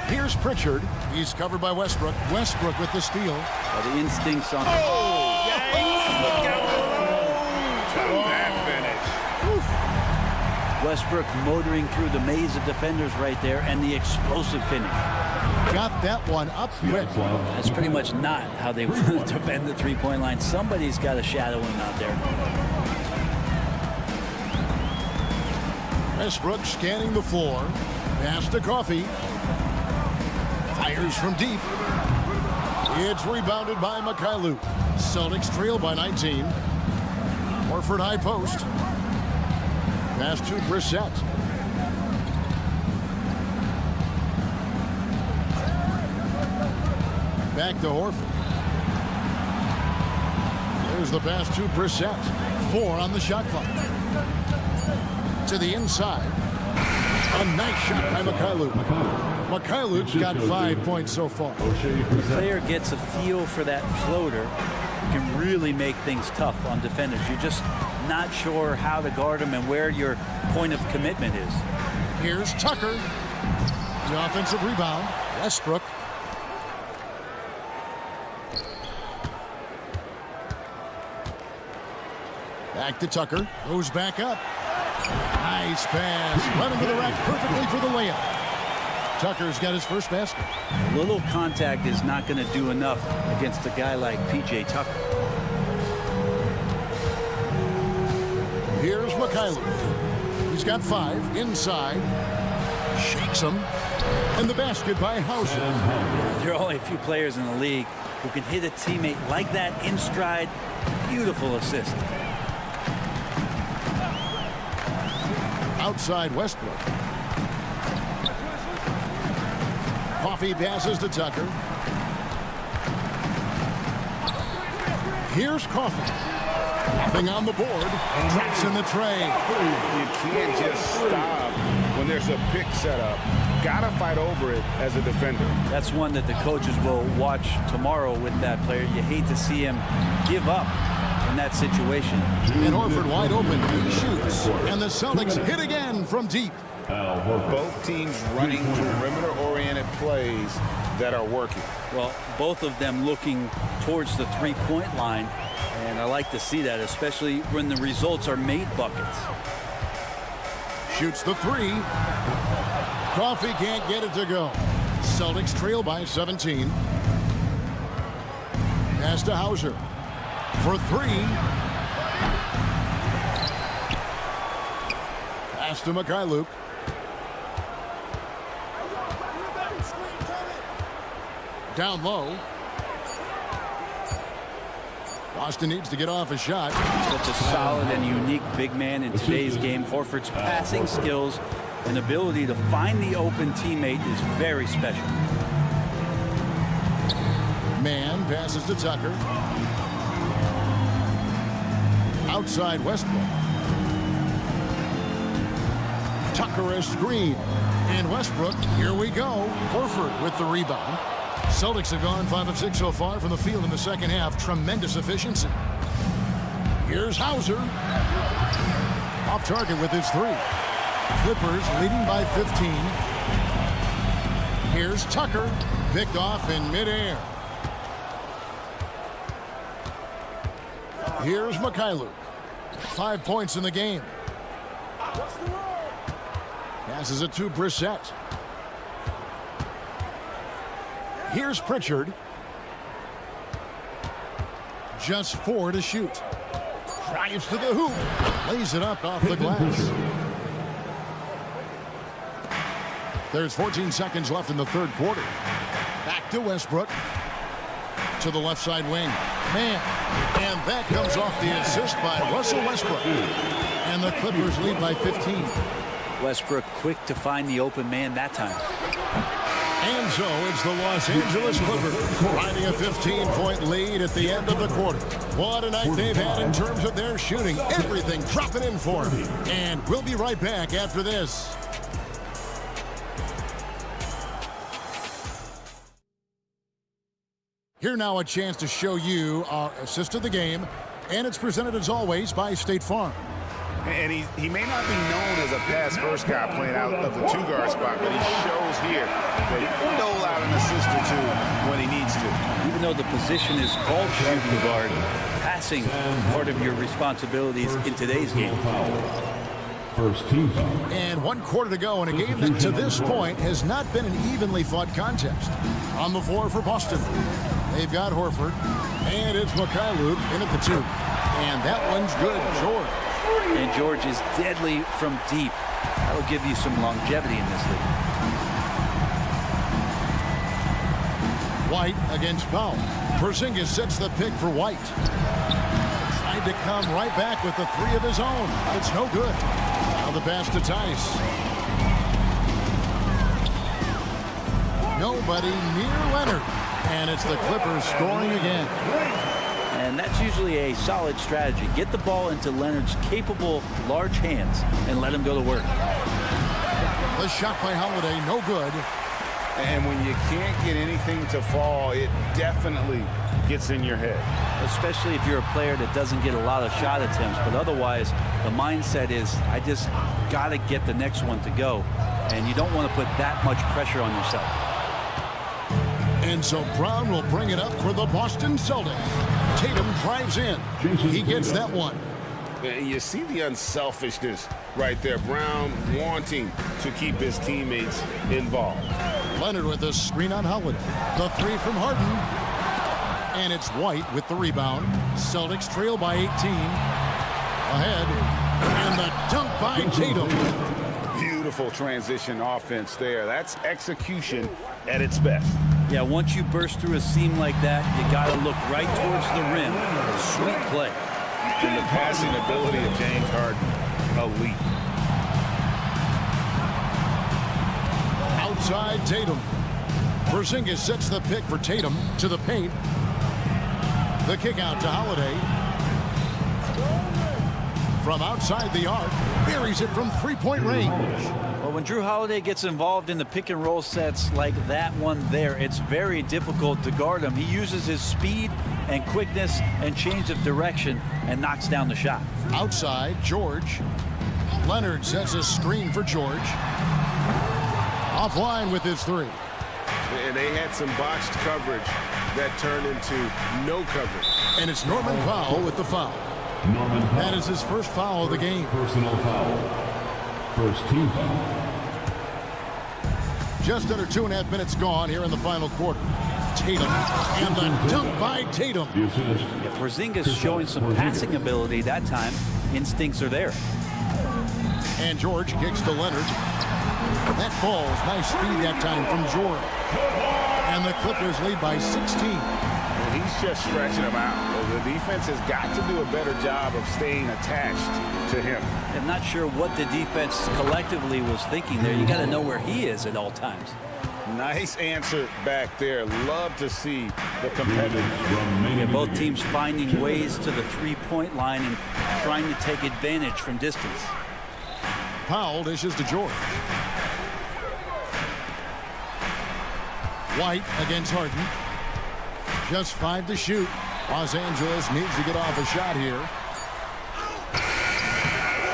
Here's Pritchard. He's covered by Westbrook. Westbrook with the steal. The instincts on Westbrook motoring through the maze of defenders right there, and the explosive finish. Got that one up quick. That's pretty much not how they want to defend the three-point line. Somebody's got to shadow him out there. Westbrook scanning the floor. Pass to Coffey. Fires from deep. It's rebounded by Mikhailuk. Celtics trail by 19. Horford high post. Pass to Brissett. Back to Horford. There's the pass to Brissett. 4 on the shot clock. To the inside. A nice shot by Mikhailuk. Mikhailuk's got 5 points so far. The player gets a feel for that floater. Can really make things tough on defenders. You're just not sure how to guard them and where your point of commitment is. Here's Tucker. The offensive rebound. Westbrook. Back to Tucker. Goes back up. Nice pass. Running to the rack perfectly for the layup. Tucker's got his first basket. A little contact is not going to do enough against a guy like P.J. Tucker. Mikhailuk. He's got 5 inside. Shakes him. And the basket by Hauser. There are only a few players in the league who can hit a teammate like that in stride. Beautiful assist. Outside Westbrook. Coffee passes to Tucker. Here's Coffee. Nothing on the board. Drops in the tray. You can't just stop when there's a pick set up. Gotta fight over it as a defender. That's one that the coaches will watch tomorrow with that player. You hate to see him give up in that situation. And Horford wide open. He shoots. And the Celtics hit again from deep. Both teams running perimeter-oriented plays that are working. Well, both of them looking towards the three-point line. And I like to see that, especially when the results are made buckets. Shoots the 3. Coffee can't get it to go. Celtics trail by 17. Pass to Hauser. For 3. Pass to Mikhailuk. Down low. Boston needs to get off a shot. Such a solid and unique big man in today's game. Horford's passing skills and ability to find the open teammate is very special. Man passes to Tucker. Outside Westbrook. Tucker a screen. And Westbrook, here we go. Horford with the rebound. Celtics have gone 5 of 6 so far from the field in the second half. Tremendous efficiency. Here's Hauser. Off target with his 3. Clippers leading by 15. Here's Tucker. Picked off in midair. Here's Mikhailuk. 5 points in the game. Passes it to Brissett. Here's Pritchard. Just 4 to shoot. Drives to the hoop. Lays it up off the glass. There's 14 seconds left in the third quarter. Back to Westbrook. To the left side wing. Man. And that comes off the assist by Russell Westbrook. And the Clippers lead by 15. Westbrook quick to find the open man that time. And so it's the Los Angeles Clippers riding a 15-point lead at the end of the quarter. What a night they've had in terms of their shooting. Everything dropping in for them. And we'll be right back after this. Here now a chance to show you our assist of the game. And it's presented as always by State Farm. And he may not be known as a pass-first guy playing out of the 2-guard spot, but he shows here that he can dole out an assist or 2 when he needs to. Even though the position is called shooting guard, passing part of your responsibilities in today's game. First team foul. And 1 quarter to go in a game that to this point has not been an evenly fought contest. On the floor for Boston. They've got Horford. And it's Mikhailuk in at the 2. And that one's good. George. And George is deadly from deep. That'll give you some longevity in this league. White against Powell. Porzingis sets the pick for White. Tried to come right back with the 3 of his own. It's no good. Now the pass to Tice. Nobody near Leonard. And it's the Clippers scoring again. And that's usually a solid strategy. Get the ball into Leonard's capable, large hands and let him go to work. The shot by Holiday, no good. And when you can't get anything to fall, it definitely gets in your head. Especially if you're a player that doesn't get a lot of shot attempts. But otherwise, the mindset is, I just got to get the next one to go. And you don't want to put that much pressure on yourself. And so Brown will bring it up for the Boston Celtics. Tatum drives in. He gets that one. You see the unselfishness right there. Brown wanting to keep his teammates involved. Leonard with the screen on Holiday. The 3 from Harden. And it's White with the rebound. Celtics trail by 18. Ahead. And the dunk by Tatum. Beautiful transition offense there. That's execution at its best. Yeah, once you burst through a seam like that, you got to look right towards the rim. Sweet play. And the passing ability of James Harden, elite. Outside Tatum. Porzingis sets the pick for Tatum to the paint. The kick out to Holiday. From outside the arc, buries it from three-point range. Well, when Drew Holiday gets involved in the pick and roll sets like that one there, it's very difficult to guard him. He uses his speed and quickness and change of direction and knocks down the shot. Outside, George. Leonard sets a screen for George. Offline with his three. And they had some botched coverage that turned into no coverage. And it's Norman Powell with the foul. That is his first foul of the game. Personal foul. First team foul. Just under 2.5 minutes gone here in the final quarter. Tatum and the dunk by Tatum. Yeah, Porzingis showing some passing ability that time. Instincts are there. And George kicks to Leonard. That falls. Nice speed that time from George. And the Clippers lead by 16. He's just stretching him out. The defense has got to do a better job of staying attached to him. I'm not sure what the defense collectively was thinking there. You got to know where he is at all times. Nice answer back there. Love to see the competitors. Yeah, both teams finding ways to the three-point line and trying to take advantage from distance. Powell dishes to George. White against Harden. Just 5 to shoot. Los Angeles needs to get off a shot here.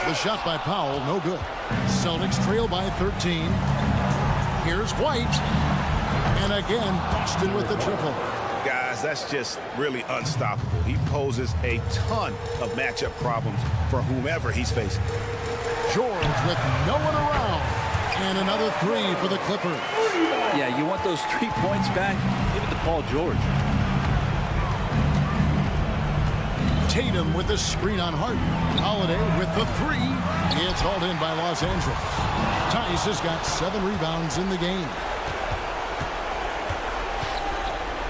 The shot by Powell, no good. Celtics trail by 13. Here's White. And again, Boston with the triple. Guys, that's just really unstoppable. He poses a ton of matchup problems for whomever he's facing. George with no one around. And another three for the Clippers. Yeah, you want those 3 points back? Give it to Paul George. Tatum with the screen on Harden. Holiday with the three. It's hauled in by Los Angeles. Tice has got 7 rebounds in the game.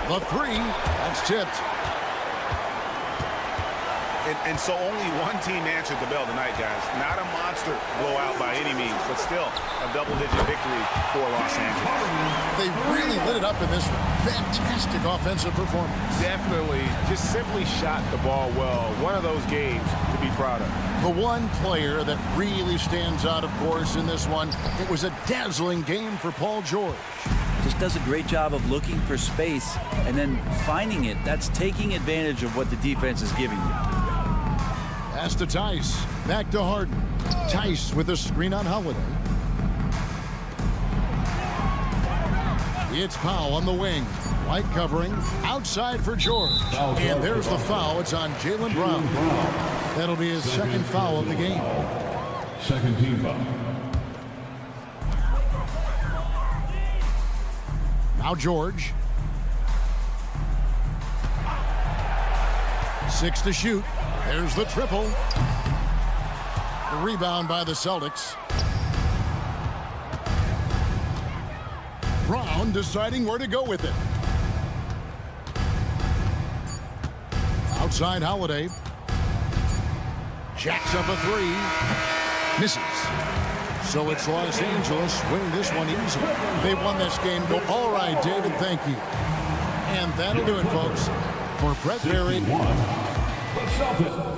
The three, that's tipped. And so only one team answered the bell tonight, guys. Not a monster blowout by any means, but still a double-digit victory for Los Angeles. They really lit it up in this one. Fantastic offensive performance. Definitely just simply shot the ball well. One of those games to be proud of. The one player that really stands out, of course, in this one, it was a dazzling game for Paul George. Just does a great job of looking for space and then finding it. That's taking advantage of what the defense is giving you. Pass to Tice. Back to Harden. Tice with a screen on Holiday. It's Powell on the wing. White covering. Outside for George. And there's the foul. It's on Jaylen Brown. That'll be his second foul of the game. Second team foul. Now George. 6 to shoot. There's the triple. The rebound by the Celtics. Brown deciding where to go with it. Outside Holiday. Jacks up a three. Misses. So it's Los Angeles winning this one easily. They won this game. All right, David, thank you. And that'll do it, folks. For Brett Berry. The Celtics.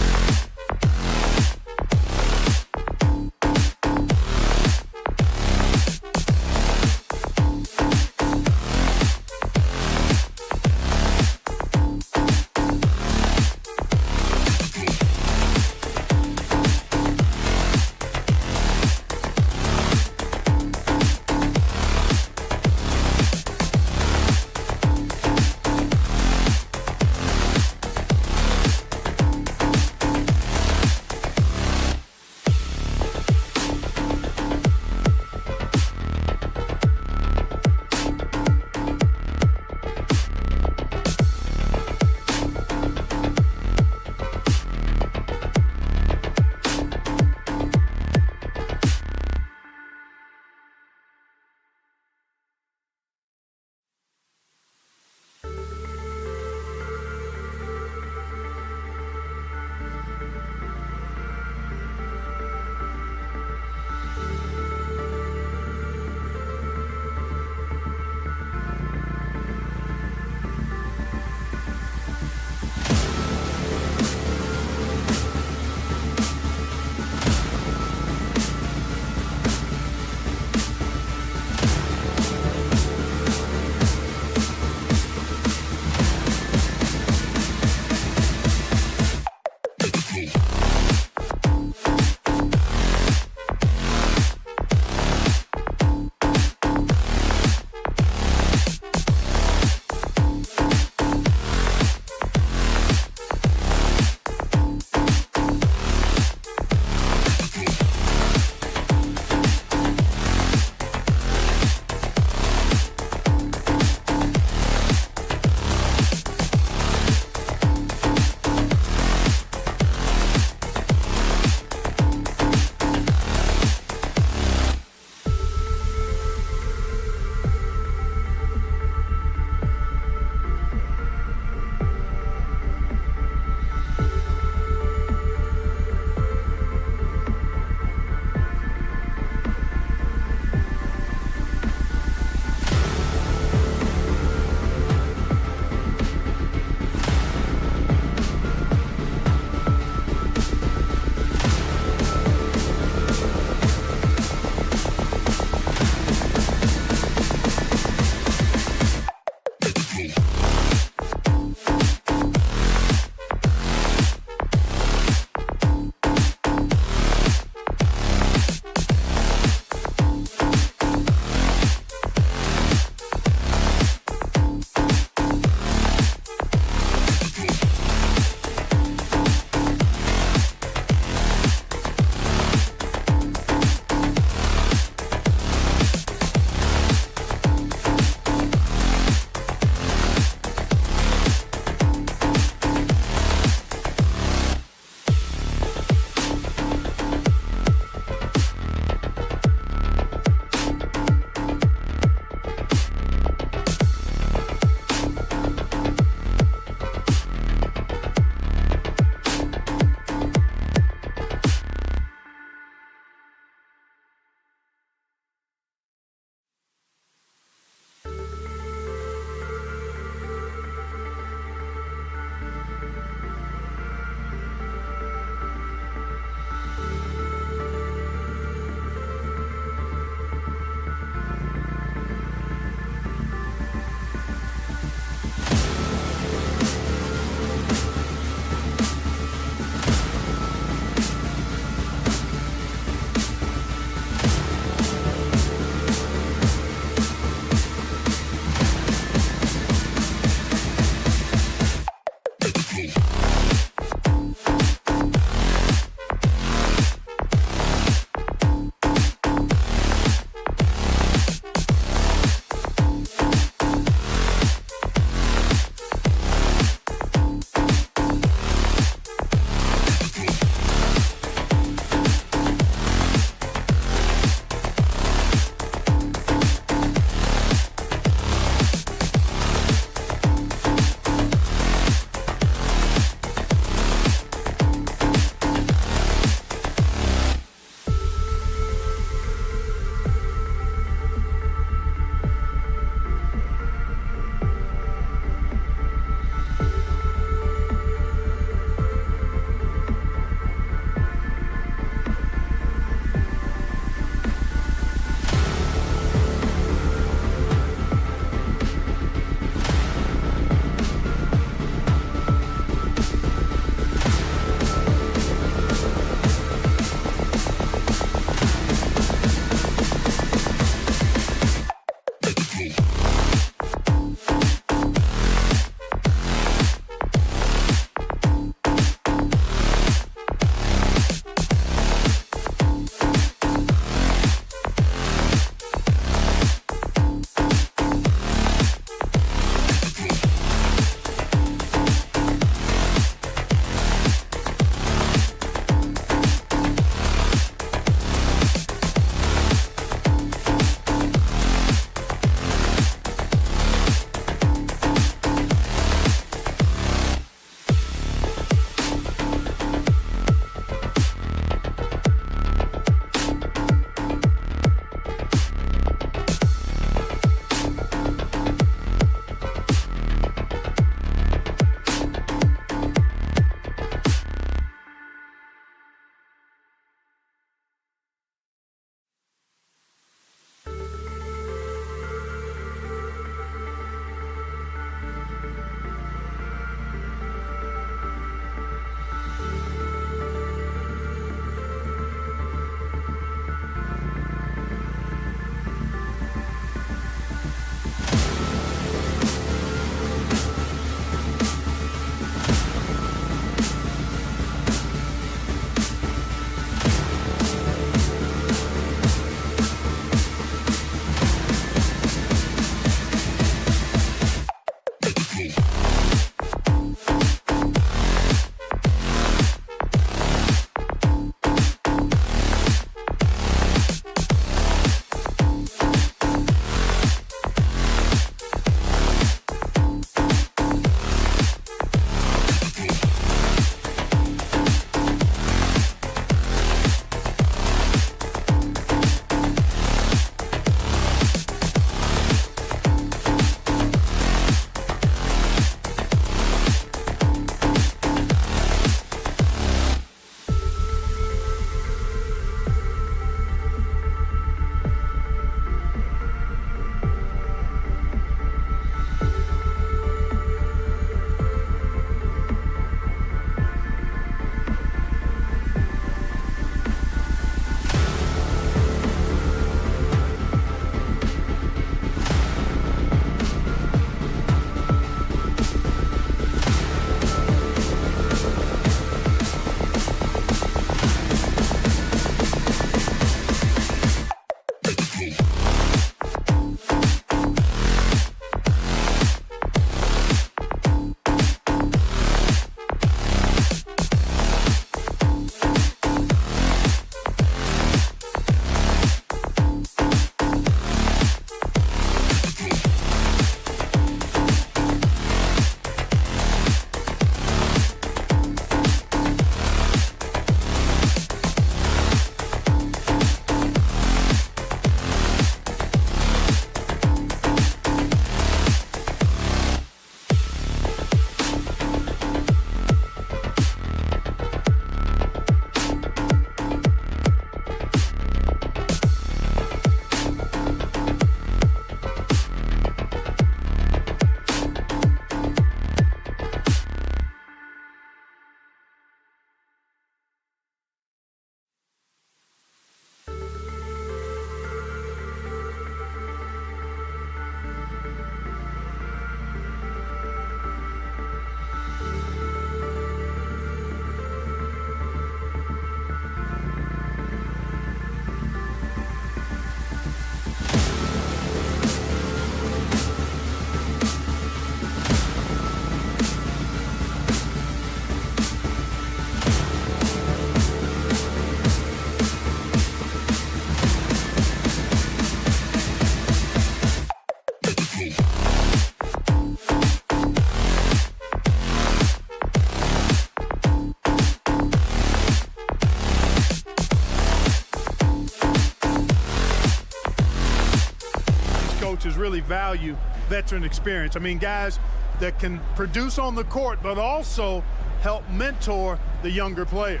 coaches really value veteran experience. I mean, guys that can produce on the court, but also help mentor the younger players.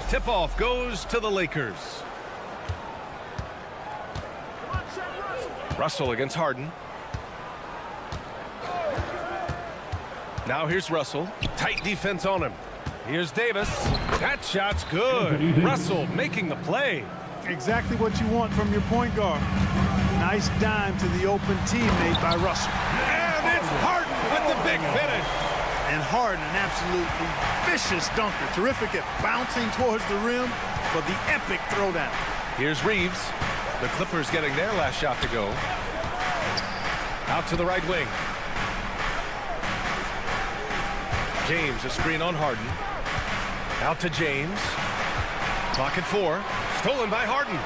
Tip-off goes to the Lakers. Russell against Harden. Now here's Russell. Tight defense on him. Here's Davis. That shot's good. Russell making the play. Exactly what you want from your point guard. Nice dime to the open teammate by Russell. And it's Harden with the big finish. And Harden, an absolutely vicious dunker. Terrific at bouncing towards the rim, but the epic throwdown. Here's Reeves. The Clippers getting their last shot to go. Out to the right wing. James, a screen on Harden. Out to James. Clock at 4. Stolen by Harden.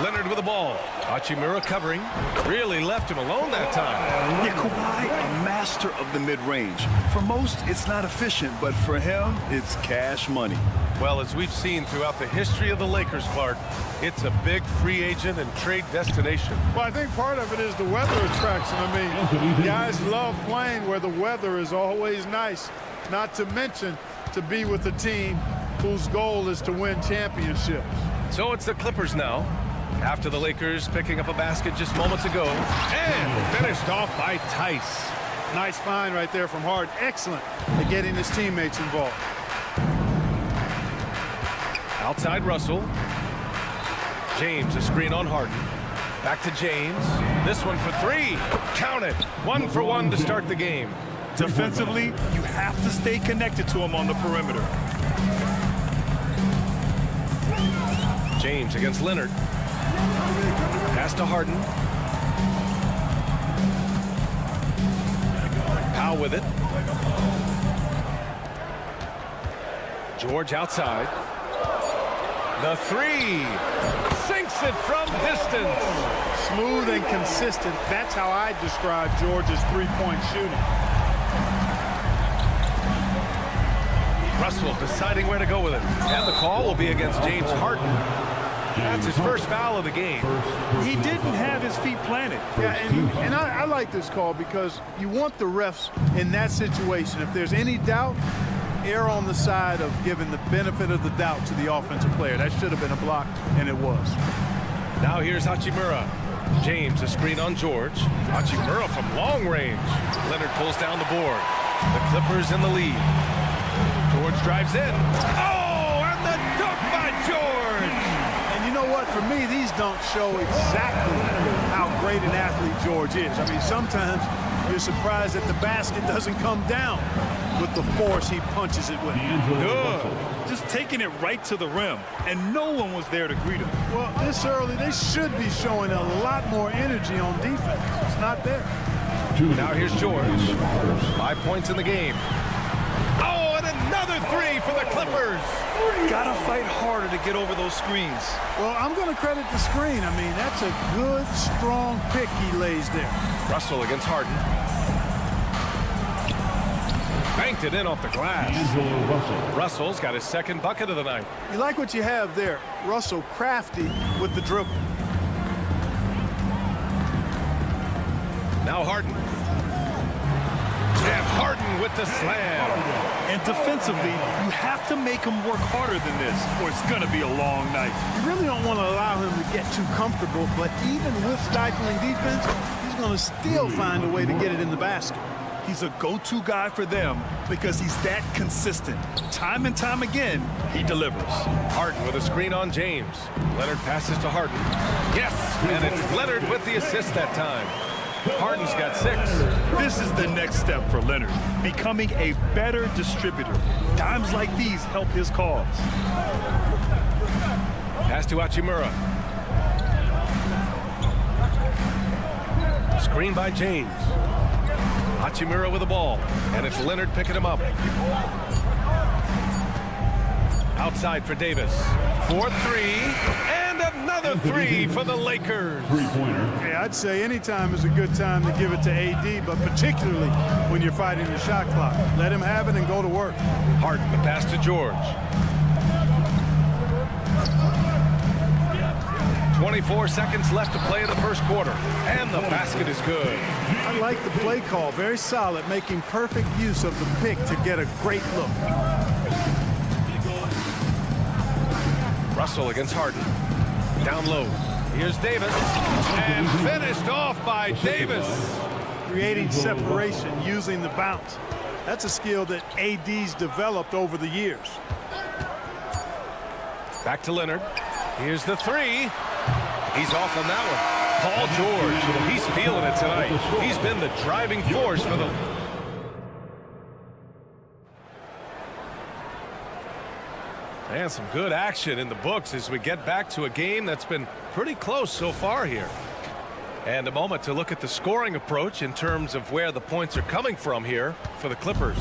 Leonard with the ball. Hachimura covering. Really left him alone that time. Yeah, Kawhi, a master of the mid-range. For most, it's not efficient, but for him, it's cash money. Well, as we've seen throughout the history of the Lakers, Clark, it's a big free agent and trade destination. Well, I think part of it is the weather attraction. I mean, guys love playing where the weather is always nice, not to mention to be with a team whose goal is to win championships. So it's the Clippers now, after the Lakers picking up a basket just moments ago, and finished off by Tice. Nice find right there from Harden. Excellent at getting his teammates involved. Outside Russell. James, a screen on Harden. Back to James. This one for 3. Count it. 1 for 1 to start the game. Defensively, you have to stay connected to him on the perimeter. James against Leonard. Pass to Harden. Powell with it. George outside. The 3. Sinks it from distance. Smooth and consistent. That's how I describe George's three-point shooting. Russell deciding where to go with it. And the call will be against James Harden. That's his first foul of the game. He didn't have his feet planted. Yeah, and I like this call because you want the refs in that situation. If there's any doubt, err on the side of giving the benefit of the doubt to the offensive player. That should have been a block, and it was. Now here's Hachimura. James, a screen on George. Hachimura from long range. Leonard pulls down the board. The Clippers in the lead. George drives in. Oh, and the dunk by George! And you know what? For me, these dunks show exactly how great an athlete George is. I mean, sometimes you're surprised that the basket doesn't come down with the force he punches it with. Good. Just taking it right to the rim, and no one was there to greet him. Well, this early, they should be showing a lot more energy on defense. It's not there. Now here's George. 5 points in the game. Oh, and another 3 for the Clippers. Gotta fight harder to get over those screens. Well, I'm going to credit the screen. I mean, that's a good, strong pick he lays there. Russell against Harden. Banked it in off the glass. Russell's got his second bucket of the night. You like what you have there. Russell crafty with the dribble. Now Harden. And Harden with the slam. And defensively, you have to make him work harder than this, or it's going to be a long night. You really don't want to allow him to get too comfortable, but even with stifling defense, he's going to still find a way to get it in the basket. He's a go-to guy for them because he's that consistent. Time and time again, he delivers. Harden with a screen on James. Leonard passes to Harden. Yes, and it's Leonard with the assist that time. Harden's got 6. This is the next step for Leonard, becoming a better distributor. Times like these help his cause. Pass to Hachimura. Screen by James. Hachimura with the ball, and it's Leonard picking him up. Outside for Davis. 4-3, and another 3 for the Lakers. Hey, I'd say any time is a good time to give it to AD, but particularly when you're fighting the shot clock. Let him have it and go to work. Harden, the pass to George. 24 seconds left to play in the first quarter. And the basket is good. I like the play call. Very solid, making perfect use of the pick to get a great look. Russell against Harden. Down low. Here's Davis. And finished off by Davis. Creating separation using the bounce. That's a skill that AD's developed over the years. Back to Leonard. Here's the three. He's off on that one. Paul George, he's feeling it tonight. He's been the driving force for the... And some good action in the books as we get back to a game that's been pretty close so far here. And a moment to look at the scoring approach in terms of where the points are coming from here for the Clippers.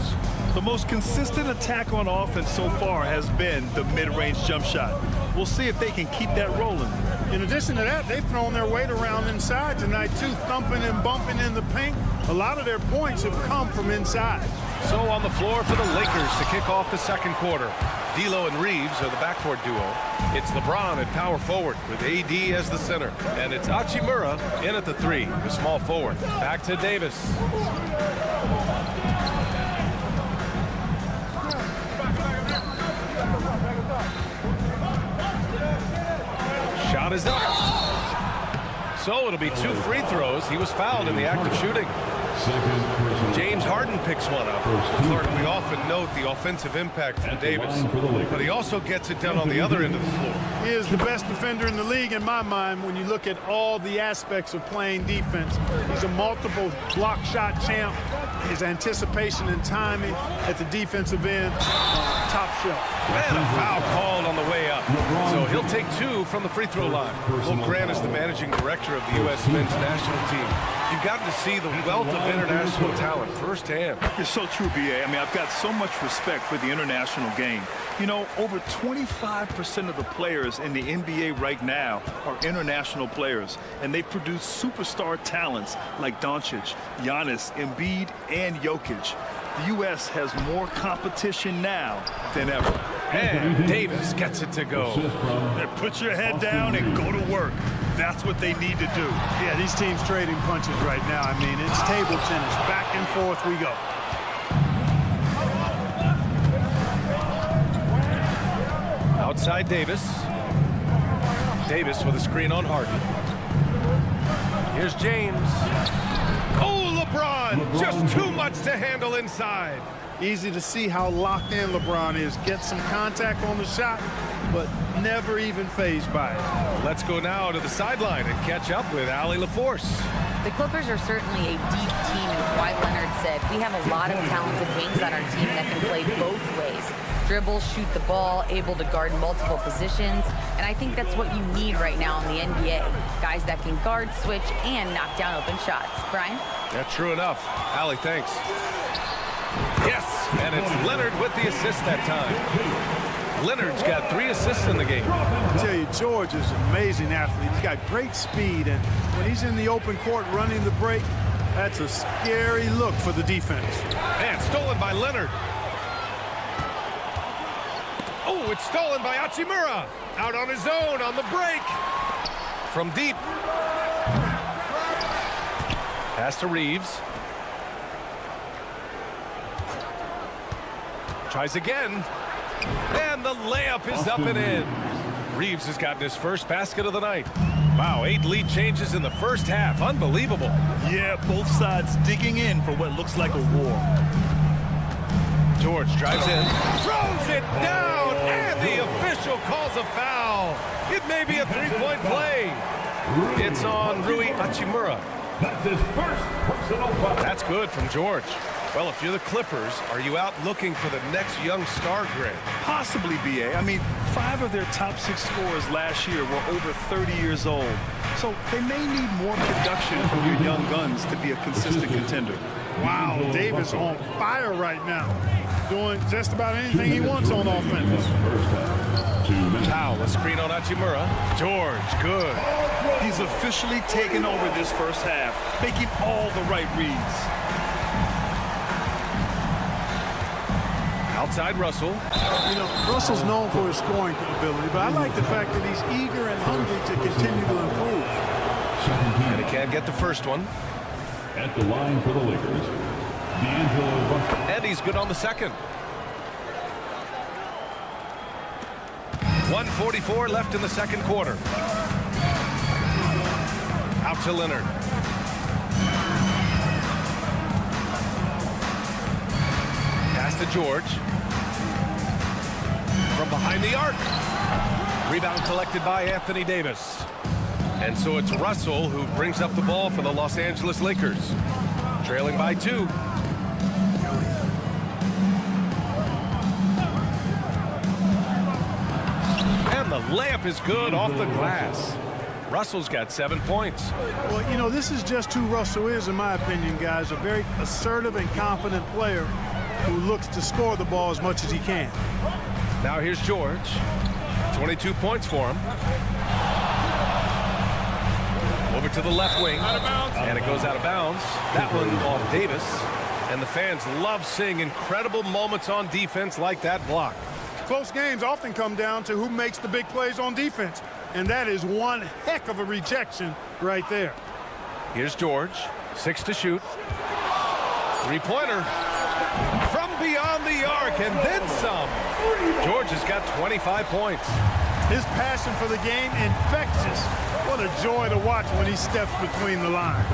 The most consistent attack on offense so far has been the mid-range jump shot. We'll see if they can keep that rolling. In addition to that, they've thrown their weight around inside tonight, too, thumping and bumping in the paint. A lot of their points have come from inside. So on the floor for the Lakers to kick off the second quarter. D'Lo and Reeves are the backcourt duo. It's LeBron at power forward with AD as the center. And it's Hachimura in at the three, the small forward. Back to Davis. Shot is up. So it'll be 2 free throws. He was fouled in the act of shooting. James Harden picks one up. Clark, we often note the offensive impact from Davis, but he also gets it done on the other end of the floor. He is the best defender in the league in my mind when you look at all the aspects of playing defense. He's a multiple block shot champ. His anticipation and timing at the defensive end, top shelf. And a foul called on the way up. So he'll take 2 from the free throw line. Will Grant is the managing director of the U.S. men's national team. You've gotten to see the wealth of international talent firsthand. It's so true, B.A. I mean, I've got so much respect for the international game. You know, over 25% of the players in the NBA right now are international players, and they produce superstar talents like Doncic, Giannis, Embiid, and Jokic. The U.S. has more competition now than ever. And Davis gets it to go. And put your head down and go to work. That's what they need to do. Yeah, these teams trading punches right now. I mean, it's table tennis. Back and forth we go. Outside Davis. Davis with a screen on Harden. Here's James. Oh, LeBron! Just too much to handle inside. Easy to see how locked in LeBron is. Gets some contact on the shot, but never even fazed by it. Let's go now to the sideline and catch up with Allie LaForce. The Clippers are certainly a deep team, and Kawhi Leonard said, we have a lot of talented wings on our team that can play both ways. Dribble, shoot the ball, able to guard multiple positions, and I think that's what you need right now in the NBA. Guys that can guard, switch, and knock down open shots. Brian? Yeah, true enough. Allie, thanks. Yes, and it's Leonard with the assist that time. Leonard's got 3 assists in the game. I tell you, George is an amazing athlete. He's got great speed, and when he's in the open court running the break, that's a scary look for the defense. And stolen by Leonard. Oh, it's stolen by Hachimura. Out on his own on the break. From deep. Pass to Reeves. Tries again. And the layup is up and in. Reeves has gotten his first basket of the night. Wow, 8 lead changes in the first half. Unbelievable. Yeah, both sides digging in for what looks like a war. George drives in, throws it down, and the official calls a foul. It may be a 3-point play. It's on Rui Hachimura. That's his first personal foul. That's good from George. Well, if you're the Clippers, are you out looking for the next young star, Grant? Possibly, B.A. I mean, 5 of their top 6 scorers last year were over 30 years old. So they may need more production from your young guns to be a consistent contender. Wow, Davis on fire right now. Doing just about anything he wants on offense. Towel, a screen on Hachimura. George, good. He's officially taken over this first half, making all the right reads. Outside Russell. You know, Russell's known for his scoring ability, but I like the fact that he's eager and hungry to continue to improve. And he can't get the first one. At the line for the Lakers, D'Angelo Russell. And he's good on the second. 1:44 left in the second quarter. Out to Leonard. Pass to George. From behind the arc. Rebound collected by Anthony Davis. And so it's Russell who brings up the ball for the Los Angeles Lakers. Trailing by 2. And the layup is good off the glass. Russell's got 7 points. Well, you know, this is just who Russell is, in my opinion, guys. A very assertive and confident player who looks to score the ball as much as he can. Now here's George. 22 points for him. Over to the left wing. And it goes out of bounds. That one off Davis. And the fans love seeing incredible moments on defense like that block. Close games often come down to who makes the big plays on defense. And that is one heck of a rejection right there. Here's George. 6 to shoot. 3-pointer. From beyond the arc and then some. George has got 25 points. His passion for the game infectious. What a joy to watch when he steps between the lines.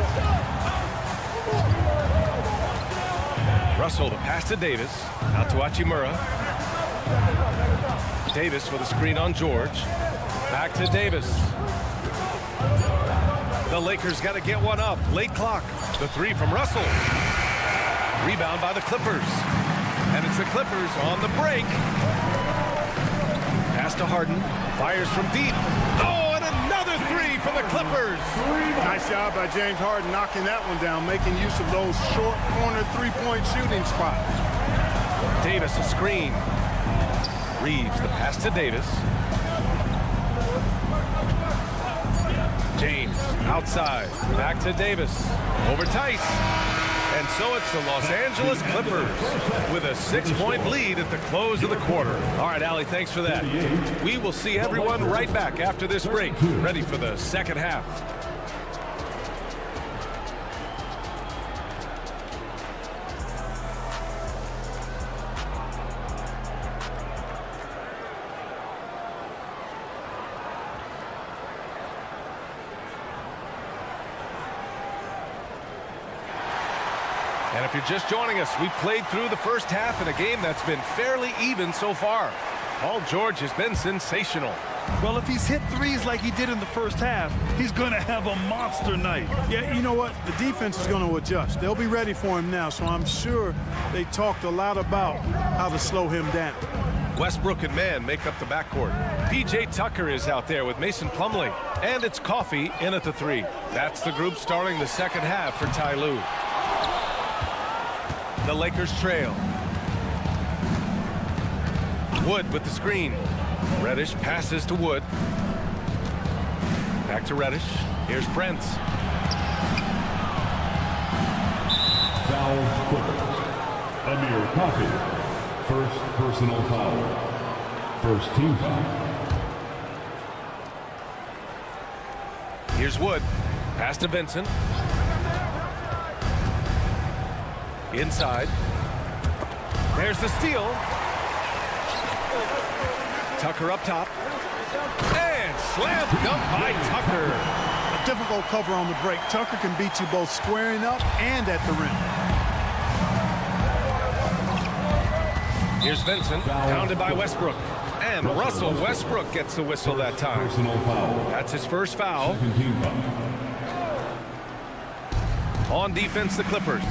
Russell, the pass to Davis. Out to Hachimura. Davis with a screen on George. Back to Davis. The Lakers got to get one up. Late clock. The 3 from Russell. Rebound by the Clippers. And it's the Clippers on the break. Pass to Harden. Fires from deep. Oh, and another 3 for the Clippers. Nice job by James Harden knocking that one down, making use of those short corner three-point shooting spots. Davis a screen. Reeves the pass to Davis. James outside. Back to Davis. Over Tice. And so it's the Los Angeles Clippers with a 6-point lead at the close of the quarter. All right, Allie, thanks for that. We will see everyone right back after this break, ready for the second half. And if you're just joining us, we played through the first half in a game that's been fairly even so far. Paul George has been sensational. Well, if he's hit threes like he did in the first half, he's going to have a monster night. Yeah, you know what? The defense is going to adjust. They'll be ready for him now, so I'm sure they talked a lot about how to slow him down. Westbrook and Mann make up the backcourt. P.J. Tucker is out there with Mason Plumlee. And it's Coffey in at the 3. That's the group starting the second half for Ty Lue. The Lakers trail. Wood with the screen. Reddish passes to Wood. Back to Reddish. Here's Prince. Foul Clippers. Amir Coffey. First personal foul. First team foul. Here's Wood. Pass to Vincent. Inside. There's the steal. Tucker up top. And slam dunk by Tucker. A difficult cover on the break. Tucker can beat you both squaring up and at the rim. Here's Vincent, pounded by Westbrook. And Russell Westbrook gets the whistle that time. Personal foul. That's his first foul. Second team foul. On defense, the Clippers.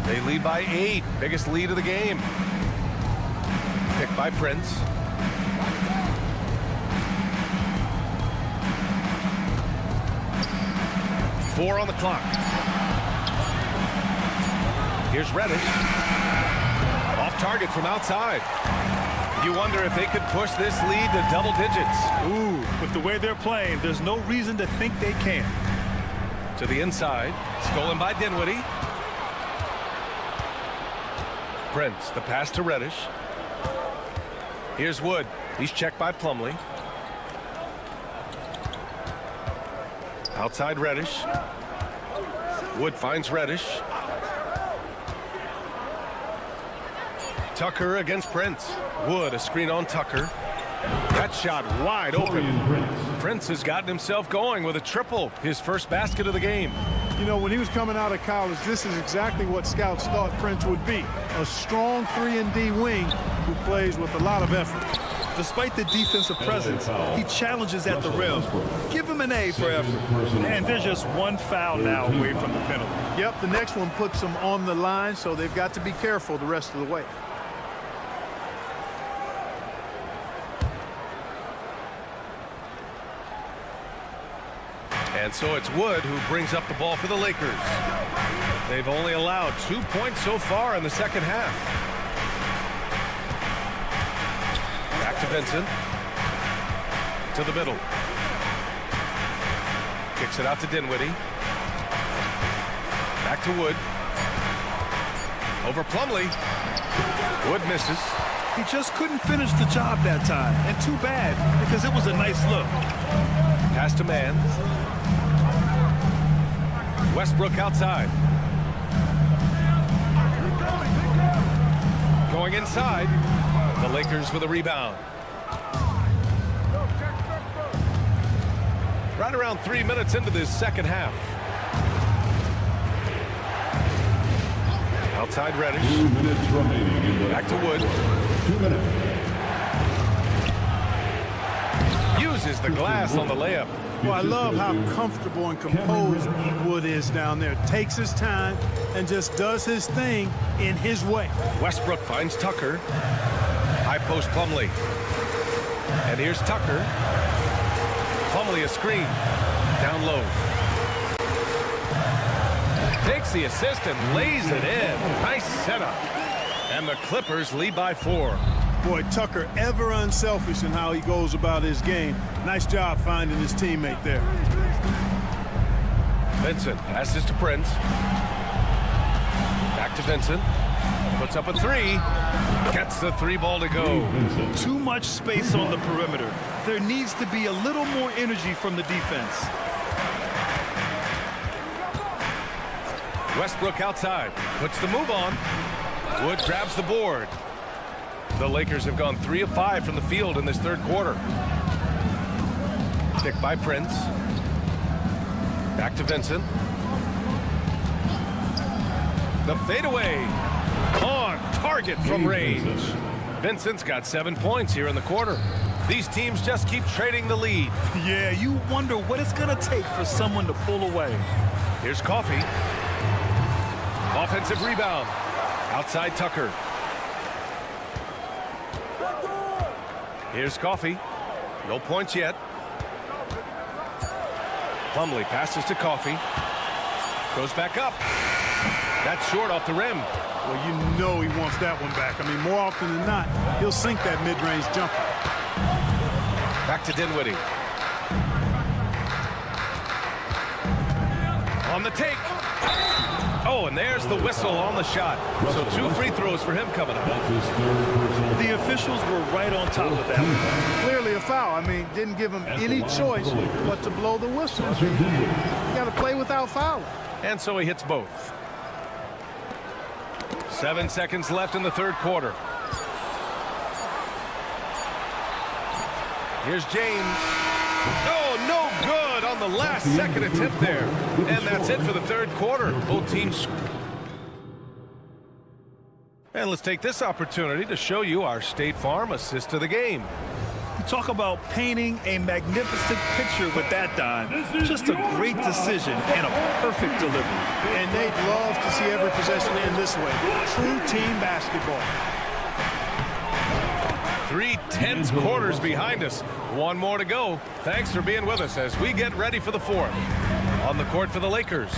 They lead by 8. Biggest lead of the game. Picked by Prince. Four on the clock. Here's Reddish. Off target from outside. You wonder if they could push this lead to double digits. Ooh, with the way they're playing, there's no reason to think they can. To the inside. Stolen by Dinwiddie. Prince, the pass to Reddish. Here's Wood. He's checked by Plumlee. Outside Reddish. Wood finds Reddish. Tucker against Prince. Wood, a screen on Tucker. That shot wide open. Prince has gotten himself going with a triple, his first basket of the game. You know, when he was coming out of college, this is exactly what scouts thought Prince would be. A strong 3-and-D wing who plays with a lot of effort. Despite the defensive presence, he challenges at the rim. Give him an A for effort. And there's just one foul now away from the penalty. Yep, the next one puts them on the line, so they've got to be careful the rest of the way. And so it's Wood who brings up the ball for the Lakers. They've only allowed 2 points so far in the second half. Back to Vincent. To the middle. Kicks it out to Dinwiddie. Back to Wood. Over Plumlee. Wood misses. He just couldn't finish the job that time. And too bad, because it was a nice look. Pass to Man. Westbrook outside. Going inside. The Lakers with a rebound. Right around 3 minutes into this second half. Outside Reddish. 2 minutes remaining. Back to Wood. 2 minutes. Uses the glass on the layup. Well, I love how comfortable and composed Wood is down there. Takes his time and just does his thing in his way. Westbrook finds Tucker. High post Plumlee. And here's Tucker. Plumlee a screen. Down low. Takes the assist and lays it in. Nice setup. And the Clippers lead by 4. Boy, Tucker ever unselfish in how he goes about his game. Nice job finding his teammate there. Vincent passes to Prince. Back to Vincent. Puts up a 3. Gets the 3 ball to go. Too much space on the perimeter. There needs to be a little more energy from the defense. Westbrook outside. Puts the move on. Wood grabs the board. The Lakers have gone 3 of 5 from the field in this third quarter. Pick by Prince. Back to Vincent. The fadeaway. On target from range. Vincent's got 7 points here in the quarter. These teams just keep trading the lead. Yeah, you wonder what it's going to take for someone to pull away. Here's Coffey. Offensive rebound. Outside Tucker. Here's Coffey. No points yet. Plumlee passes to Coffey. Goes back up. That's short off the rim. Well, you know he wants that one back. I mean, more often than not, he'll sink that mid-range jumper. Back to Dinwiddie. On the take. Oh, and there's the whistle on the shot. So 2 free throws for him coming up. The officials were right on top of that. Clearly a foul. I mean, didn't give him any choice but to blow the whistle. You got to play without fouling. And so he hits both. 7 seconds left in the third quarter. Here's James. Oh, no good on the last second attempt there. And that's it for the third quarter. Both teams. And let's take this opportunity to show you our State Farm assist to the game. You talk about painting a magnificent picture with that dime. Just a great decision and a perfect delivery. And they'd love to see every possession end this way. True team basketball. 3 tense quarters behind us. 1 more to go. Thanks for being with us as we get ready for the fourth. On the court for the Lakers,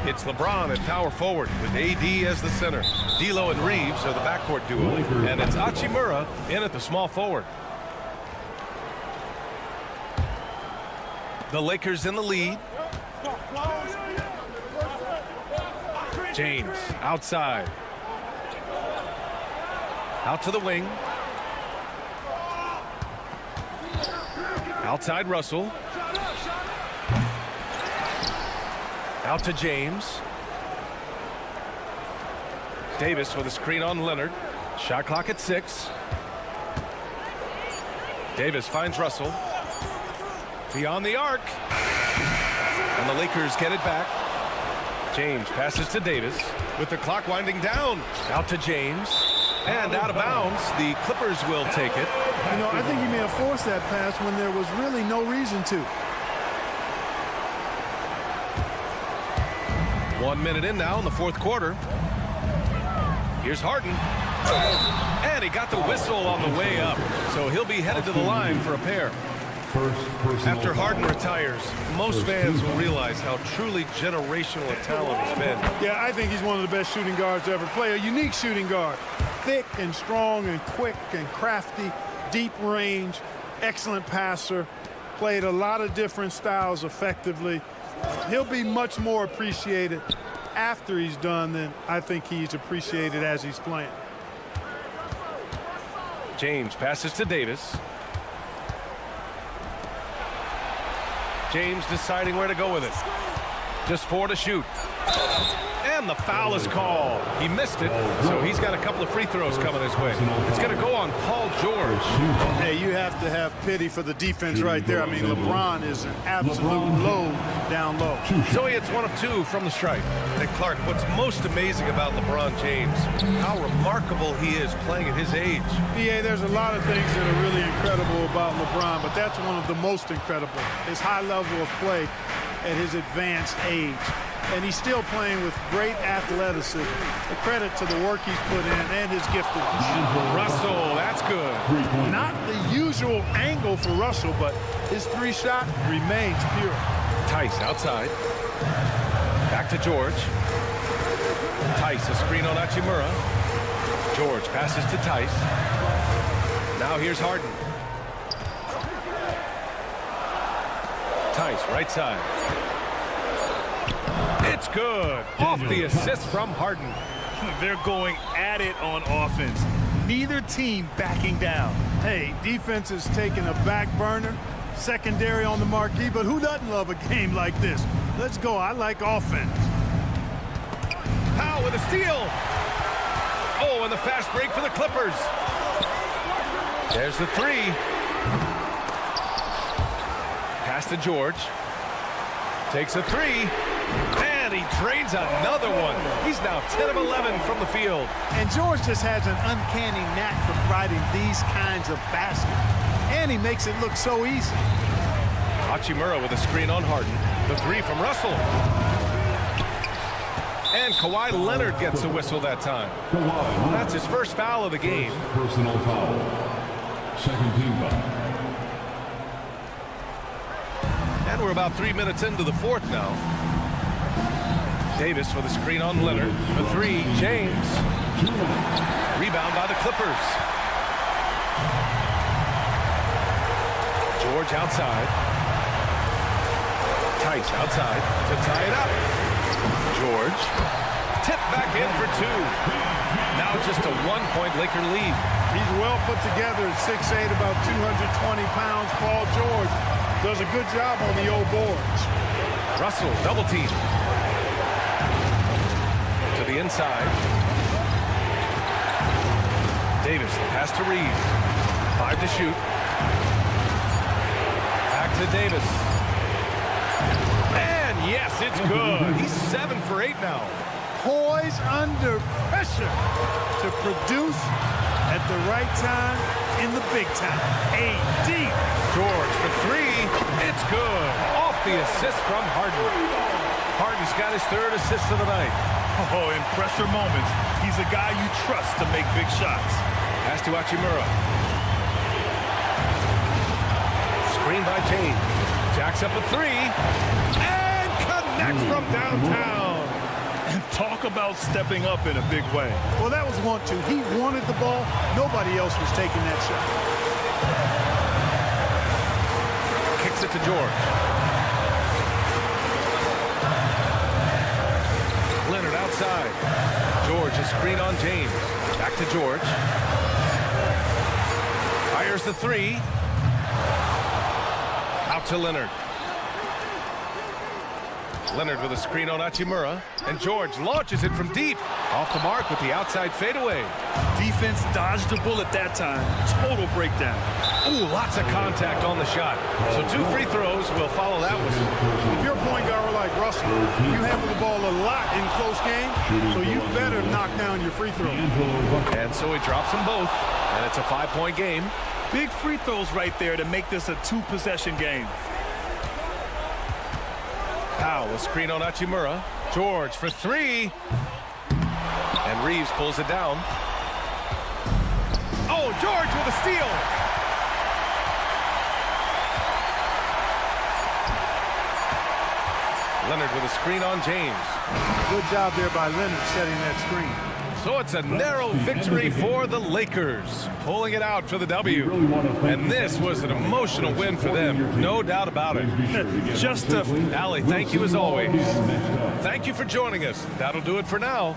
it's LeBron at power forward with AD as the center. D'Lo and Reeves are the backcourt duo. And it's Hachimura in at the small forward. The Lakers in the lead. James outside. Out to the wing. Outside Russell. Out to James. Davis with a screen on Leonard. Shot clock at 6. Davis finds Russell. Beyond the arc. And the Lakers get it back. James passes to Davis with the clock winding down. Out to James. And out of bounds. The Clippers will take it. You know, I think he may have forced that pass when there was really no reason to. 1 minute in now in the fourth quarter. Here's Harden. And he got the whistle on the way up. So he'll be headed to the line for a pair. After Harden retires, most fans will realize how truly generational a talent he's been. Yeah, I think he's one of the best shooting guards to ever play. A unique shooting guard. Thick and strong and quick and crafty. Deep range. Excellent passer. Played a lot of different styles effectively. He'll be much more appreciated after he's done than I think he's appreciated as he's playing. James passes to Davis. James deciding where to go with it. Just 4 to shoot. And the foul is called. He missed it, so he's got a couple of free throws coming his way. It's going to go on Paul George. Hey, you have to have pity for the defense right there. I mean, LeBron is an absolute load down low. So he hits 1 of 2 from the stripe. And Clark, what's most amazing about LeBron James, how remarkable he is playing at his age. Yeah, there's a lot of things that are really incredible about LeBron, but that's one of the most incredible. His high level of play at his advanced age. And he's still playing with great athleticism. A credit to the work he's put in and his giftedness. Russell, that's good. Not the usual angle for Russell, but his 3-shot remains pure. Tice outside. Back to George. Tice, a screen on Hachimura. George passes to Tice. Now here's Harden. Tice, right side. It's good. Off the assist from Harden. They're going at it on offense. Neither team backing down. Hey, defense is taking a back burner. Secondary on the marquee, but who doesn't love a game like this? Let's go. I like offense. Powell with a steal. Oh, and the fast break for the Clippers. There's the 3. Pass to George. Takes a 3. And he drains another one. He's now 10 of 11 from the field. And George just has an uncanny knack for providing these kinds of baskets. And he makes it look so easy. Hachimura with a screen on Harden. The 3 from Russell. And Kawhi Leonard gets a whistle that time. That's his first foul of the game. Personal foul. Second team foul. And we're about 3 minutes into the fourth now. Davis with a screen on Leonard. The 3, James. Rebound by the Clippers. George outside. Tice outside to tie it up. George. Tip back in for 2. Now just a 1-point Laker lead. He's well put together at 6'8", about 220 pounds. Paul George does a good job on the old boards. Russell, double team. To the inside. Davis, pass to Reeves. 5 to shoot. Back to Davis. And yes, it's good. He's 7 for 8 now. Poised under pressure to produce at the right time in the big time. AD. George for 3. It's good. Off the assist from Harden. Harden's got his 3rd assist of the night. Oh, in pressure moments, he's a guy you trust to make big shots. Pass to Hachimura. Screen by James. Jacks up a 3. And connects from downtown. And talk about stepping up in a big way. Well, that was 1-2. He wanted the ball. Nobody else was taking that shot. Kicks it to George. Leonard outside. George, a screen on James. Back to George. Fires the 3. Out to Leonard. Leonard with a screen on Hachimura, and George launches it from deep. Off the mark with the outside fadeaway. Defense dodged the bullet that time. Total breakdown. Ooh, lots of contact on the shot. So 2 free throws will follow that whistle. If you're a point guard like Russell, you handle the ball a lot in close games, so you better knock down your free throws. And so he drops them both, and it's a 5-point game. Big free throws right there to make this a 2-possession game. Powell will screen on Hachimura. George for 3. And Reeves pulls it down. Oh, George with a steal. Leonard with a screen on James. Good job there by Leonard setting that screen. So it's a narrow victory for the Lakers, pulling it out for the W. And this was an emotional win for them, no doubt about it. Just a... Allie, thank you as always. Thank you for joining us. That'll do it for now.